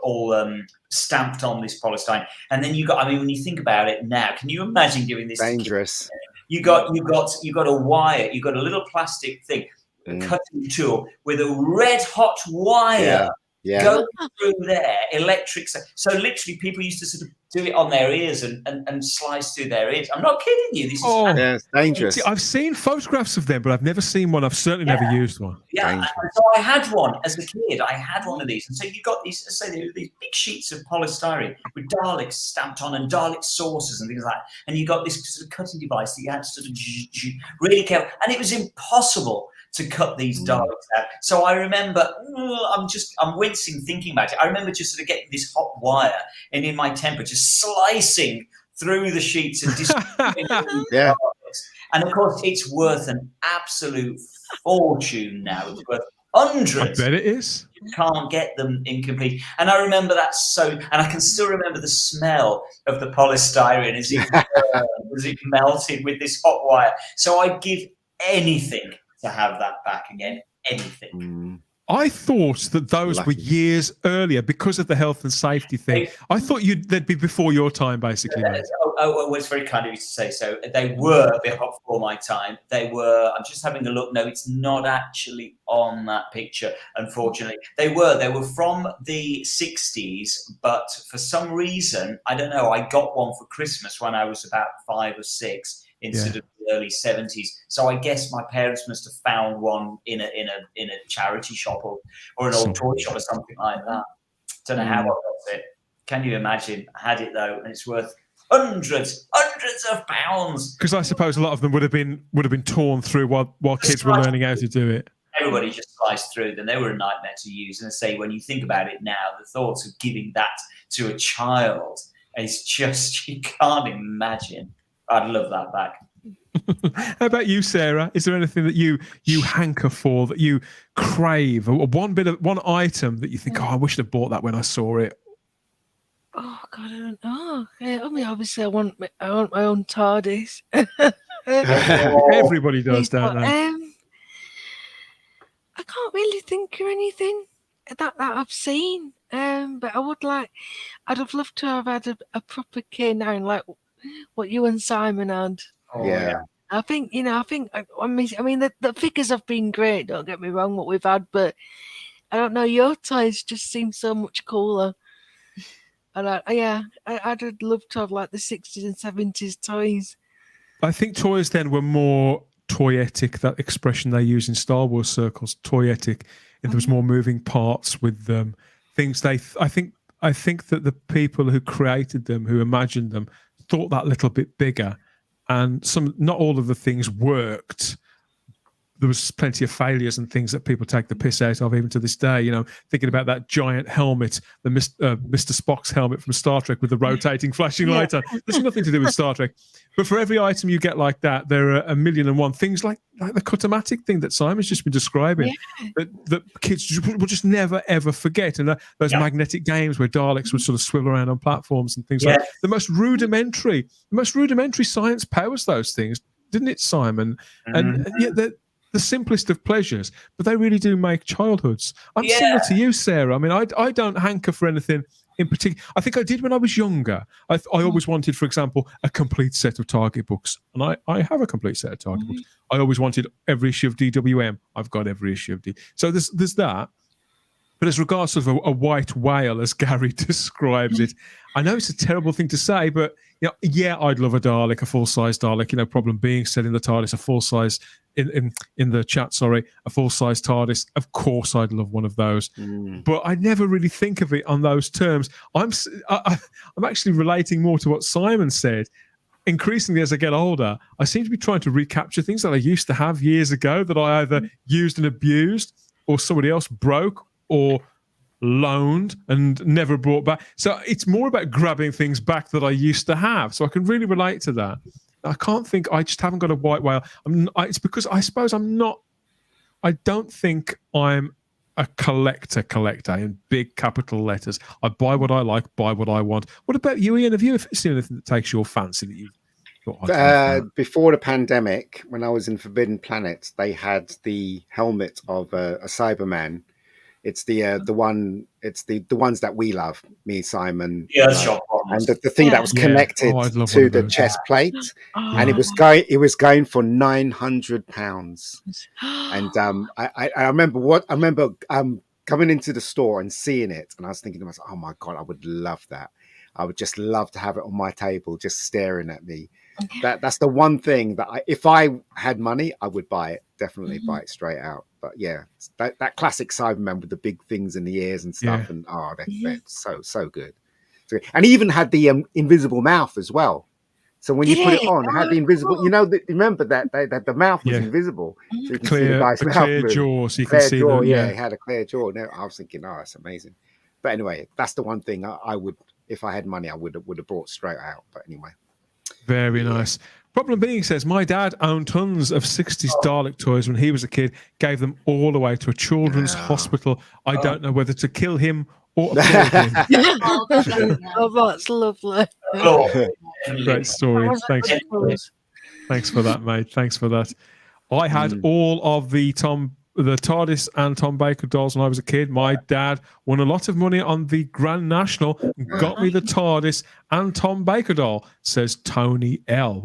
All stamped on this polystyrene, and then you got. I mean, when you think about it now, can you imagine giving this? Dangerous. You got a wire. You got a little plastic thing, a cutting tool with a red hot wire going through there, electric. So literally, people used to sort of do it on their ears and slice through their ears. I'm not kidding you. This is it's dangerous. See, I've seen photographs of them, but I've never seen one. I've certainly never used one. Yeah, so I had one as a kid. I had one of these, and so you got these. Say these big sheets of polystyrene with Daleks stamped on and Dalek saucers and things like that. And you got this sort of cutting device that you had to sort of really careful, and it was impossible to cut these Daleks out. So I remember, I'm wincing thinking about it. I remember just sort of getting this hot wire and in my temper, just slicing through the sheets and destroying Daleks. And of course, it's worth an absolute fortune now. It's worth hundreds. I bet it is. You can't get them incomplete. And I remember that and I can still remember the smell of the polystyrene as it melted with this hot wire. So I'd give anything to have that back again. Anything. I thought that those were years earlier because of the health and safety thing. I thought they'd be before your time, basically. Oh, it's very kind of you to say so. They were before my time. They were. I'm just having a look. No, it's not actually on that picture, unfortunately. They were from the 60s, but for some reason, I don't know. I got one for Christmas when I was about 5 or 6. In sort of the early 70s, so I guess my parents must have found one in a charity shop or an old toy shop or something like that. Don't know how I got it. Can you imagine? I had it though, and it's worth hundreds of pounds. Because I suppose a lot of them would have been torn through while kids were learning how to do it. Everybody just sliced through them. They were a nightmare to use. And I say, when you think about it now, the thought of giving that to a child is just, you can't imagine. I'd love that back. How about you, Sarah? Is there anything that you hanker for, that you crave, or one item that you think, I wish I'd bought that when I saw it? Oh God, I don't know. I mean, obviously, I want my own TARDIS. Everybody does, don't they? I can't really think of anything that I've seen. But I'd have loved to have had a proper K9 like what you and Simon had. I think I mean the figures have been great, don't get me wrong, what we've had, but I don't know, your toys just seem so much cooler. And I'd love to have like the 60s and 70s toys. I think toys then were more toyetic, that expression they use in Star Wars circles, toyetic, and there was more moving parts with them. Things I think that the people who created them, who imagined them, thought that little bit bigger, and not all of the things worked, there was plenty of failures and things that people take the piss out of even to this day. You know, thinking about that giant helmet, the Mr. Spock's helmet from Star Trek with the rotating flashing light on. There's nothing to do with Star Trek. But for every item you get like that, there are a million and one things like the Cutomatic thing that Simon's just been describing that kids will just never, ever forget. And those magnetic games where Daleks would sort of swivel around on platforms and things like that. The most rudimentary science powers those things, didn't it, Simon? And yet the simplest of pleasures, but they really do make childhoods. I'm similar to you, Sarah. I mean, I don't hanker for anything in particular. I think I did when I was younger. I always wanted, for example, a complete set of Target books, and I have a complete set of Target books. I always wanted every issue of DWM. I've got every issue of D. So there's that. But as regards of a white whale, as Gary describes it, I know it's a terrible thing to say, but I'd love a Dalek, a full-size Dalek. Problem being said in the TARDIS, a full-size in the chat. Sorry, a full-size TARDIS. Of course, I'd love one of those. But I never really think of it on those terms. I'm actually relating more to what Simon said. Increasingly, as I get older, I seem to be trying to recapture things that I used to have years ago that I either used and abused, or somebody else broke, or loaned and never brought back. So it's more about grabbing things back that I used to have. So I can really relate to that. I can't think, I just haven't got a white whale. It's because I suppose I don't think I'm a collector in big capital letters. I buy what I like, buy what I want. What about you, Ian? Have you seen anything that takes your fancy that you've got? Before the pandemic, when I was in Forbidden Planet, they had the helmet of a Cyberman. It's the one. It's the ones that we love, me, Simon, and the thing that was connected to the chest plate, and it was going for £900. And I remember coming into the store and seeing it, and I was thinking to myself, oh my god, I would love that. I would just love to have it on my table, just staring at me. That's the one thing that if I had money, I would buy it. Definitely buy it straight out. But yeah, that classic Cyberman with the big things in the ears and stuff, and that's so good. And he even had the invisible mouth as well. So when you put it on, it had the invisible. Remember that the mouth was invisible, so you can see the guy's mouth. Clear jaw, so you can see jaw. Yeah, he had a clear jaw. No, I was thinking, oh, that's amazing. But anyway, that's the one thing I would, if I had money, I would have bought straight out. But anyway. Very nice. Problem being, says, my dad owned tons of 60s Dalek toys when he was a kid, gave them all away to a children's hospital. I don't know whether to kill him or applaud him. Oh, that's lovely. Great story. Thanks for that, mate. Thanks for that. I had all of the TARDIS and Tom Baker dolls when I was a kid. My dad won a lot of money on the Grand National and got me the TARDIS and Tom Baker doll, says Tony L.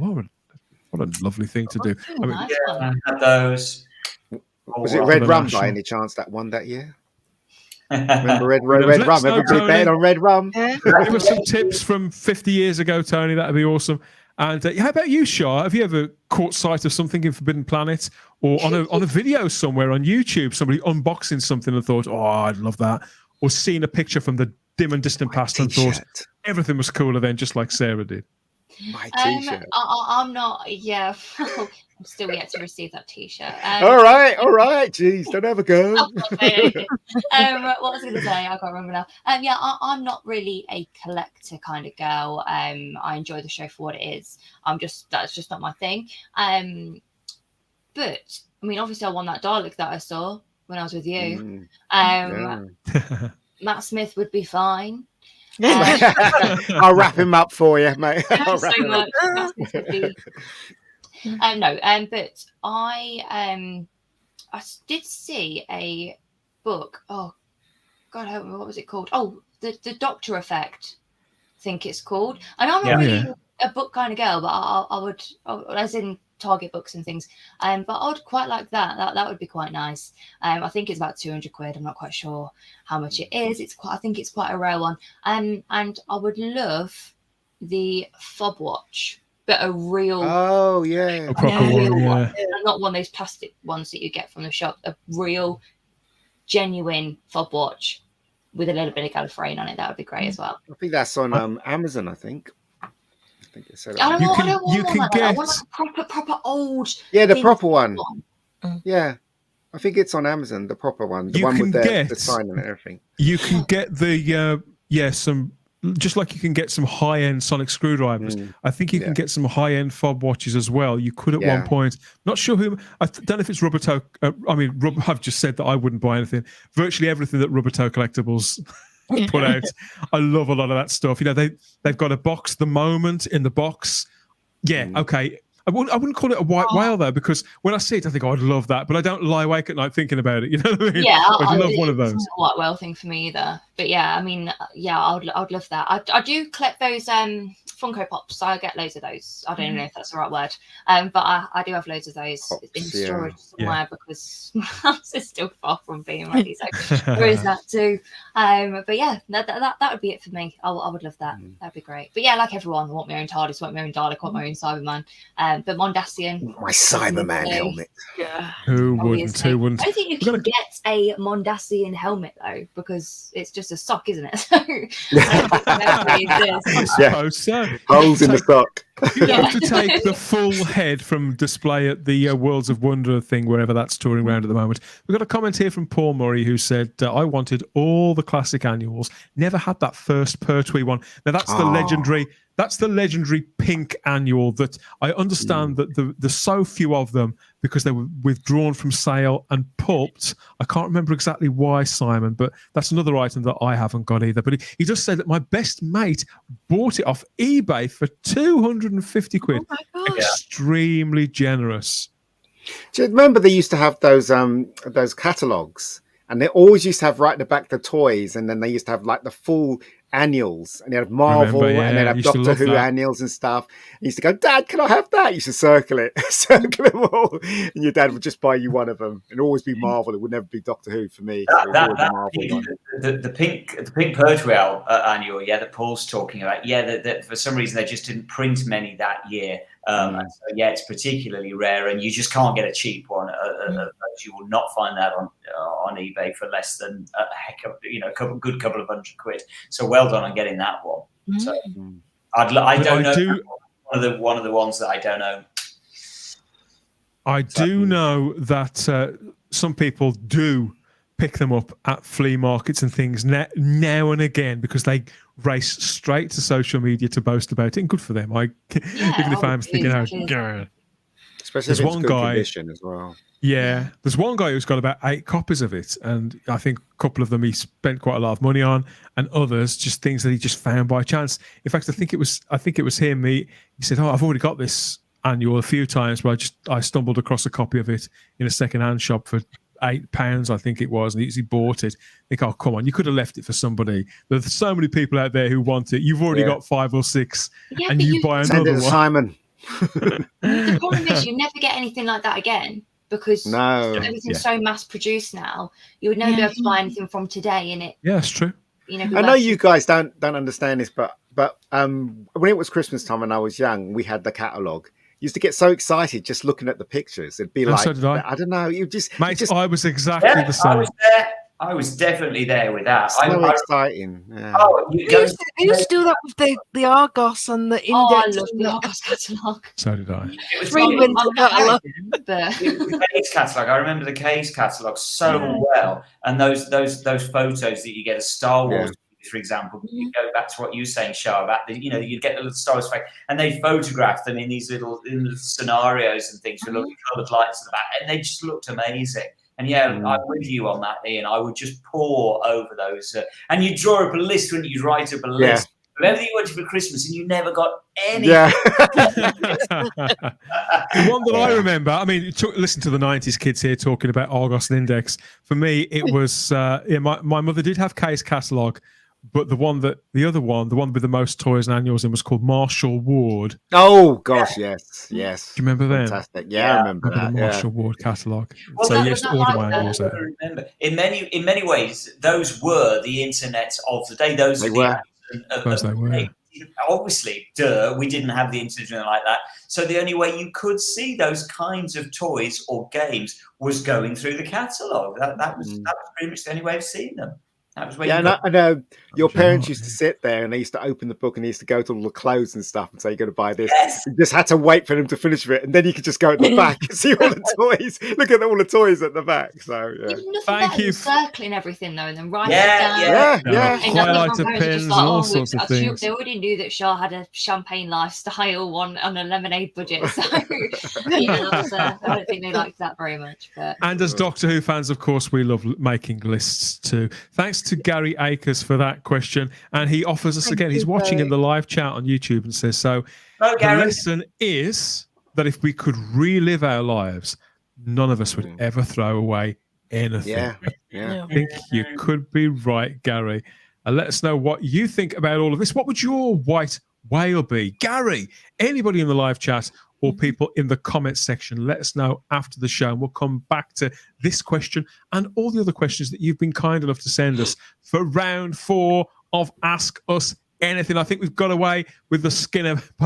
What a lovely thing to do. I mean, I had those. Was it Red Rum by any chance that won that year? Remember Red Rum? Everybody bet on Red Rum. Give us some tips from 50 years ago, Tony. That'd be awesome. And how about you, Shah? Have you ever caught sight of something in Forbidden Planet or on a video somewhere on YouTube, somebody unboxing something and thought, oh, I'd love that? Or seen a picture from the dim and distant past and thought everything was cooler then, just like Sarah did? My t-shirt. I'm not. Yeah, I'm still yet to receive that t-shirt. All right. Jeez, don't ever go. What was I going to say? I can't remember now. I'm not really a collector kind of girl. I enjoy the show for what it is. That's just not my thing. But I mean, obviously, I won that Dalek that I saw when I was with you. Matt Smith would be fine. I'll wrap him up for you, mate. But I did see a book. Oh God, help me! What was it called? Oh, the Doctor Effect. I think it's called. And I'm not really a book kind of girl, but I would, as in Target books and things. But I would quite like that. That would be quite nice. I think it's about £200. I'm not quite sure how much it is. I think it's quite a rare one. And I would love the fob watch, but a real. Oh yeah, a proper one. Not one of those plastic ones that you get from the shop. A real, genuine fob watch with a little bit of Gallifreyan on it. That would be great as well. I think that's on Amazon. I think it said I don't want a proper old. Yeah, the proper one. Yeah. I think it's on Amazon, the proper one. The You one can with the get- sign and everything. You can get the some, just like you can get some high-end sonic screwdrivers. I think you can get some high-end fob watches as well. You could at one point. Not sure who. I don't know if it's Rubbertoe. I've just said that I wouldn't buy anything. Virtually everything that Rubbertoe Collectibles put out, I love a lot of that stuff. You know, they've got a box, the moment in the box. Yeah, okay. I wouldn't call it a white whale though, because when I see it, I think, I'd love that, but I don't lie awake at night thinking about it. You know what I mean? Yeah, I'd love one of those. It's not a white whale thing for me either. But yeah, I mean, yeah, I'd love that. I do collect those Funko Pops. I get loads of those. I don't even know if that's the right word. But I do have loads of those in storage somewhere because my house is still far from being ready. So there is that too. But yeah, that would be it for me. I would love that. That'd be great. But yeah, like everyone, I want my own TARDIS, I want my own Dalek, I want my own Cyberman. But Mondasian. My Cyberman helmet. Yeah. Who wouldn't? Who wouldn't? I don't think you can get a Mondasian helmet though, because it's just a sock, isn't it? So I suppose so. Holes in the sock. You have to take the full head from display at the Worlds of Wonder thing, wherever that's touring around at the moment. We've got a comment here from Paul Murray who said, I wanted all the classic annuals. Never had that first Pertwee one. Now, that's the legendary... That's the legendary pink annual that I understand that there's so few of them because they were withdrawn from sale and pulped. I can't remember exactly why, Simon, but that's another item that I haven't got either. But he just said that my best mate bought it off eBay for 250 quid. Oh my gosh. Extremely generous. Do you remember they used to have those catalogues? And they always used to have right at the back the toys, and then they used to have like the full annuals, and they had Marvel, and they'd have Doctor Who annuals and stuff. And you used to go, Dad, can I have that? You used to circle them all, and your dad would just buy you one of them. It'd always be Marvel. It would never be Doctor Who for me. The pink Pertwee annual, that Paul's talking about, that for some reason they just didn't print many that year. So it's particularly rare, and you just can't get a cheap one. You will not find that on eBay for less than a heck of, a good couple of hundred quid. So well done on getting that one. So I don't know. One of the ones that I don't know. I do know that some people do pick them up at flea markets and things now and again because they race straight to social media to boast about it, and good for them. Even if I'm thinking, especially there's if it's one good guy condition as well. Yeah, there's one guy who's got about 8 copies of it, and I think a couple of them he spent quite a lot of money on, and others just things that he just found by chance. In fact, I think it was him. He said, I've already got this annual a few times, but I stumbled across a copy of it in a second-hand shop for £8, I think it was, and he bought it. I think, come on, you could have left it for somebody. There's so many people out there who want it. You've already got 5 or 6, and you buy another one. Simon. The problem is you never get anything like that again because everything's so mass produced now. You would never be able to buy anything from today in it. Yeah, that's true. I know you guys don't understand this, but when it was Christmas time and I was young, we had the catalogue. Used to get so excited just looking at the pictures. It'd be like, so did I don't know, I was exactly the same. I was definitely there with that. So exciting. Yeah. I used to do that with the Argos and the index. I love the Argos catalogue. So did I. It was catalogue. The Case catalogue. I remember the Case catalogue so well, and those photos that you get of Star Wars. For example, you go back to what you were saying, Shah, about you get the little Star Wars effect, and they photographed them in these little scenarios and things with lovely coloured lights in the back, and they just looked amazing. And I'm with you on that, Ian. I would just pore over those, and you draw up a list when you write up a list of everything you wanted for Christmas, and you never got any. Yeah. The one that I remember, listen to the 90s kids here talking about Argos and Index. For me, it was my mother did have Case catalogue. But the one with the most toys and annuals in was called Marshall Ward. Oh gosh, yes. Do you remember that? Fantastic. Yeah, I remember that. The Marshall Ward catalogue. Well, so yes, order my annuals there. Remember, in many ways, those were the internet of the day. They were. Obviously, we didn't have the internet like that. So the only way you could see those kinds of toys or games was going through the catalogue. That was pretty much the only way of seeing them. That was when Yeah, you got... I know your parents used to sit there and they used to open the book and they used to go to all the clothes and stuff and say, you're going to buy this. Yes. You just had to wait for them to finish with it. And then you could just go at the back and see all the toys. Look at all the toys at the back. So, yeah. There's nothing better than circling everything, though, and then writing it Yeah, down. yeah. And Highlighter pens and all sorts of things. They already knew that Shah had a champagne lifestyle on a lemonade budget. So, I don't think they liked that very much. But. And as Doctor Who fans, of course, we love making lists too. Thanks to Gary Akers for that question. And he offers us again, he's watching in the live chat on YouTube and says, so the lesson is that if we could relive our lives, none of us would ever throw away anything. Yeah. I think you could be right, Gary. And let us know what you think about all of this. What would your white whale be? Gary, anybody in the live chat or people in the comments section, let us know after the show, and we'll come back to this question and all the other questions that you've been kind enough to send us for round 4 of Ask Us Anything. I think we've got away with by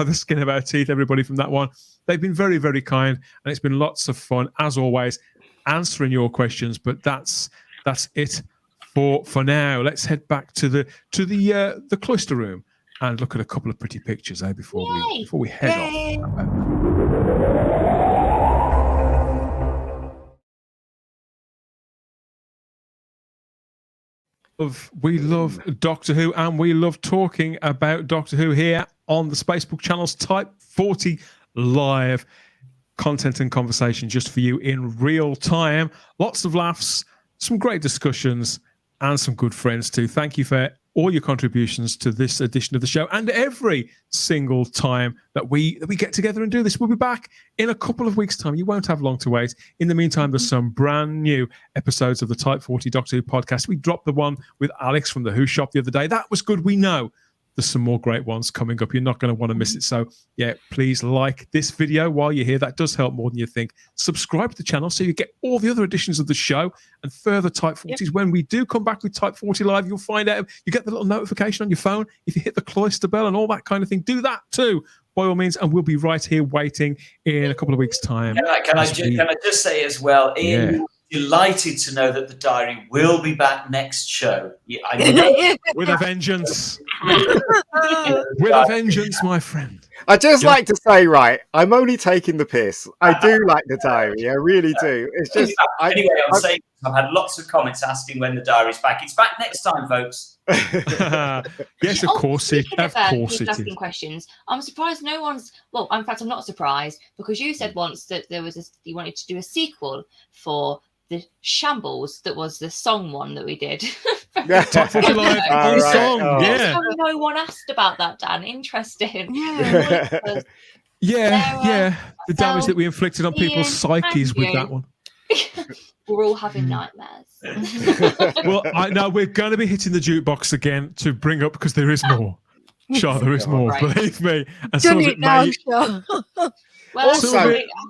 the skin of our teeth, everybody, from that one. They've been very, very kind, and it's been lots of fun, as always, answering your questions. But that's it for now. Let's head back to the cloister room and look at a couple of pretty pictures before we head off. We love Doctor Who, and we love talking about Doctor Who here on the Spacebook Channel's Type 40 live content and conversation just for you in real time. Lots of laughs, some great discussions, and some good friends too. Thank you for all your contributions to this edition of the show and every single time that we get together and do this. We'll be back in a couple of weeks' time. You won't have long to wait. In the meantime, there's some brand new episodes of the Type 40 Doctor Who podcast. We dropped the one with Alex from the Who Shop the other day. That was good. We know there's some more great ones coming up. You're not going to want to miss it. So, yeah, please like this video while you're here. That does help more than you think. Subscribe to the channel so you get all the other editions of the show and further Type 40s. Yep. When we do come back with Type 40 Live, you'll find out. You get the little notification on your phone. If you hit the cloister bell and all that kind of thing, do that too, by all means. And we'll be right here waiting in a couple of weeks' time. Can I just say as well, Ian, delighted to know that the diary will be back next show. With a vengeance. With a vengeance, my friend. I just like to say, I'm only taking the piss. I do like the diary. I really do. It's just... Anyway, I'm saying I've had lots of comments asking when the diary's back. It's back next time, folks. Yes, of course it is. Asking questions. I'm surprised no one's... Well, in fact, I'm not surprised, because you said once that you wanted to do a sequel for the Shambles, that was the song one that we did. Type 40 Live song. Yeah. No one asked about that, Dan. Interesting. Yeah. The damage that we inflicted on people's psyches with that one. We're all having nightmares. Well, I know we're going to be hitting the jukebox again to bring up, because there is more. Sure, there is more. Believe me. And some of it may... Well,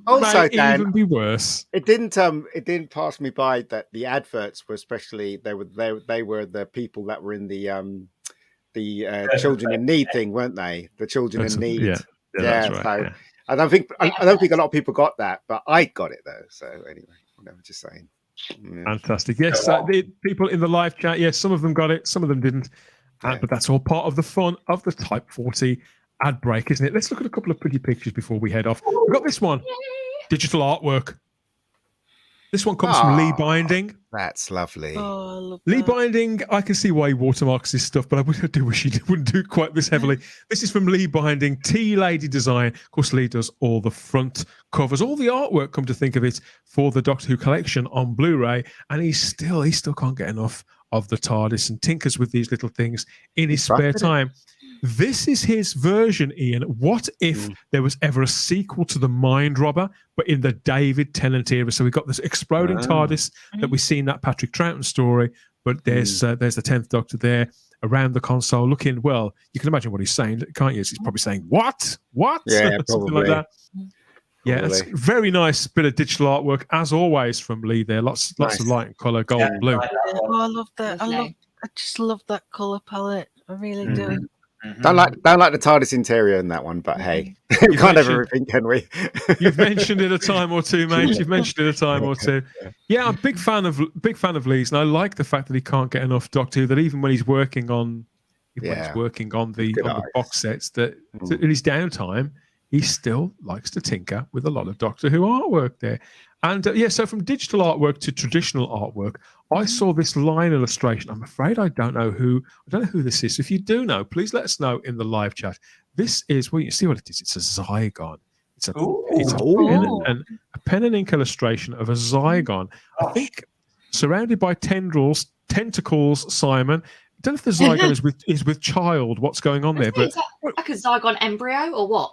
also, Dan, even be worse. It didn't pass me by that the adverts were especially they were the people that were in the children in need thing, weren't they? The children in need. Yeah, that's right. So I don't think a lot of people got that, but I got it though. So anyway, I'm just saying. Yeah. Fantastic. Yes, the people in the live chat. Yes, some of them got it, some of them didn't. But that's all part of the fun of the Type 40 ad break, isn't it? Let's look at a couple of pretty pictures before we head off. We've got this one. Digital artwork. This one comes from Lee Binding. That's lovely. Oh, I love Lee that. Binding, I can see why he watermarks his stuff, but I do wish he wouldn't do quite this heavily. This is from Lee Binding, Tea Lady Design. Of course, Lee does all the front covers, all the artwork, come to think of it, for the Doctor Who collection on Blu-ray, and he still can't get enough of the TARDIS and tinkers with these little things in his spare time. This is his version, Ian. What if there was ever a sequel to The Mind Robber, but in the David Tennant era? So we've got this exploding TARDIS that we see in that Patrick Troughton story, but there's the 10th Doctor there around the console looking, well, you can imagine what he's saying, can't you? He's probably saying, what? Yeah, something like that. Yeah, it's a very nice bit of digital artwork, as always, from Lee there. Lots of light and colour, gold and blue. Oh, I love that. I just love that colour palette. I really do. Don't like the TARDIS interior in that one, but hey. We can't have everything, can we? You've mentioned it a time or two, mate. You've mentioned it a time or two. Yeah, I'm a big fan of Lee's, and I like the fact that he can't get enough Doctor Who. That even when he's working on, the box sets, that in his downtime, he still likes to tinker with a lot of Doctor Who artwork there. And so from digital artwork to traditional artwork, I saw this line illustration. I'm afraid I don't know who this is. If you do know, please let us know in the live chat. This is, well, you see what it is. It's a Zygon. It's a pen and ink illustration of a Zygon. I think surrounded by tendrils, tentacles. Simon, I don't know if the Zygon is with child. What's going on there? But is that like a Zygon embryo or what?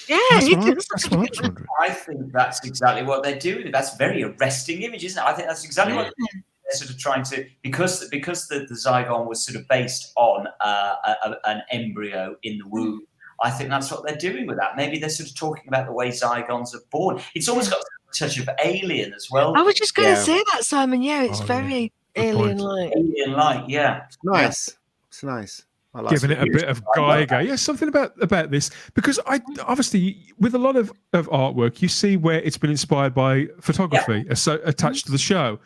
that's what I was wondering. I think that's exactly what they're doing. That's a very arresting image, isn't it? I think that's exactly what they're sort of trying to, because the Zygon was sort of based on an embryo in the womb. I think that's what they're doing with that. Maybe they're sort of talking about the way Zygons are born. It's almost got a touch of Alien as well. I was just going to say that, Simon. Yeah, it's very alien-like. Alien-like, yeah. It's nice. It's nice. I like Giving it a bit of Geiger. Yeah, something about this. Because I obviously, with a lot of artwork, you see where it's been inspired by photography attached to the show.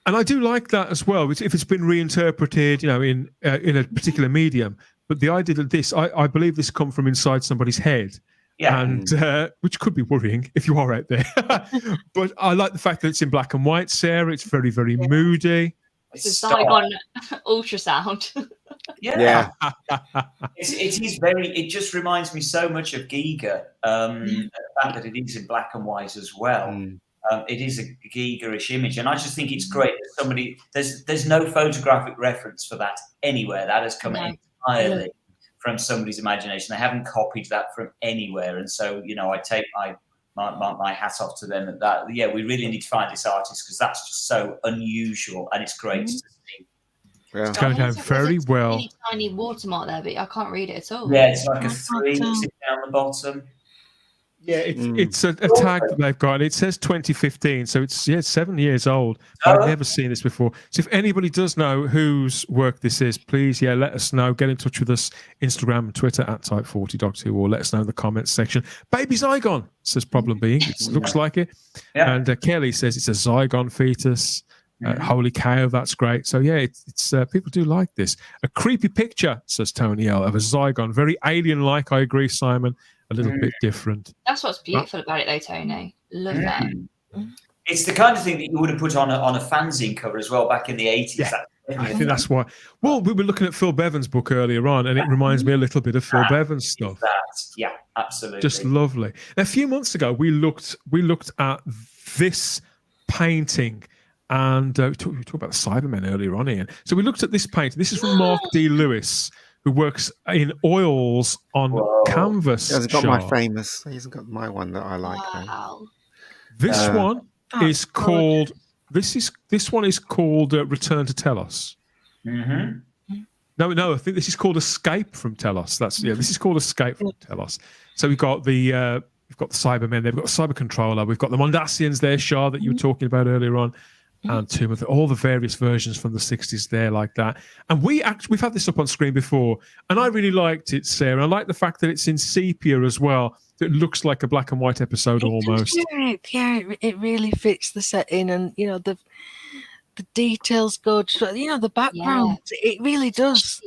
And I do like that as well, if it's been reinterpreted, in a particular medium. But the idea that this, I believe this come from inside somebody's head. Yeah. And which could be worrying if you are out there. But I like the fact that it's in black and white, Sarah. It's very, very moody. It's a Zygon ultrasound. Yeah. It just reminds me so much of Giga. The fact that it is in black and white as well. It is a Giga-ish image, and I just think it's great that somebody there's no photographic reference for that anywhere. That has come entirely from somebody's imagination. They haven't copied that from anywhere, and so I take my hat off to them at that. Yeah, we really need to find this artist because that's just so unusual, and it's great to see. Yeah. It's going down very well. Really tiny watermark there, but I can't read it at all. Yeah, it's like a 3 sitting down the bottom. Yeah, it's a tag that they've got. It says 2015, so it's 7 years old. I've never seen this before. So if anybody does know whose work this is, please, let us know. Get in touch with us, Instagram and Twitter at Type40Doctor, or let us know in the comments section. Baby Zygon, says Problem Being. It looks like it. Yeah. And Kelly says it's a Zygon fetus. Holy cow, that's great. So it's people do like this. A creepy picture, says Tony L, of a Zygon. Very alien-like, I agree, Simon. A little bit different. That's what's beautiful about it, though, Tony. Love that. It's the kind of thing that you would have put on a fanzine cover as well back in the 80s. Yeah, I think that's why. Well, we were looking at Phil Bevan's book earlier on, and it reminds me a little bit of Phil Bevan's stuff. Yeah, absolutely. Just lovely. A few months ago, we looked at this painting. And we talked about the Cybermen earlier on, Ian. So we looked at this painting. This is from Mark D. Lewis, who works in oils on canvas. He hasn't got my famous. He hasn't got my one that I like. Wow. This one is called. This one is called Return to Telos. Mm-hmm. No. I think this is called Escape from Telos. This is called Escape from Telos. So we've got the Cybermen there. We've got the Cyber Controller. We've got the Mondasians there, Shah, that you were talking about earlier on. And Tomb of all the various versions from the 60s there like that. And we've had this up on screen before, and I really liked it, Sarah. I like the fact that it's in sepia as well. It looks like a black and white episode almost. It really fits the setting, and the details good. The background, it really does.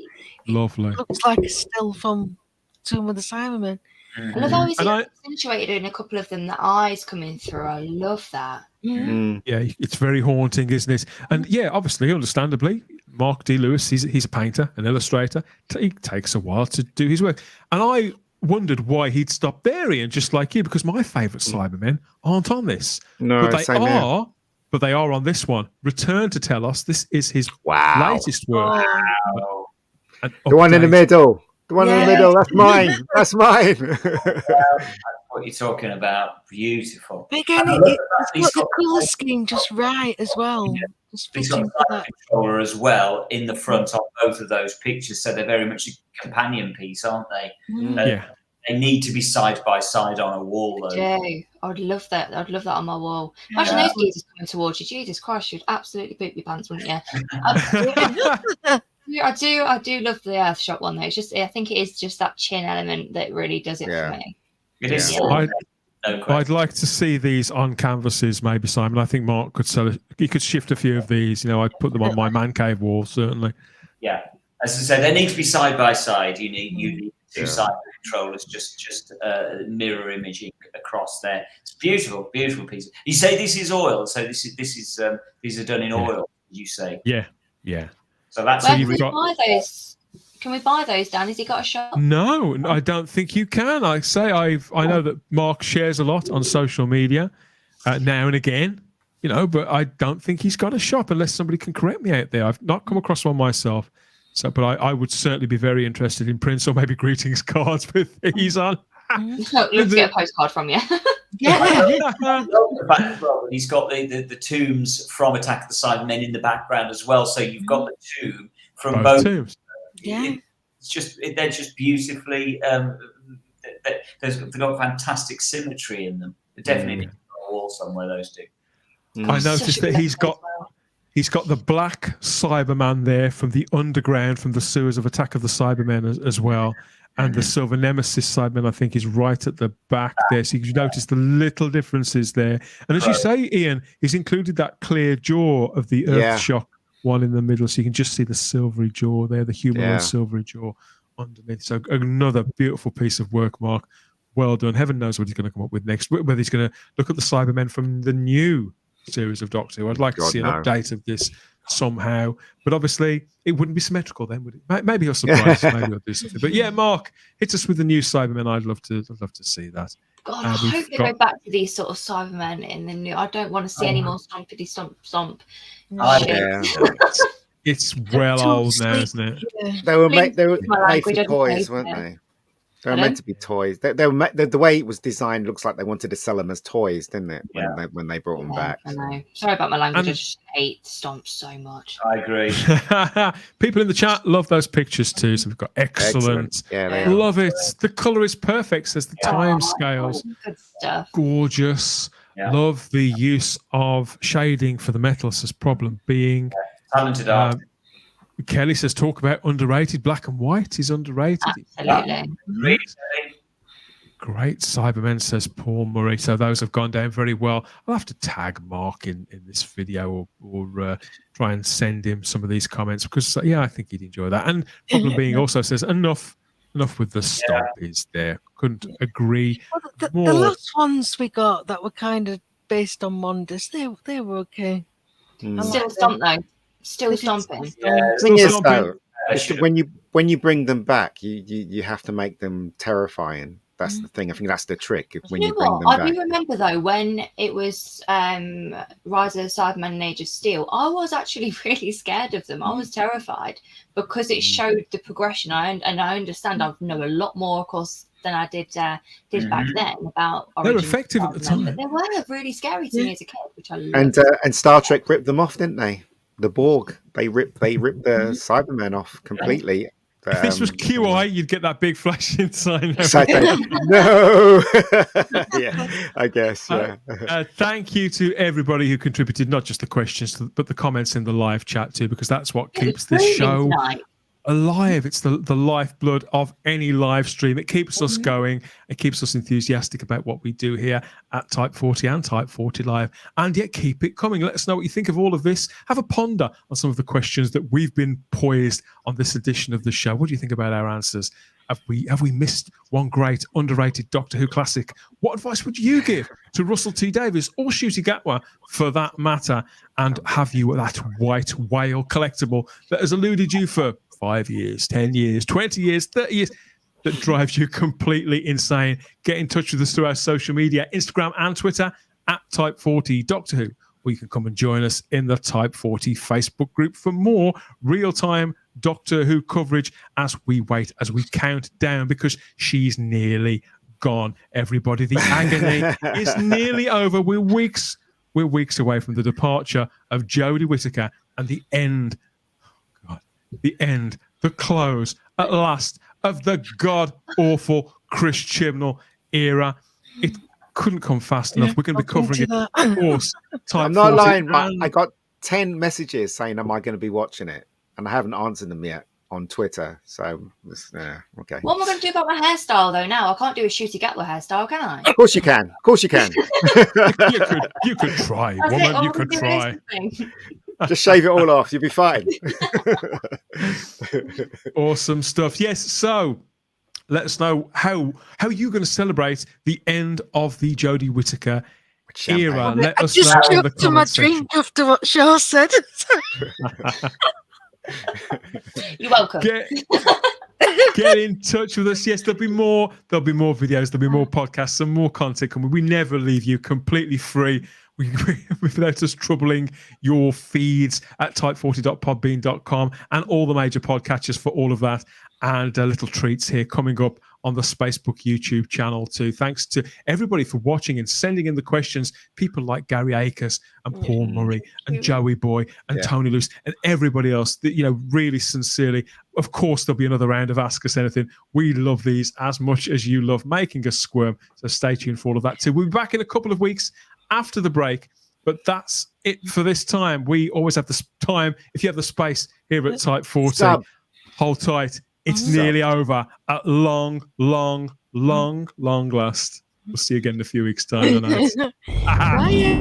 Lovely. It looks like a still from Tomb of the Cybermen. I love how he's accentuated in a couple of them, the eyes coming through. I love that. Yeah, it's very haunting, isn't it? And obviously, understandably, Mark D. Lewis, he's a painter, an illustrator. It takes a while to do his work. And I wondered why he'd stopped there, Ian, just like you, because my favourite Cybermen aren't on this. No, but they are on this one. Return to Telos. This is his latest work. Wow. The one in the middle. The one in the middle, that's mine. That's mine. What you're talking about, beautiful. But again, it's got the colour scheme just right as well. He's got a controller as well in the front of both of those pictures, so they're very much a companion piece, aren't they? They need to be side by side on a wall, though. Yeah, I'd love that. I'd love that on my wall. Imagine those Jesus coming towards you. Jesus Christ, you'd absolutely poop your pants, wouldn't you? I do love the Earthshot one though. It's just, I think it is just that chin element that really does it for me. It is. I'd like to see these on canvases, maybe, Simon. I think Mark could sell it. He could shift a few of these. I'd put them on my man cave wall, certainly. Yeah, as I said, they need to be side by side. You need two side controllers, just mirror imaging across there. It's beautiful piece. You say this is oil, so these are done in oil. You say? Yeah. So that's Where can we buy those? Can we buy those, Dan? Has he got a shop? No, I don't think you can. I know that Mark shares a lot on social media now and again, but I don't think he's got a shop unless somebody can correct me out there. I've not come across one myself. So, but I would certainly be very interested in prints or maybe greetings cards with these on. Let's get a postcard from you. He's got the tombs from Attack of the Cybermen in the background as well. So you've got the tomb from both tombs. Yeah, they're just beautifully. They've got fantastic symmetry in them. They're definitely on a wall somewhere. Those two. I noticed that he's got the black Cyberman there from the underground, from the sewers of Attack of the Cybermen as well. And the Silver Nemesis Cyberman, I think, is right at the back there. So you can notice the little differences there. And as you say, Ian, he's included that clear jaw of the Earthshock one in the middle. So you can just see the silvery jaw there, the humanoid silvery jaw underneath. So another beautiful piece of work, Mark. Well done. Heaven knows what he's going to come up with next. Whether he's going to look at the Cybermen from the new series of Doctor Who. I'd like to see an update of this somehow, but obviously it wouldn't be symmetrical then, would it? Maybe he'll surprise us. Maybe he'll do something. But yeah, Mark, hit us with the new Cybermen. I'd love to see that. God, I hope they go back to these sort of Cybermen in the new. I don't want to see any more stompity stomp. It's well old now, isn't it? Yeah. They were made for toys, weren't they? They were meant to be toys. They were the way it was designed looks like they wanted to sell them as toys, didn't it? When they brought them back. I know. Sorry about my language. I just hate stomps so much. I agree. People in the chat love those pictures too. So we've got excellent. Yeah, love it. The color is perfect. Says the time scales. Good stuff. Gorgeous. Love the use of shading for the metal. Says problem being talented art. Kelly says, talk about underrated. Black and white is underrated. Absolutely. Great Cybermen, says Paul Murray. So those have gone down very well. I'll have to tag Mark in this video or try and send him some of these comments because, I think he'd enjoy that. And problem being also says, enough with the stompies there. Couldn't agree more. The last ones we got that were kind of based on Mondas, they were okay. Still stomp though. Still stomping. Thing is, though, when you bring them back, you have to make them terrifying. That's the thing. I think that's the trick. When you bring them back. I do remember though when it was Rise of the Cybermen and Age of Steel, I was actually really scared of them. I was terrified because it showed the progression. I understand. I know a lot more, of course, than I did back then about. They were effective at the time, but they were really scary to me as a kid, which I loved. And Star Trek ripped them off, didn't they? The Borg, they ripped the Cybermen off completely. If this was QI, you'd get that big flashing sign. No. I guess. Thank you to everybody who contributed, not just the questions, but the comments in the live chat too, because that's what keeps this show alive. It's the lifeblood of any live stream. It keeps us going. It keeps us enthusiastic about what we do here at Type 40 and Type 40 Live. And yet keep it coming. Let us know what you think of all of this. Have a ponder on some of the questions that we've been poised on this edition of the show. What do you think about our answers? Have we missed one great underrated Doctor Who classic? What advice would you give to Russell T Davies or Ncuti Gatwa for that matter? And have you that white whale collectible that has eluded you for 5 years, 10 years, 20 years, 30 years, that drives you completely insane? Get in touch with us through our social media, Instagram and Twitter, at Type 40 Doctor Who, or you can come and join us in the Type 40 Facebook group for more real-time Doctor Who coverage as we count down, because she's nearly gone, everybody. The agony is nearly over. We're weeks away from the departure of Jodie Whittaker and the end, the close at last of the god-awful Chris Chibnall era. It couldn't come fast enough. We're going to be covering it, of course. I'm not lying, but I got 10 messages saying, am I going to be watching it? And I haven't answered them yet on Twitter. So okay. What am I going to do about my hairstyle though? Now I can't do a Ncuti Gatwa hairstyle, can I? Of course you can. Of course you can. you could try, That's woman. it, You could try. Just shave it all off. You'll be fine. Awesome stuff. Yes. So let us know how you're going to celebrate the end of the Jodie Whittaker era. Let I us just know in the choked to my comment section. drink after what Shaw said. You're welcome. Get in touch with us. Yes, there'll be more videos, there'll be more podcasts, some more content coming. We never leave you completely free without us troubling your feeds at type40.podbean.com and all the major podcatchers for all of that. And little treats here coming up on the Spacebook YouTube channel too. Thanks to everybody for watching and sending in the questions. People like Gary Akers and Paul Murray and Joey Boy and Tony Luce and everybody else that, really sincerely. Of course, there'll be another round of Ask Us Anything. We love these as much as you love making us squirm. So stay tuned for all of that too. We'll be back in a couple of weeks after the break. But that's it for this time. We always have the time. If you have the space here at Type 40, hold tight. It's nearly over at long last. We'll see you again in a few weeks' time. Bye.